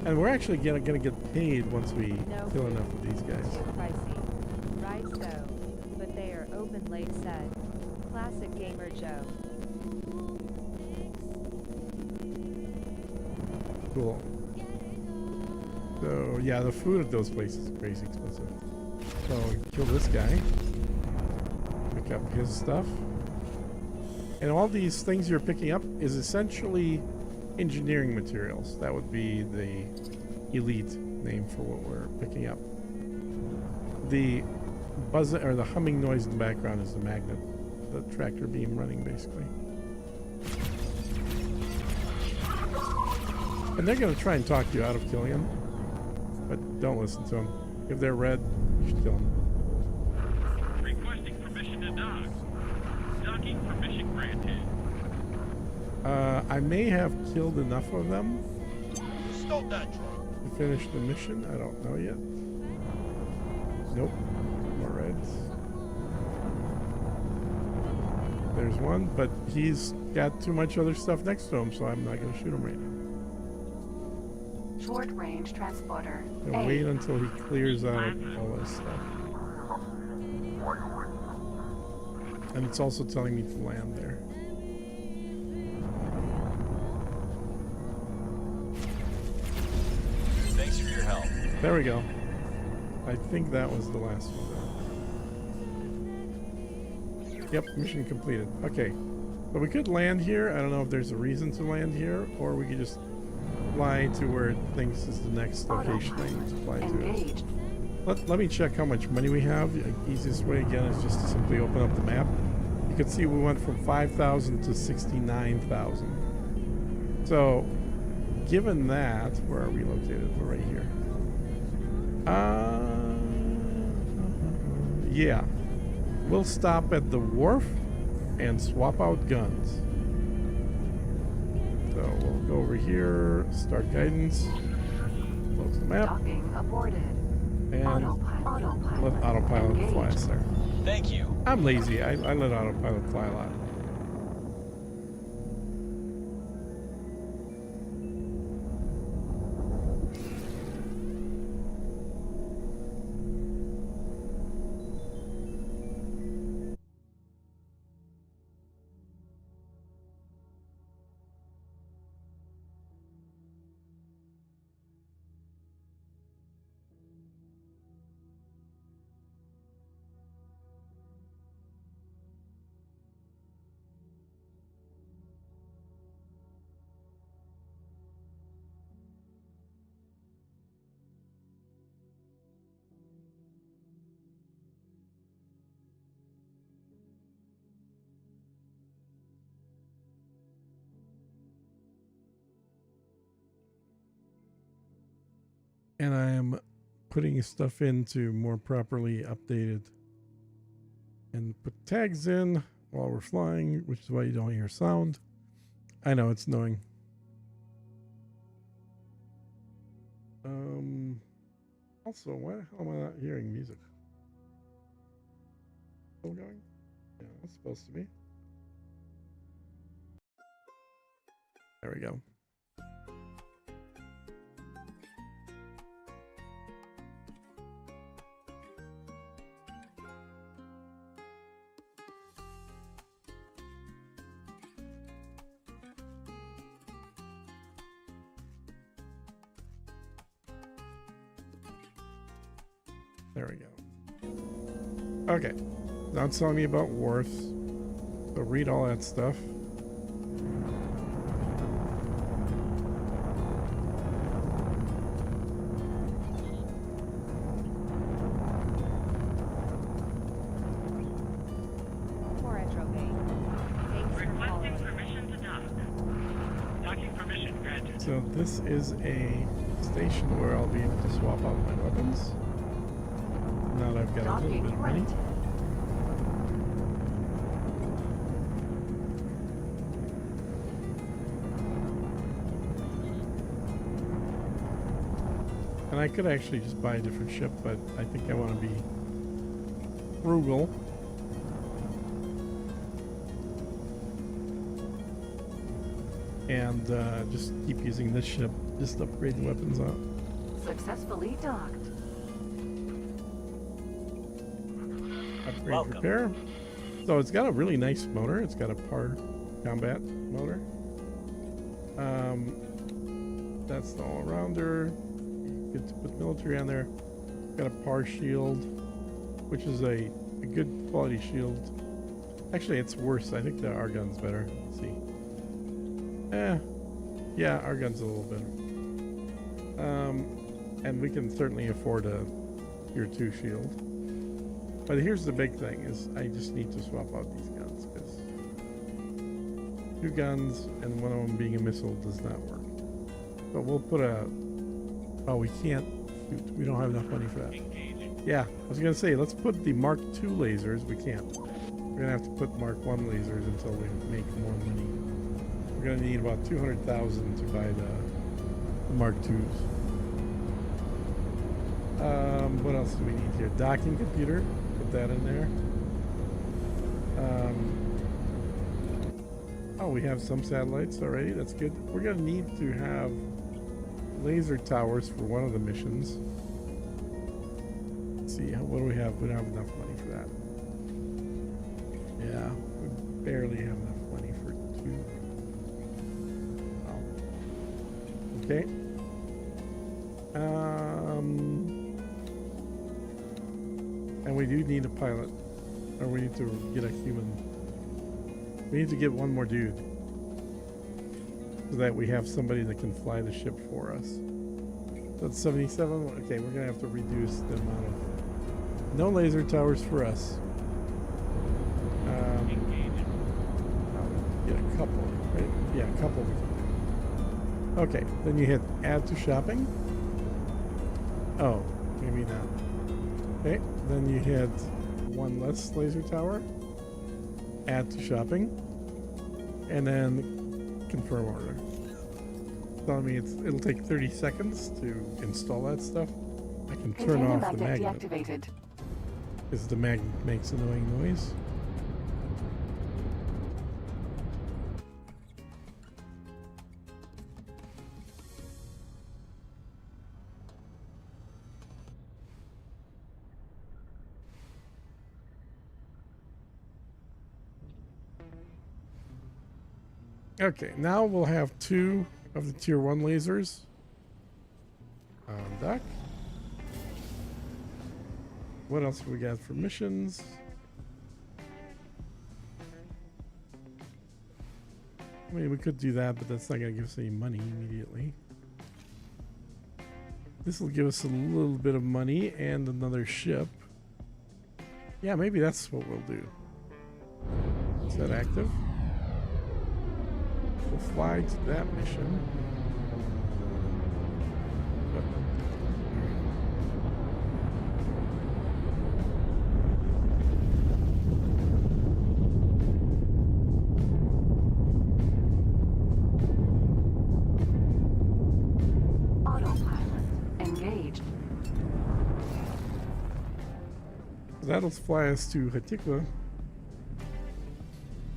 And we're actually gonna get paid once we No kill food. enough of these guys. Too pricey. Right so. But they are open late said. Classic gamer Joe. Cool. So yeah, the food at those places is crazy expensive. So kill this guy. Pick up his stuff. And all these things you're picking up is essentially engineering materials. That would be the elite name for what we're picking up. The buzz or the humming noise in the background is the magnet, the tractor beam running basically. And they're going to try and talk you out of killing them, but don't listen to them. If they're red, you should kill them. Requesting permission to dock. Docking permission granted. I may have killed enough of them Stop that truck. to finish the mission. I don't know yet. Nope. More reds. There's one, but he's got too much other stuff next to him, so I'm not going to shoot him right now. Short range transporter. And wait until he clears out all this stuff. And it's also telling me to land there. Thanks for your help. There we go. I think that was the last one. Yep, mission completed. Okay. But we could land here. I don't know if there's a reason to land here, or we could just fly to where it thinks is the next location I need to fly to. Let me check how much money we have. The easiest way again is just to simply open up the map. You can see we went from 5,000 to 69,000. So, given that, where are we located? We're right here. Yeah. We'll stop at the wharf and swap out guns. So we'll go over here, start guidance, close the map, Docking aborted. and let autopilot fly us there. Thank you. I'm lazy. I let autopilot fly a lot. And I am putting stuff in to more properly updated and put tags in while we're flying, which is why you don't hear sound. I know it's annoying. Also, why the hell am I not hearing music? Still going? Yeah, it's supposed to be. There we go. There we go. Okay. Now it's telling me about wharfs. So read all that stuff. So this is a station where I'll be able to swap out my weapons. Now that I've got a little bit of money. And I could actually just buy a different ship, but I think I want to be frugal. and just keep using this ship, just upgrading weapons out. Successfully docked. Upgrade repair. So it's got a really nice motor. It's got a par combat motor. That's the all-rounder. You get to put military on there. Got a par shield, which is a good quality shield. Actually, it's worse. I think the Argon's better. Let's see. Yeah, Argon's a little better. And we can certainly afford a tier 2 shield. But here's the big thing: is I just need to swap out these guns because 2 guns and one of them being a missile does not work. But we'll put a. Oh, we can't shoot. We don't have enough money for that. Yeah, I was gonna say let's put the Mark II lasers. We can't. We're gonna have to put Mark I lasers until we make more money. We're gonna need about 200,000 to buy the Mark IIs. What else do we need here? Docking computer. Put that in there. Oh, we have some satellites already. That's good. We're gonna need to have laser towers for one of the missions. Let's see. What do we have? We don't have enough money for that. Yeah, we barely have enough money for 2. Oh. Okay. And we do need a pilot, or we need to get a human. We need to get one more dude, so that we have somebody that can fly the ship for us. That's 77. Okay, we're gonna have to reduce the amount of. No laser towers for us. Get a couple, right? Yeah, a couple. Okay, then you hit add to shopping. Oh, maybe not. Okay, then you hit one less laser tower. Add to shopping. And then confirm order. Telling me it'll take 30 seconds to install that stuff. I can turn off the magnet. Deactivated. Because the magnet makes annoying noise. Okay, now we'll have 2 of the tier 1 lasers on deck. What else have we got for missions? I mean, we could do that, but that's not going to give us any money immediately. This will give us a little bit of money and another ship. Yeah, maybe that's what we'll do. Is that active? We'll fly to that mission. Autopilot engaged. That'll fly us to Hatikva,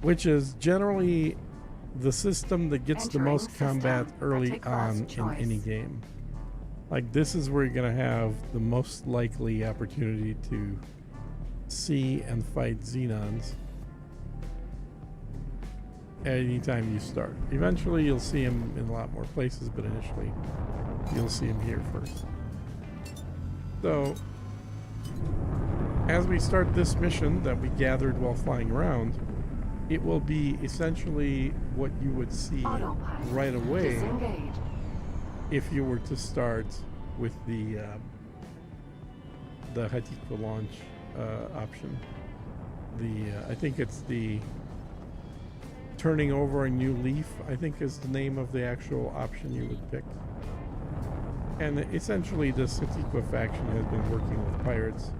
which is generally the system that gets the most combat early on in any game. Like, this is where you're going to have the most likely opportunity to see and fight Xenons at any time you start. Eventually you'll see them in a lot more places, but initially you'll see them here first. So as we start this mission that we gathered while flying around, it will be essentially what you would see right away if you were to start with the Hatikva launch option. I think it's the turning over a new leaf, I think is the name of the actual option you would pick. And essentially this Hatikva faction has been working with pirates,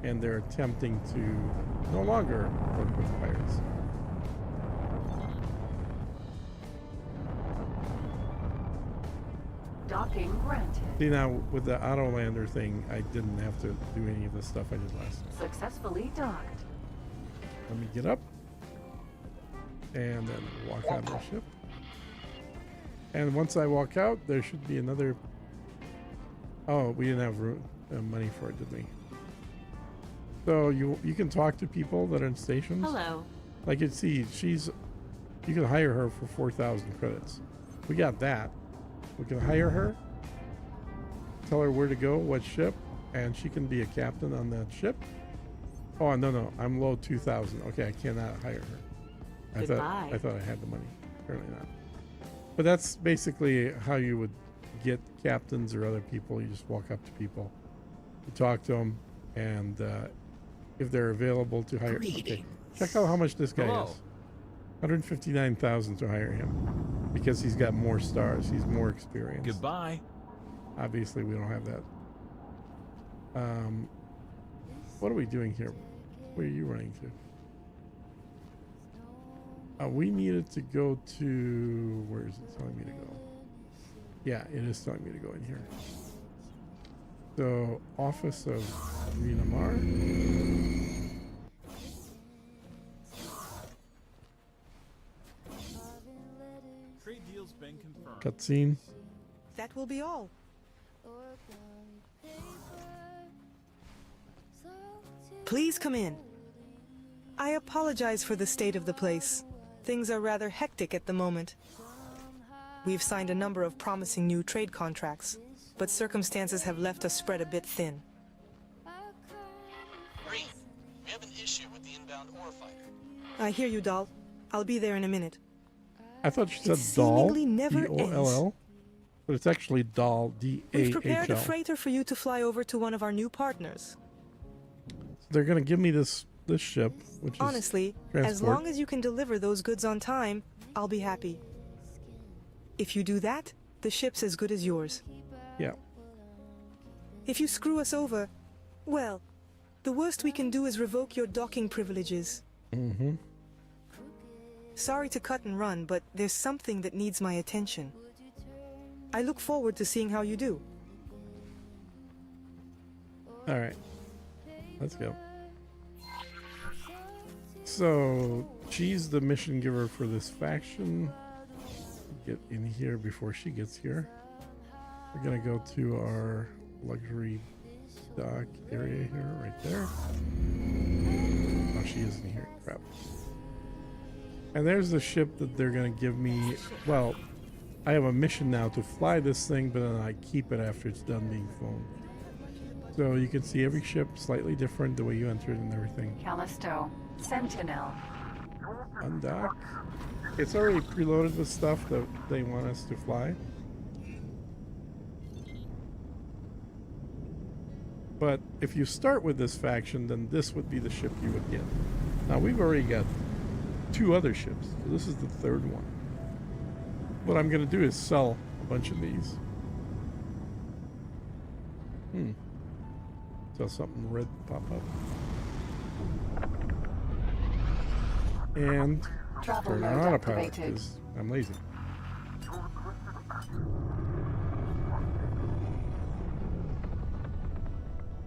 and they're attempting to no longer work with pirates. Docking granted. See, now with the auto lander thing, I didn't have to do any of the stuff I did last time. Successfully docked. Let me get up and then walk out of the ship. And once I walk out, there should be another. Oh, we didn't have room, money for it, did we? So you can talk to people that are in stations. Hello. Like you see, you can hire her for 4,000 credits. We got that. We can hire her, tell her where to go, what ship, and she can be a captain on that ship. Oh no, I'm low 2,000. Okay, I cannot hire her. I thought I had the money. Apparently not. But that's basically how you would get captains or other people. You just walk up to people, you talk to them, and if they're available to hire. Okay, check out how much this guy is. 159,000 to hire him because he's got more stars. He's more experienced. Goodbye. Obviously, we don't have that. What are we doing here? Where are you running to? We needed to go to... Where is it telling me to go? Yeah, it is telling me to go in here. So, Office of Rena Mar. Trade deal's been confirmed. Cutscene. That will be all. Please come in. I apologize for the state of the place. Things are rather hectic at the moment. We've signed a number of promising new trade contracts, but circumstances have left us spread a bit thin. Green, we have an issue with the inbound ore fighter. I hear you, Doll. I'll be there in a minute. I thought she said doll, D-O-L-L, but it's actually doll, D-A-H-L. We've prepared a freighter for you to fly over to one of our new partners. So they're going to give me this ship, which is honestly, transport. As long as you can deliver those goods on time, I'll be happy. If you do that, the ship's as good as yours. Yeah. If you screw us over, well, the worst we can do is revoke your docking privileges. Mm-hmm. Sorry to cut and run, but there's something that needs my attention. I look forward to seeing how you do. All right. Let's go. So, she's the mission giver for this faction. Get in here before she gets here. We're gonna go to our luxury dock area here, right there. Oh, she isn't here. Crap. And there's the ship that they're gonna give me. Well, I have a mission now to fly this thing, but then I keep it after it's done being flown. So you can see every ship slightly different, the way you enter it and everything. Callisto, Sentinel. Undock. It's already preloaded with stuff that they want us to fly. But if you start with this faction, then this would be the ship you would get. Now we've already got 2 other ships, so this is the 3rd one. What I'm going to do is sell a bunch of these. So something red pop up. And turn on autopilot because I'm lazy.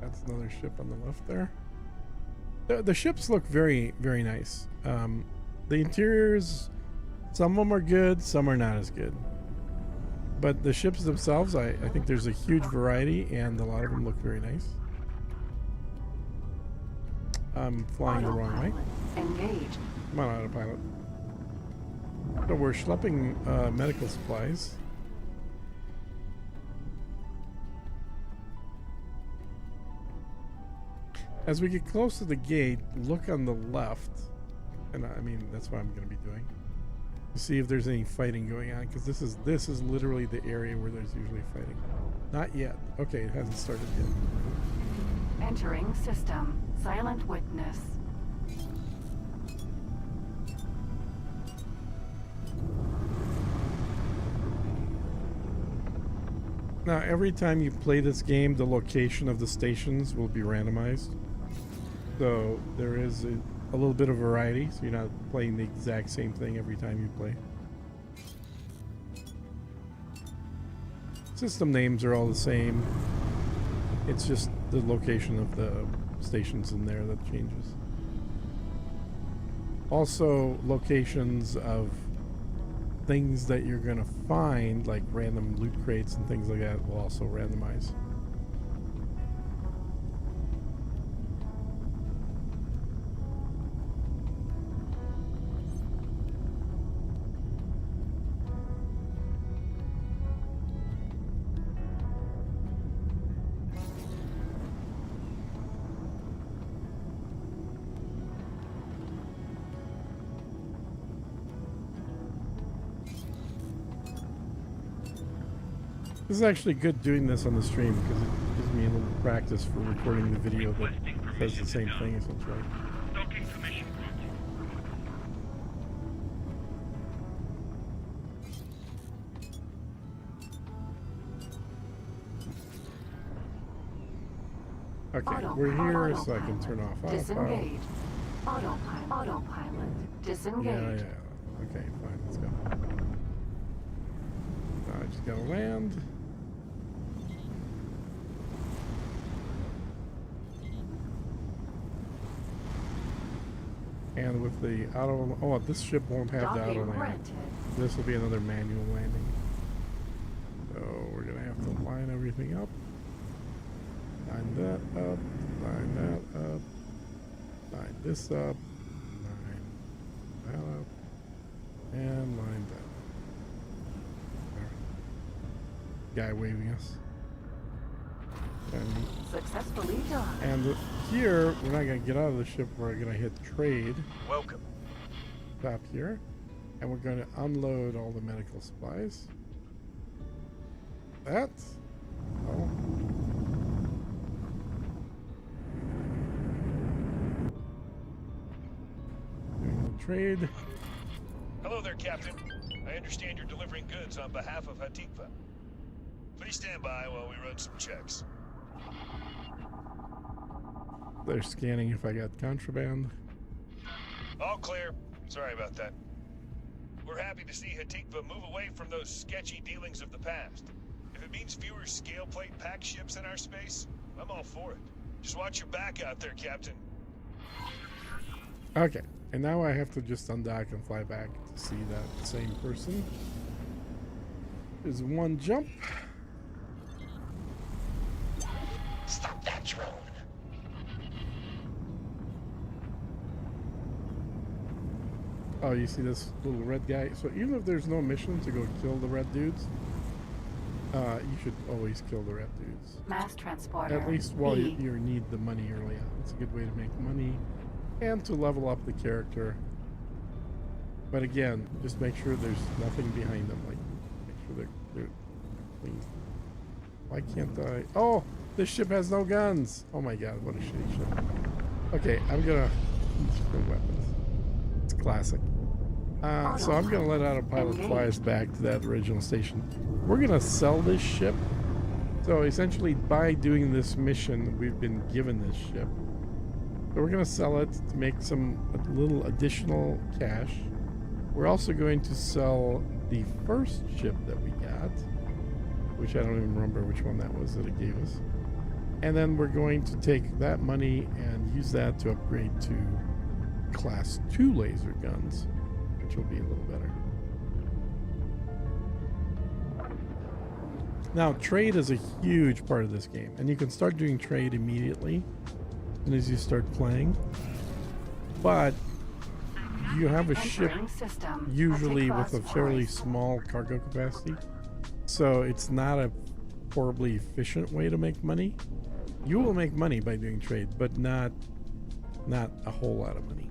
That's another ship on the left there. The ships look very, very nice. The interiors, some of them are good, some are not as good. But the ships themselves, I think there's a huge variety, and a lot of them look very nice. I'm flying the wrong way. Engage. Come on, autopilot. So we're schlepping medical supplies. As we get close to the gate, look on the left, and I mean that's what I'm going to be doing. To see if there's any fighting going on, because this is literally the area where there's usually fighting. Not yet. Okay, it hasn't started yet. Entering system. Silent witness. Now, every time you play this game, the location of the stations will be randomized. So there is a little bit of variety, so you're not playing the exact same thing every time you play. System names are all the same. It's just the location of the stations in there that changes. Also, locations of things that you're gonna find, like random loot crates and things like that, will also randomize. This is actually good doing this on the stream because it gives me a little practice for recording the video that does the same thing essentially. Docking permission Okay, we're here so I can turn off autopilot. Disengage. Autopilot. Disengage. Yeah. Okay, fine, let's go. I just gotta land. And with the auto, oh, this ship won't have the auto land. This will be another manual landing. So we're gonna have to line everything up. Line that up. Line that up. Line this up. Line that up. And line that up. Guy waving us. And successfully done. And here, we're not going to get out of the ship. We're going to hit trade. Welcome. Stop here. And we're going to unload all the medical supplies. That. Oh. Doing the trade. Hello there, Captain. I understand you're delivering goods on behalf of Hatikva. Please stand by while we run some checks. They're scanning if I got contraband. All clear. Sorry about that. We're happy to see Hatikva move away from those sketchy dealings of the past. If it means fewer scale plate pack ships in our space, I'm all for it. Just watch your back out there, Captain. Okay, and now I have to just undock and fly back to see that same person. There's one jump. Stop that drone. Oh, you see this little red guy? So even if there's no mission to go kill the red dudes, you should always kill the red dudes. Mass transporter. At least while you need the money early on. It's a good way to make money and to level up the character. But again, just make sure there's nothing behind them. Like, make sure they're clean. Why can't I? Oh, this ship has no guns. Oh my god, what a shitty ship. Okay, I'm gonna throw weapons. It's classic. So I'm gonna let autopilot fly us back to that original station. We're gonna sell this ship. So essentially, by doing this mission, we've been given this ship. So we're gonna sell it to make a little additional cash. We're also going to sell the first ship that we got, which I don't even remember which one that was that it gave us. And then we're going to take that money and use that to upgrade to Class 2 laser guns, which will be a little better. Now, trade is a huge part of this game, and you can start doing trade immediately as soon as you start playing. But you have a ship usually with a fairly small cargo capacity, so it's not a horribly efficient way to make money. You will make money by doing trade, but not a whole lot of money.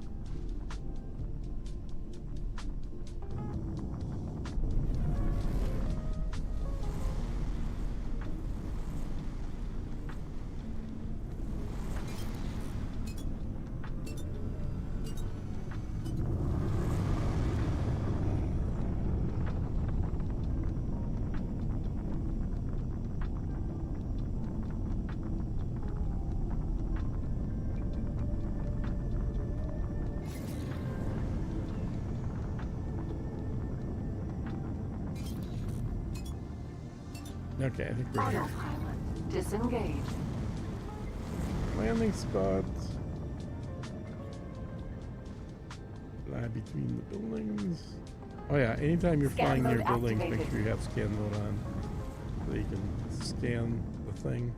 Okay, I think we're here. Autopilot. Disengage. Landing spot. Fly between the buildings. Oh yeah, anytime you're Scan flying near mode buildings, make activated. sure you have scan mode on so you can scan the thing.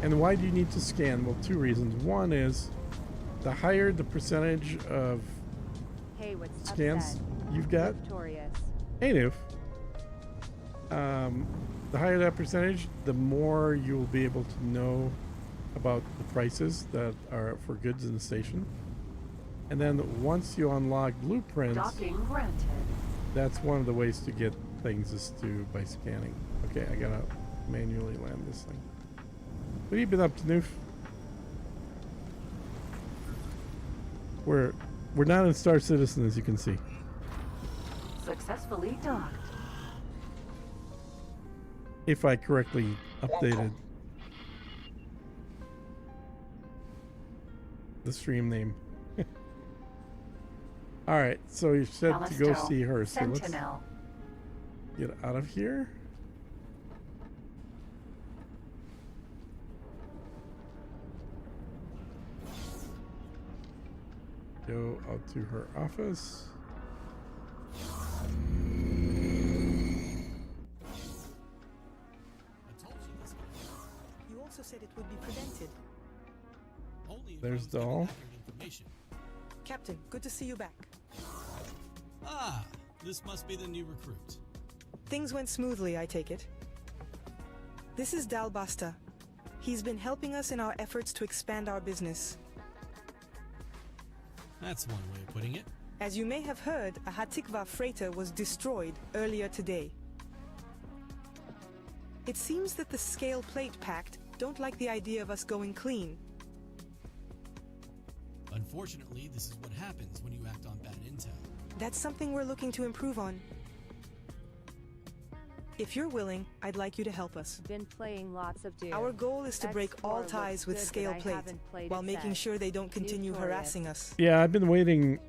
And why do you need to scan? Well, two reasons. One is the higher the percentage of Hey, what's scans upset? you've got. Victorious. Hey, Noof. The higher that percentage, the more you'll be able to know about the prices that are for goods in the station. And then once you unlock blueprints, Docking granted. that's one of the ways to get things is to by scanning. Okay, I gotta manually land this thing. What have you been up to, Noof? We're not in Star Citizen, as you can see. Successfully docked. If I correctly updated the stream name. All right, so you said to go Callisto, see her. So let's Sentinel. get out of here. Go out to her office. You also said it would be prevented. There's Doll. Captain, good to see you back. Ah, this must be the new recruit. Things went smoothly, I take it. This is Dal Basta. He's been helping us in our efforts to expand our business. That's one way of putting it. As you may have heard, a Hatikva freighter was destroyed earlier today. It seems that the Scale Plate Pact don't like the idea of us going clean. Unfortunately, this is what happens when you act on bad intel. That's something we're looking to improve on. If you're willing, I'd like you to help us. Been playing lots of Doom. Our goal is to break all X4 ties with looks good, Scale but I Plate, haven't played while it making yet. sure they don't continue Victorious. harassing us. Yeah, I've been waiting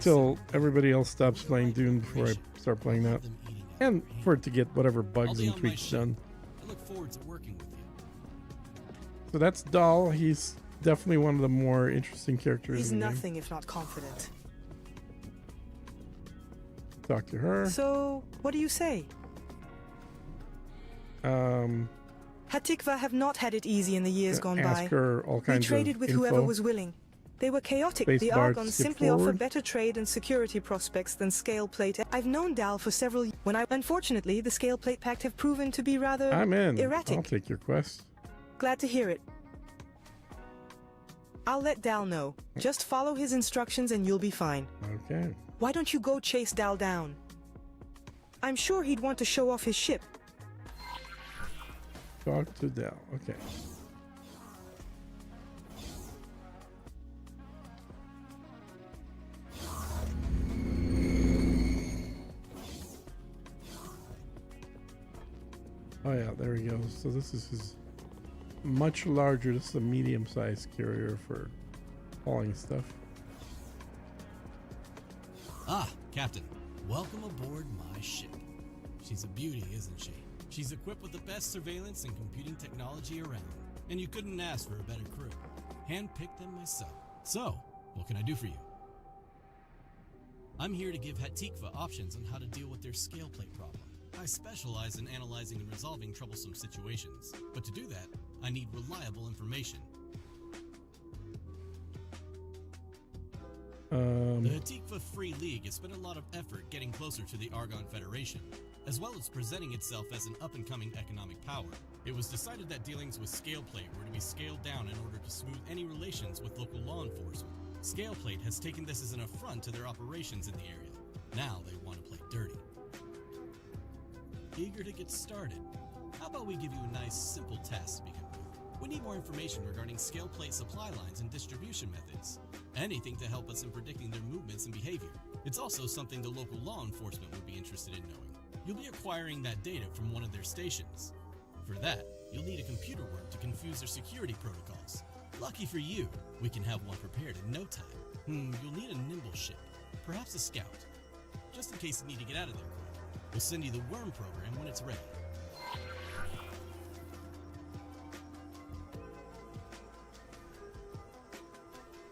till everybody else stops playing Dune before I start playing that. And for it to get whatever bugs and tweaks done. I look forward to working with you. So that's Doll. He's definitely one of the more interesting characters He's in the game. nothing if not confident. Talk to her. So, what do you say? Hatikva have not had it easy in the years gone by. Ask her all We kinds traded of with info. whoever was willing. They were chaotic. Space The bar to Argons skip simply offer forward. better trade and security prospects than Scale Plate. I've known Dal for several years. Unfortunately, the Scale Plate Pact have proven to be rather I'm in. erratic. I'll take your quest. Glad to hear it. I'll let Dal know. Just follow his instructions and you'll be fine. Okay. Why don't you go chase Dal down? I'm sure he'd want to show off his ship. Talk to Dell. Okay. Oh yeah, there we go. So this is his much larger. This is a medium-sized carrier for hauling stuff. Ah, Captain. Welcome aboard my ship. She's a beauty, isn't she? She's equipped with the best surveillance and computing technology around. And you couldn't ask for a better crew. Handpicked them myself. So, what can I do for you? I'm here to give Hatikva options on how to deal with their scale plate problem. I specialize in analyzing and resolving troublesome situations. But to do that, I need reliable information. The Hatikva Free League has spent a lot of effort getting closer to the Argon Federation, as well as presenting itself as an up-and-coming economic power. It was decided that dealings with Scaleplate were to be scaled down in order to smooth any relations with local law enforcement. Scaleplate has taken this as an affront to their operations in the area. Now they want to play dirty. Eager to get started? How about we give you a nice, simple task to begin with? We need more information regarding Scaleplate supply lines and distribution methods. Anything to help us in predicting their movements and behavior. It's also something the local law enforcement would be interested in knowing. You'll be acquiring that data from one of their stations. For that, you'll need a computer worm to confuse their security protocols. Lucky for you, we can have one prepared in no time. You'll need a nimble ship, perhaps a scout. Just in case you need to get out of there quick. We'll send you the worm program when it's ready.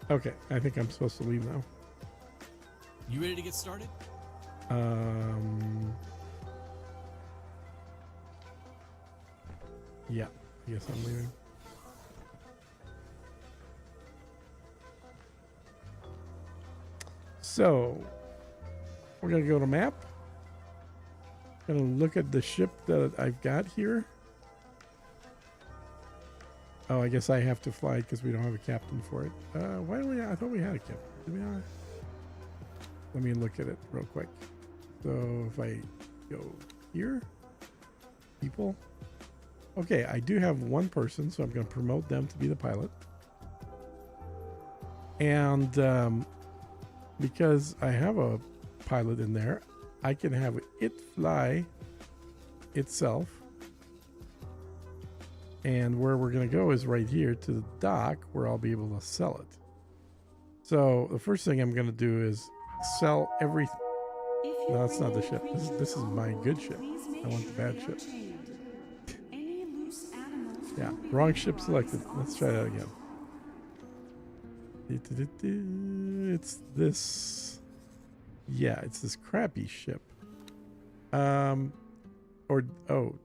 Okay, I think I'm supposed to leave now. You ready to get started? Yeah, I guess I'm leaving. So we're gonna go to map. Gonna look at the ship that I've got here. Oh, I guess I have to fly because we don't have a captain for it. Why do we? I thought we had a captain. Did we not? Let me look at it real quick. So if I go here, people. Okay, I do have one person, so I'm going to promote them to be the pilot. And because I have a pilot in there, I can have it fly itself. And where we're going to go is right here to the dock where I'll be able to sell it. So the first thing I'm going to do is sell everything. No, that's not the ship. This is my good ship. I want the bad ship. Yeah, wrong ship selected. Let's try that again. It's this. Yeah, it's this crappy ship. Do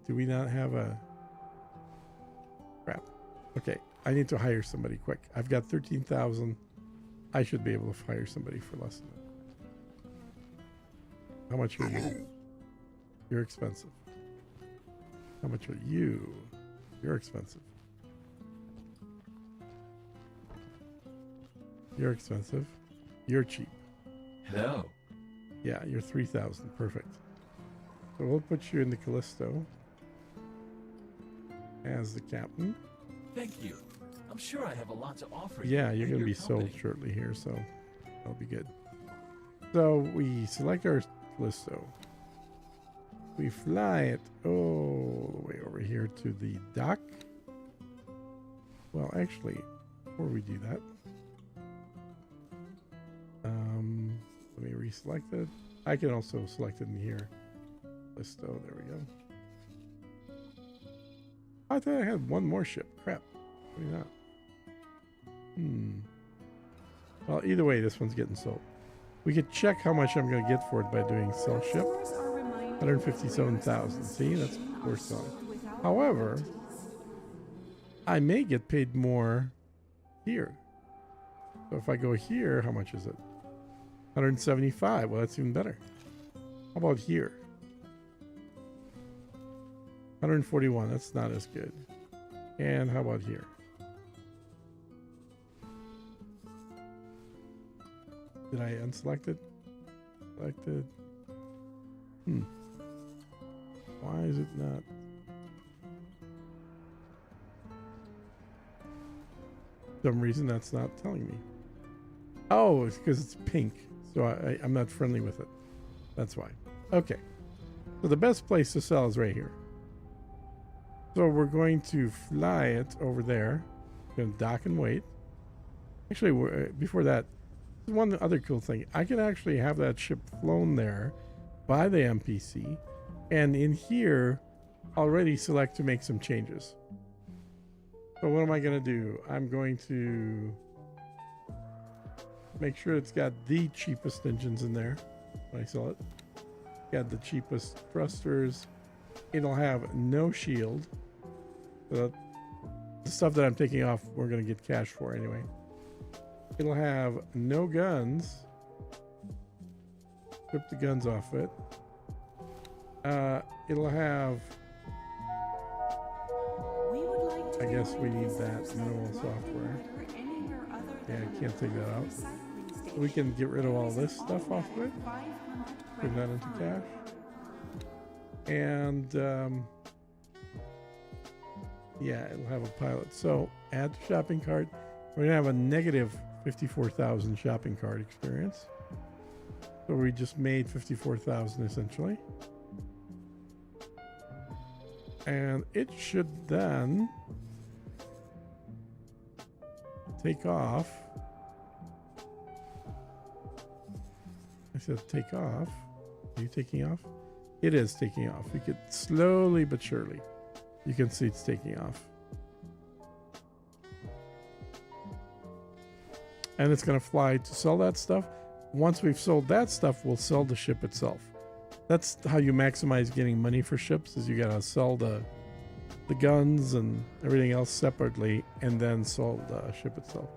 we not have a... Crap. Okay, I need to hire somebody quick. I've got 13,000. I should be able to hire somebody for less than that. How much are you? You're expensive. How much are you? You're expensive. You're expensive. You're cheap. Hello. Yeah, you're 3,000. Perfect. So we'll put you in the Callisto as the captain. Thank you. I'm sure I have a lot to offer. Yeah, you're going to be sold shortly here, so that'll be good. So we select our Callisto. We fly it all the way over here to the dock. Well, actually, before we do that, let me reselect it. I can also select it in here. Callisto, there we go. I thought I had one more ship. Crap. Maybe not. Well, either way, this one's getting sold. We could check how much I'm going to get for it by doing sell ship. 157,000. See, that's worth selling. However, I may get paid more here. So if I go here, how much is it? 175. Well, that's even better. How about here? 141. That's not as good. And how about here? Did I unselect it? Selected. Why is it not? For some reason that's not telling me. Oh, it's because it's pink. So I'm not friendly with it. That's why. Okay. So the best place to sell is right here. So we're going to fly it over there. We're going to dock and wait. Actually, before that, one other cool thing. I can actually have that ship flown there by the NPC. And in here, already select to make some changes. So what am I going to do? I'm going to make sure it's got the cheapest engines in there when I sell it. Got the cheapest thrusters. It'll have no shield. So the stuff that I'm taking off, we're going to get cash for anyway. It'll have no guns. Strip the guns off it. It'll have... I guess we need that minimal software. Yeah, I can't take that out. We can get rid of all this stuff off of it. Turn that into cash. And yeah, it'll have a pilot. So add to shopping cart. We're gonna have a negative 54,000 shopping cart experience. So we just made 54,000 essentially. And it should then take off. I said take off. Are you taking off? It is taking off. You could slowly but surely. You can see it's taking off. And it's going to fly to sell that stuff. Once we've sold that stuff, we'll sell the ship itself. That's how you maximize getting money for ships, is you gotta sell the guns and everything else separately and then sell the ship itself.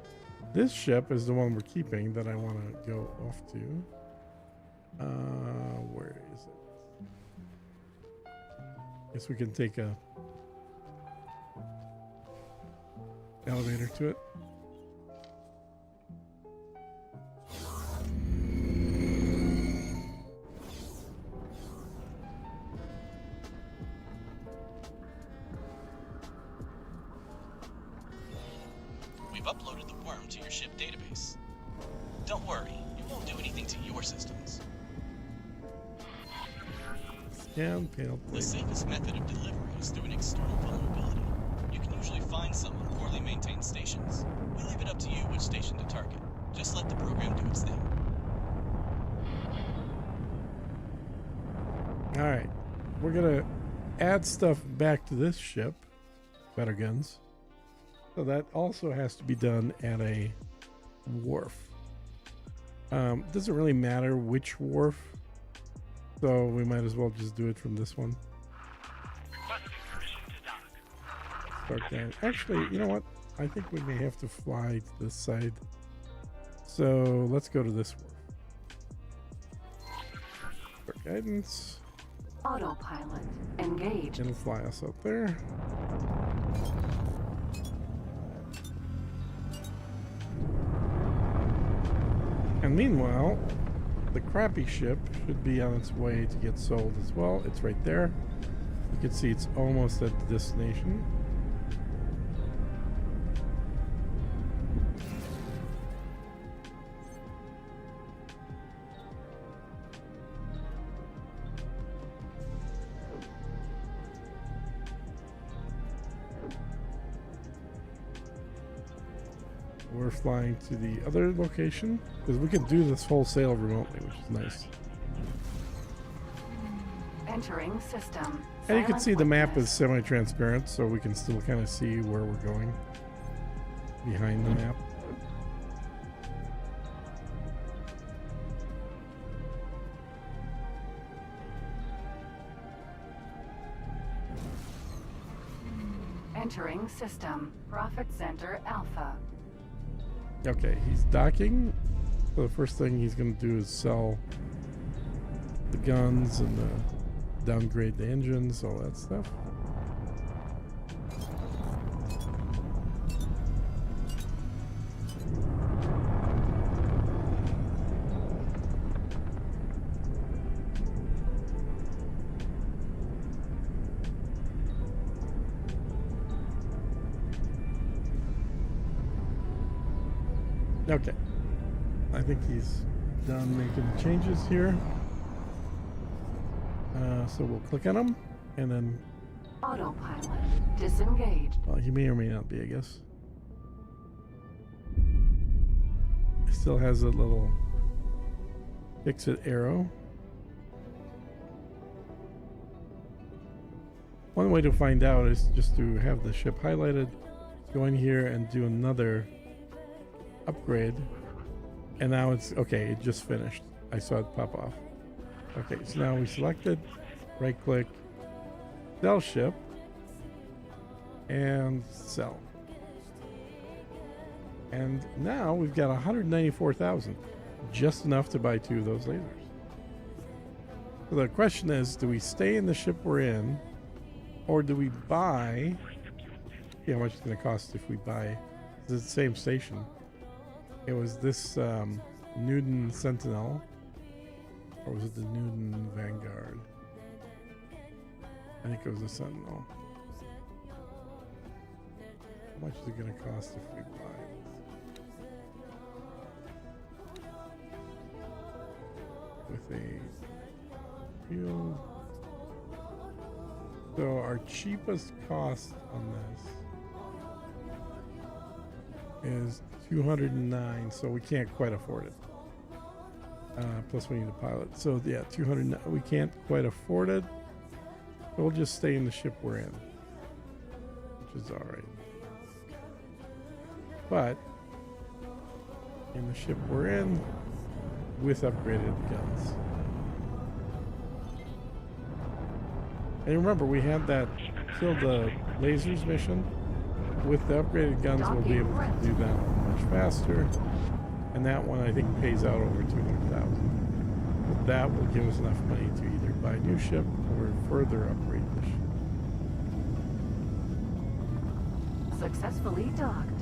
This ship is the one we're keeping that I want to go off to. Where is it? Guess we can take a elevator to it. We've uploaded the worm to your ship database. Don't worry, it won't do anything to your systems. Scan panel. The safest method of delivery is through an external vulnerability. You can usually find some on poorly maintained stations. We leave it up to you which station to target. Just let the program do its thing. Alright. We're gonna add stuff back to this ship. Better guns. So that also has to be done at a wharf. Doesn't really matter which wharf. So we might as well just do it from this one. Start down. Actually, you know what? I think we may have to fly to this side. So let's go to this wharf. For guidance. Autopilot engaged. It'll fly us out there. And meanwhile, the crappy ship should be on its way to get sold as well. It's right there. You can see it's almost at the destination. We're flying to the other location because we can do this whole sail remotely, which is nice. Entering system. And you can see the map is semi-transparent, so we can still kind of see where we're going behind the map. Entering system. Profit Center Alpha. Okay, he's docking. So the first thing he's going to do is sell the guns and downgrade the engines, all that stuff. Okay, I think he's done making the changes here. So we'll click on him and then Autopilot disengaged. well, he may or may not be, I guess. It still has a little fix-it arrow. One way to find out is just to have the ship highlighted, go in here and do another upgrade, and now it's okay. It just finished. I saw it pop off. Okay, so now we select it, right click, sell ship, and sell. And now we've got 194,000, just enough to buy 2 of those lasers. So the question is, do we stay in the ship we're in, or do we buy? See how much it's going to cost if we buy. It's the same station. It was this Newton Sentinel, or was it the Newton Vanguard? I think it was the Sentinel. How much is it going to cost if we buy it? With a field. So our cheapest cost on this is 209, so we can't quite afford it. Plus we need a pilot. So yeah, 209, we can't quite afford it. We'll just stay in the ship we're in, which is alright. But in the ship we're in, with upgraded guns. And remember, we had that kill the lasers mission. With the upgraded guns, we'll be able to do that one much faster. And that one, I think, pays out over 200,000. But that will give us enough money to either buy a new ship or further upgrade the ship. Successfully docked.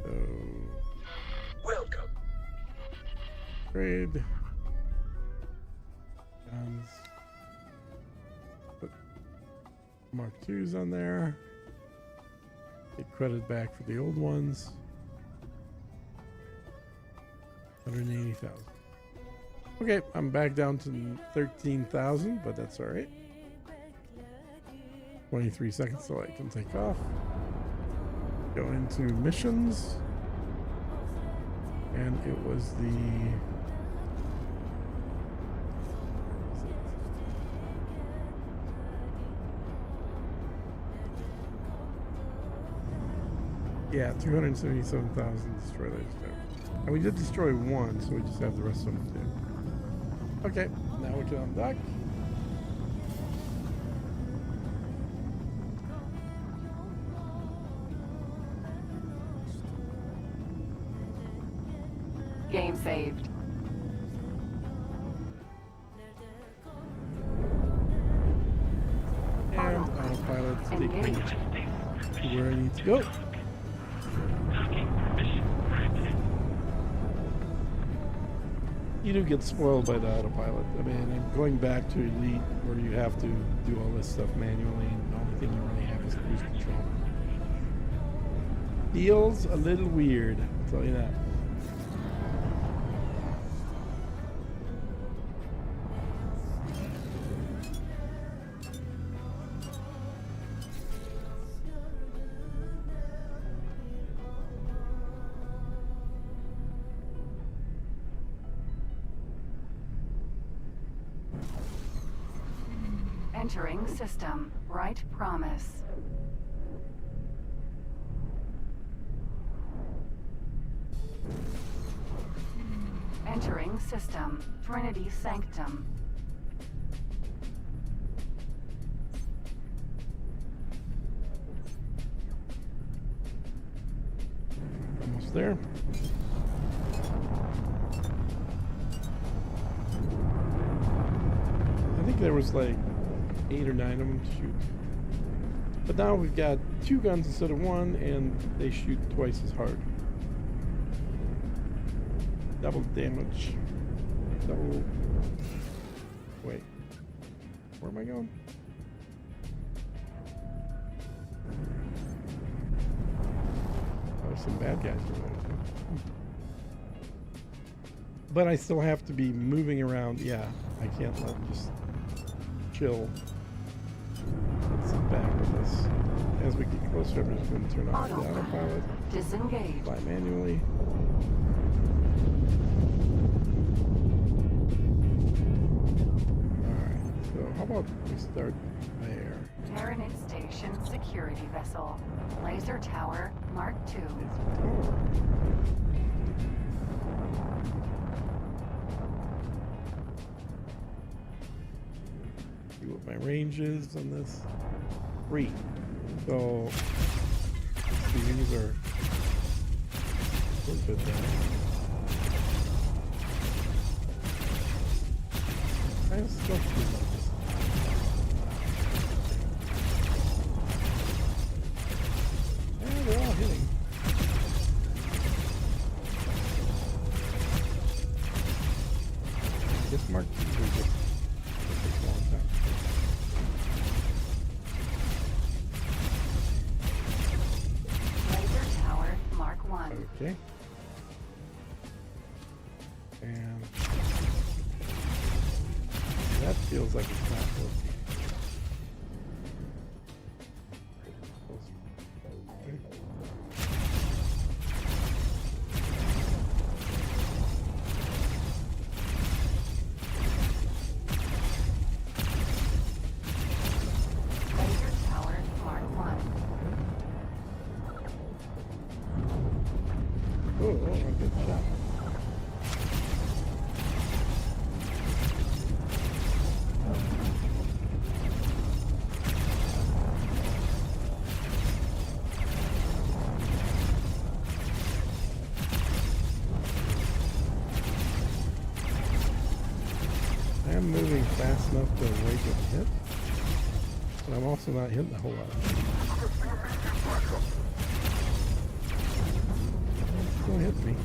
So, Welcome. trade guns. Put Mark IIs on there. Get credit back for the old ones. 180,000. Okay, I'm back down to 13,000, but that's all right. 23 seconds till I can take off. Go into missions. And it was the... Yeah, 277,000 destroyed. And we did destroy one, so we just have the rest of them to do. Okay, now we can undock. Game saved. And autopilot to take me to where I need to go. You do get spoiled by the autopilot. I mean, I'm going back to Elite where you have to do all this stuff manually, and the only thing you really have is cruise control. Feels a little weird, I'll tell you that. Entering system. Right promise. Entering system. Trinity Sanctum. Almost there. I think there was like 8 or 9 of them to shoot. But now we've got 2 guns instead of 1, and they shoot twice as hard. Double damage. Double... Wait. Where am I going? Oh, there's some bad guys over there. But I still have to be moving around. Yeah, I can't let them just chill. Let's sit back with this. As we get closer, I'm just going to turn off the autopilot. Disengage. Fly manually. Alright, so how about we start there? Terranid Station Security Vessel. Laser Tower Mark II. See what my range is on this. 3. So these are a little bit down. I still feel like this. Yeah, they're all hitting. I guess Mark II is just takes a long time. Laser Tower Mark I. Okay. And that feels like it's not working. Laser Tower Mark I. Oh, a good shot. am moving fast enough to avoid getting hit, but I'm also not hitting a whole lot. Don't hit me.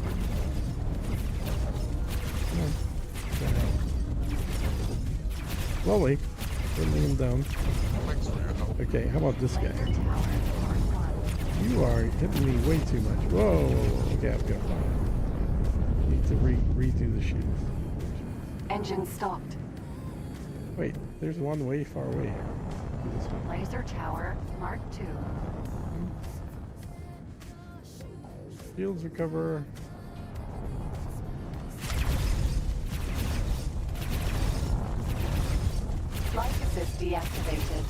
Come on. Slowly. Bringing him down. Okay, how about this guy? You are hitting me way too much. Whoa, whoa, whoa. Okay, I've got fire. Need to redo the shields. Engine stopped. Wait, there's one way far away here. Do this one. Laser tower, Mark II. Shields recover. Flight assist deactivated.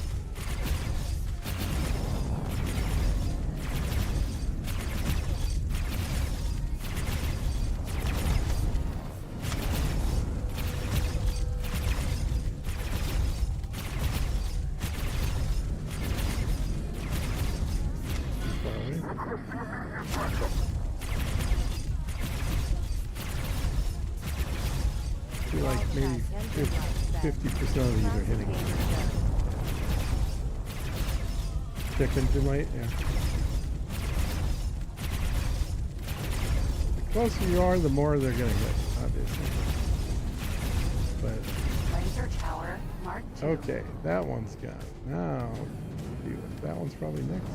I feel like maybe 50% of these are hitting. Check engine light, yeah. The closer you are, the more they're gonna hit, obviously. But Laser tower, Mark II. okay, that one's gone. Now, that one's probably next.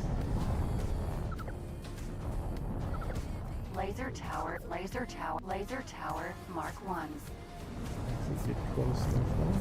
Laser tower, Mark I. Let's get close enough though.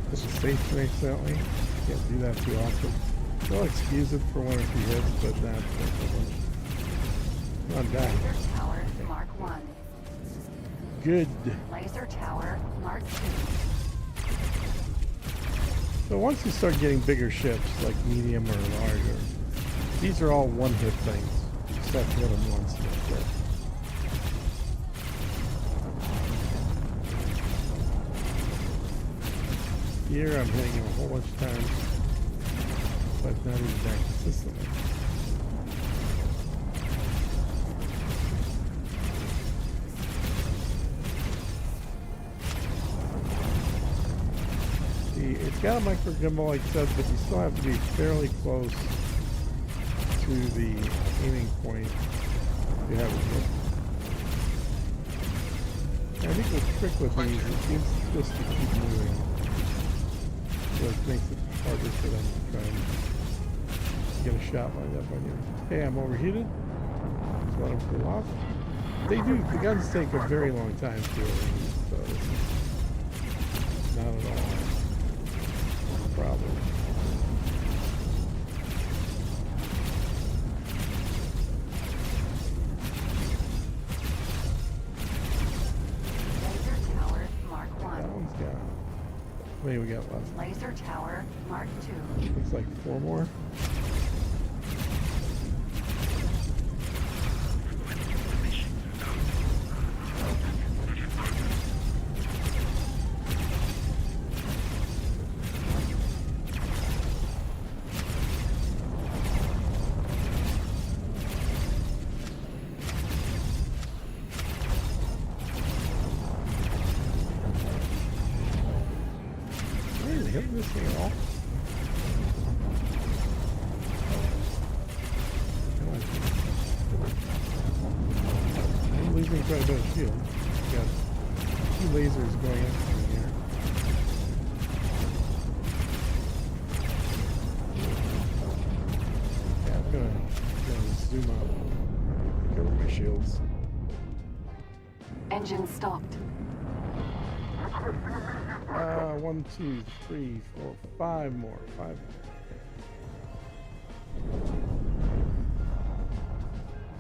This is safe accidentally. Can't do that too often. They'll excuse it for one or two hits, but not for Come on, die. Laser tower, Mark I. Good. Laser tower, Mark II. So once you start getting bigger ships, like medium or larger, these are all one-hit things. You just have to hit them once and that's it. Here I'm hitting him a whole bunch of times, but not even that consistently. See, it's got a micro gimbal like I said, but you still have to be fairly close to the aiming point to have it hit. I think the trick with these is just to keep moving. So it makes it harder for them to try and get a shot lined up on you. Okay, I'm overheated. Just let them cool off. The guns take a very long time to overheat, so this is not at all a problem. Laser tower, Mark I. That one's gone. How many we got left? Laser tower, Mark II. Looks like 4 more. Hitting this thing at all? Come on. I'm losing quite a bit of shield. Got 2 lasers going up from here. Yeah, I'm gonna zoom out. Cover my shields. Engine stopped. 1, 2, 3, 4, 5 more. 5 more.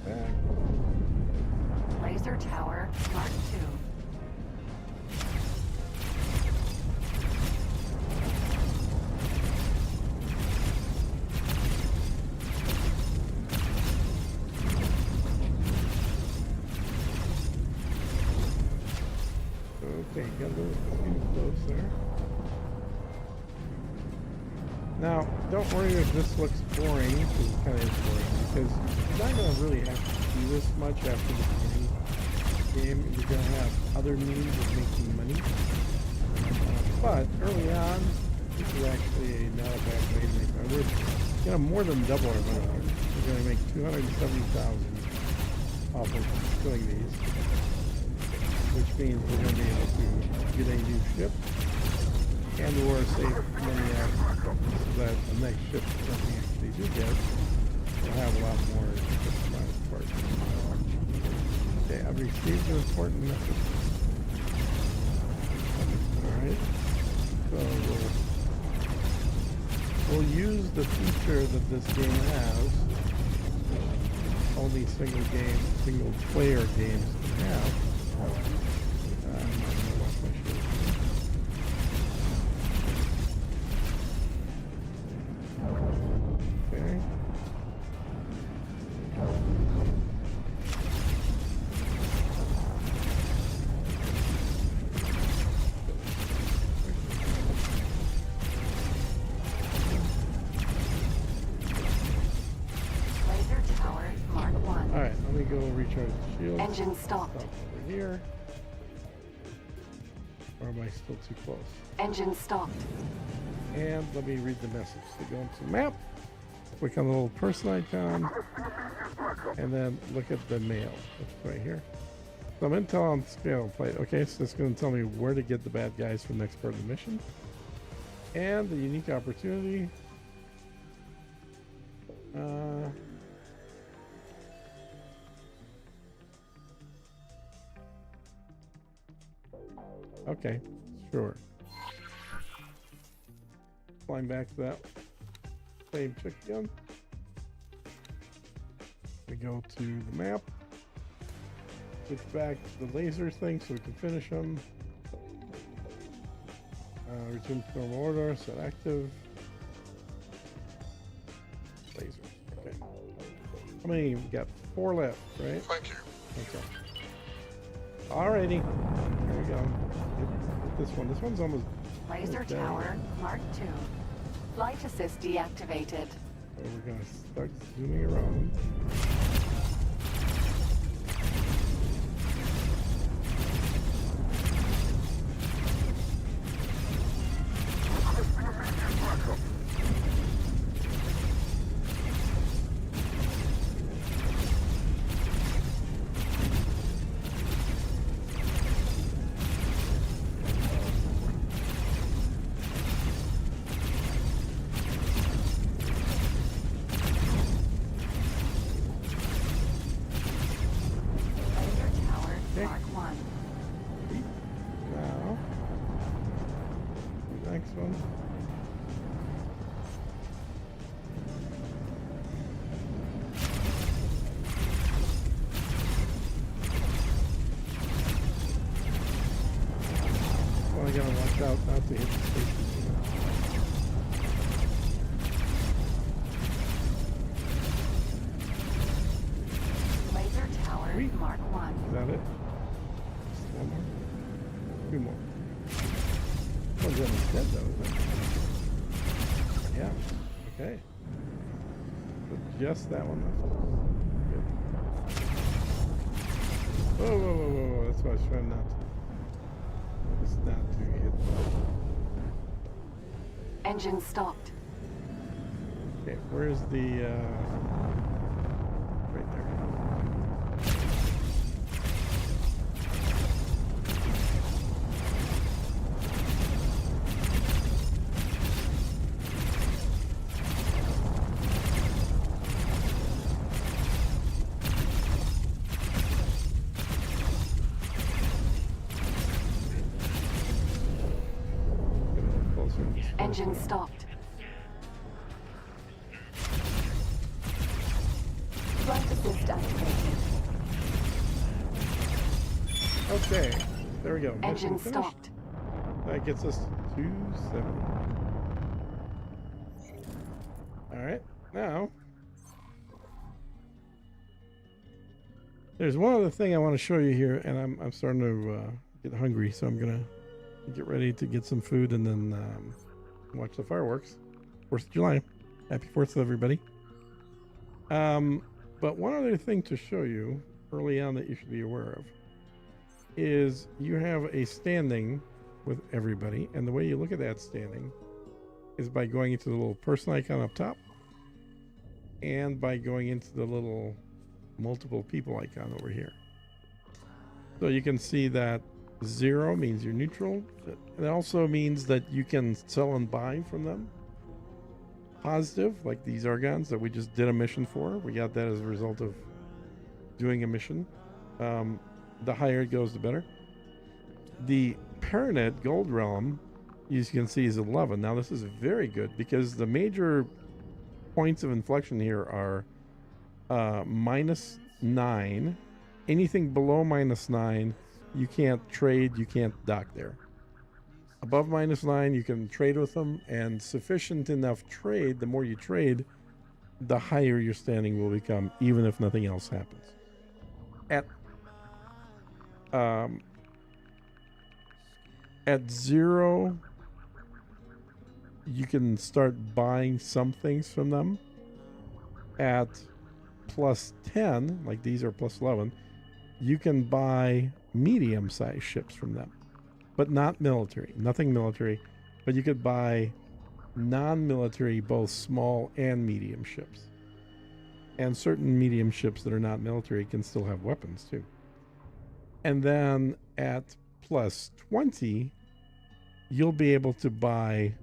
Back. Laser tower, Mark 2. Okay, got a little too close there. Now, don't worry if this looks boring, because it kind of is boring, because you're not going to really have to do this much after the beginning of the game. You're going to have other means of making money. But early on, this is actually not a bad way to make money. We're going to more than double our money. We're going to make $270,000 off of killing these, which means we're going to be able to get a new ship and or save money out so that the next ship that we actually do get will have a lot more amount of parts. Okay, I've received an important message. Alright, so we'll use the feature that this game has. Only single player games can have. Okay. Laser tower, Mark 1. Alright, let me go recharge the shield. Engine stopped. Stop over here. Or am I still too close? Engine stopped. And let me read the message. So go into the map, click on the little person icon, and then look at the mail. It's right here. Some intel on scale plate. Okay, so it's going to tell me where to get the bad guys for the next part of the mission. And the unique opportunity. Okay, sure. Flying back to that same chick again. We go to the map. Switch back to the laser thing so we can finish them. Resume to normal order, set active. Laser. Okay. How many? We got 4 left, right? Thank you. Okay. Alrighty. Here we go. Get this one. This one's almost. Laser tower, Mark 2. Flight assist deactivated. So we're gonna start zooming around. I gotta watch out not to hit the station. Laser tower, Sweet. Mark 1. Is that it? Just one more? 2 more. One's almost dead though, isn't it? Yeah. Okay. So just that one left. Good. Whoa, whoa, whoa, whoa, whoa. That's why I was trying not to. It's not to hit. Engine stopped. Okay, where's the right there. Engine stopped. Flight assist activated. Okay, there we go. Engine Mission finished. stopped. That gets us to 270. Alright, now there's one other thing I want to show you here, and I'm starting to get hungry, so I'm gonna get ready to get some food and then watch the fireworks. 4th of July. Happy 4th, everybody. But one other thing to show you early on that you should be aware of is you have a standing with everybody, and the way you look at that standing is by going into the little person icon up top and by going into the little multiple people icon over here. So you can see that 0 means you're neutral. It also means that you can sell and buy from them. Positive, like these Argons that we just did a mission for. We got that as a result of doing a mission. The higher it goes, the better. The Paranet Gold Realm, you can see, is 11. Now this is very good because the major points of inflection here are -9. Anything below -9, you can't trade, you can't dock there. Above -9, you can trade with them, and sufficient enough trade, the more you trade, the higher your standing will become, even if nothing else happens. At 0, you can start buying some things from them. At +10, like these are +11, you can buy medium-sized ships from them, but not military, nothing military, but you could buy non-military, both small and medium ships. And certain medium ships that are not military can still have weapons too. And then at +20, you'll be able to buy,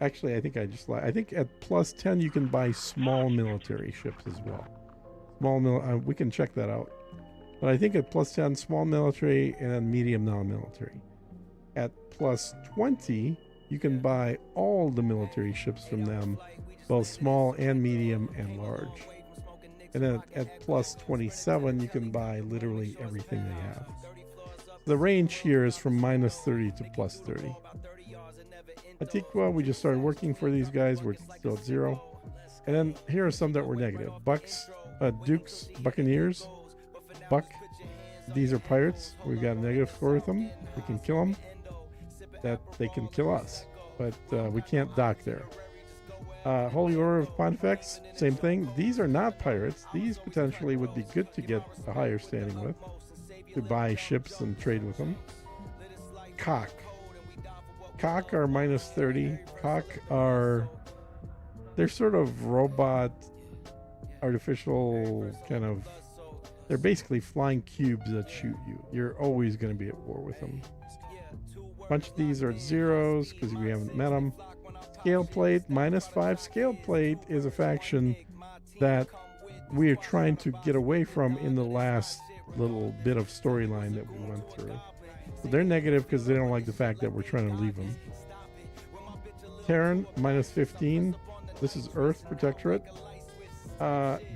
actually, I think I think at +10 you can buy small military ships as well. We can check that out. But I think at +10, small military and medium non-military. At +20, you can buy all the military ships from them, both small and medium and large. And then at +27, you can buy literally everything they have. The range here is from -30 to +30. Antigua, we just started working for these guys. We're still at 0. And then here are some that were negative. Dukes, Buccaneers, Buck. These are pirates. We've got a negative score with them. We can kill them. That they can kill us, but we can't dock there. Holy Order of Pontifex, same thing. These are not pirates. These potentially would be good to get a higher standing with, to buy ships and trade with them. Cock are -30. Cock are, they're sort of robot, artificial kind of, they're basically flying cubes that shoot you. You're always going to be at war with them. A bunch of these are 0s because we haven't met them. Scale Plate, -5. Scale Plate is a faction that we are trying to get away from in the last little bit of storyline that we went through. So they're negative because they don't like the fact that we're trying to leave them. Terran, -15. This is Earth Protectorate.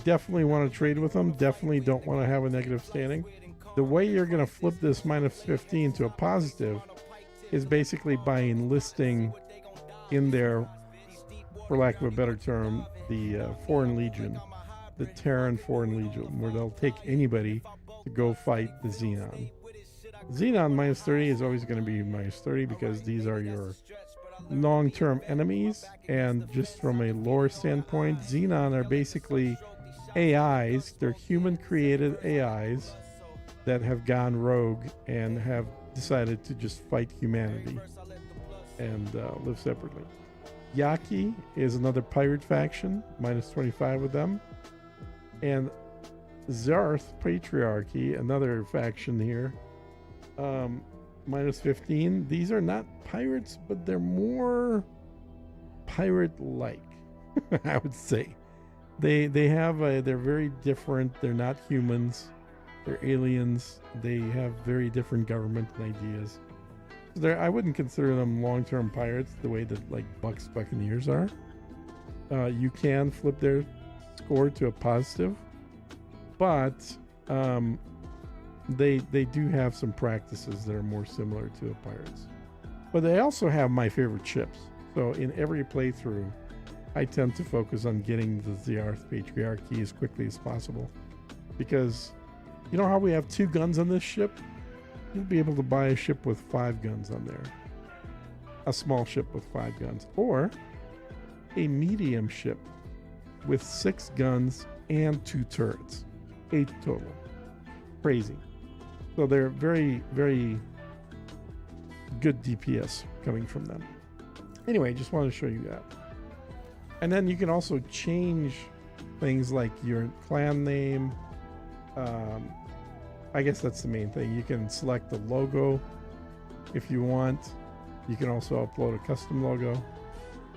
Definitely want to trade with them. Definitely don't want to have a negative standing. The way you're going to flip this -15 to a positive is basically by enlisting in there, for lack of a better term, the Foreign Legion, the Terran Foreign Legion, where they'll take anybody to go fight the Xenon. Xenon -30 is always going to be -30 because these are your long-term enemies, and just from a lore standpoint, Xenon are basically AIs. They're human-created AIs that have gone rogue and have decided to just fight humanity and live separately. Jaques is another pirate faction, -25 with them. And Zarth Patriarchy, another faction here, -15. These are not pirates, but they're more pirate-like, I would say. They're very different. They're not humans. They're aliens. They have very different government ideas. I wouldn't consider them long-term pirates the way that like Buck's Buccaneers are. You can flip their score to a positive, but they do have some practices that are more similar to the pirates. But they also have my favorite ships. So in every playthrough, I tend to focus on getting the Ziarth Patriarchy as quickly as possible, because you know how we have 2 guns on this ship? You'll be able to buy a ship with 5 guns on there. A small ship with 5 guns. Or a medium ship with 6 guns and 2 turrets. 8 total. Crazy. So they're very, very good DPS coming from them. Anyway, just wanted to show you that. And then you can also change things like your clan name. I guess that's the main thing. You can select the logo if you want. You can also upload a custom logo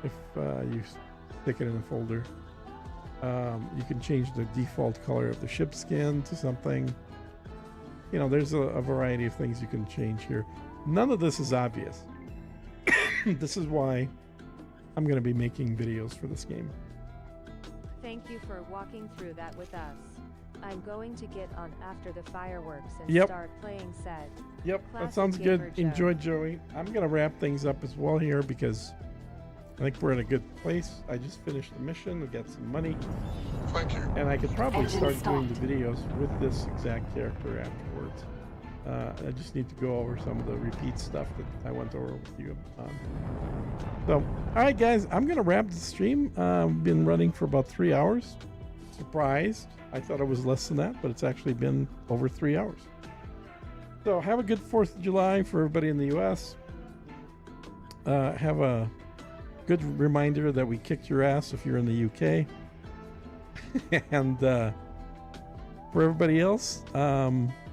if you stick it in a folder. You can change the default color of the ship skin to something. You know, there's a variety of things you can change here. None of this is obvious. This is why I'm going to be making videos for this game. Thank you for walking through that with us. I'm going to get on after the fireworks and Yep. start playing said. Yep, that Classic sounds gamer good. Joe. Enjoy, Joey. I'm going to wrap things up as well here because I think we're in a good place. I just finished the mission. We got some money. Thank you. And I could probably Engine start doing the stopped. videos with this exact character afterwards. I just need to go over some of the repeat stuff that I went over with you on. So, all right, guys, I'm going to wrap the stream. Been running for about 3 hours. Surprised. I thought it was less than that, but it's actually been over 3 hours. So have a good 4th of July for everybody in the U.S. Have a good reminder that we kicked your ass if you're in the U.K. And for everybody else,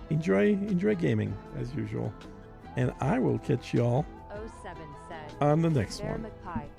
enjoy gaming as usual. And I will catch y'all 07 said. on the next Bear one. McPike.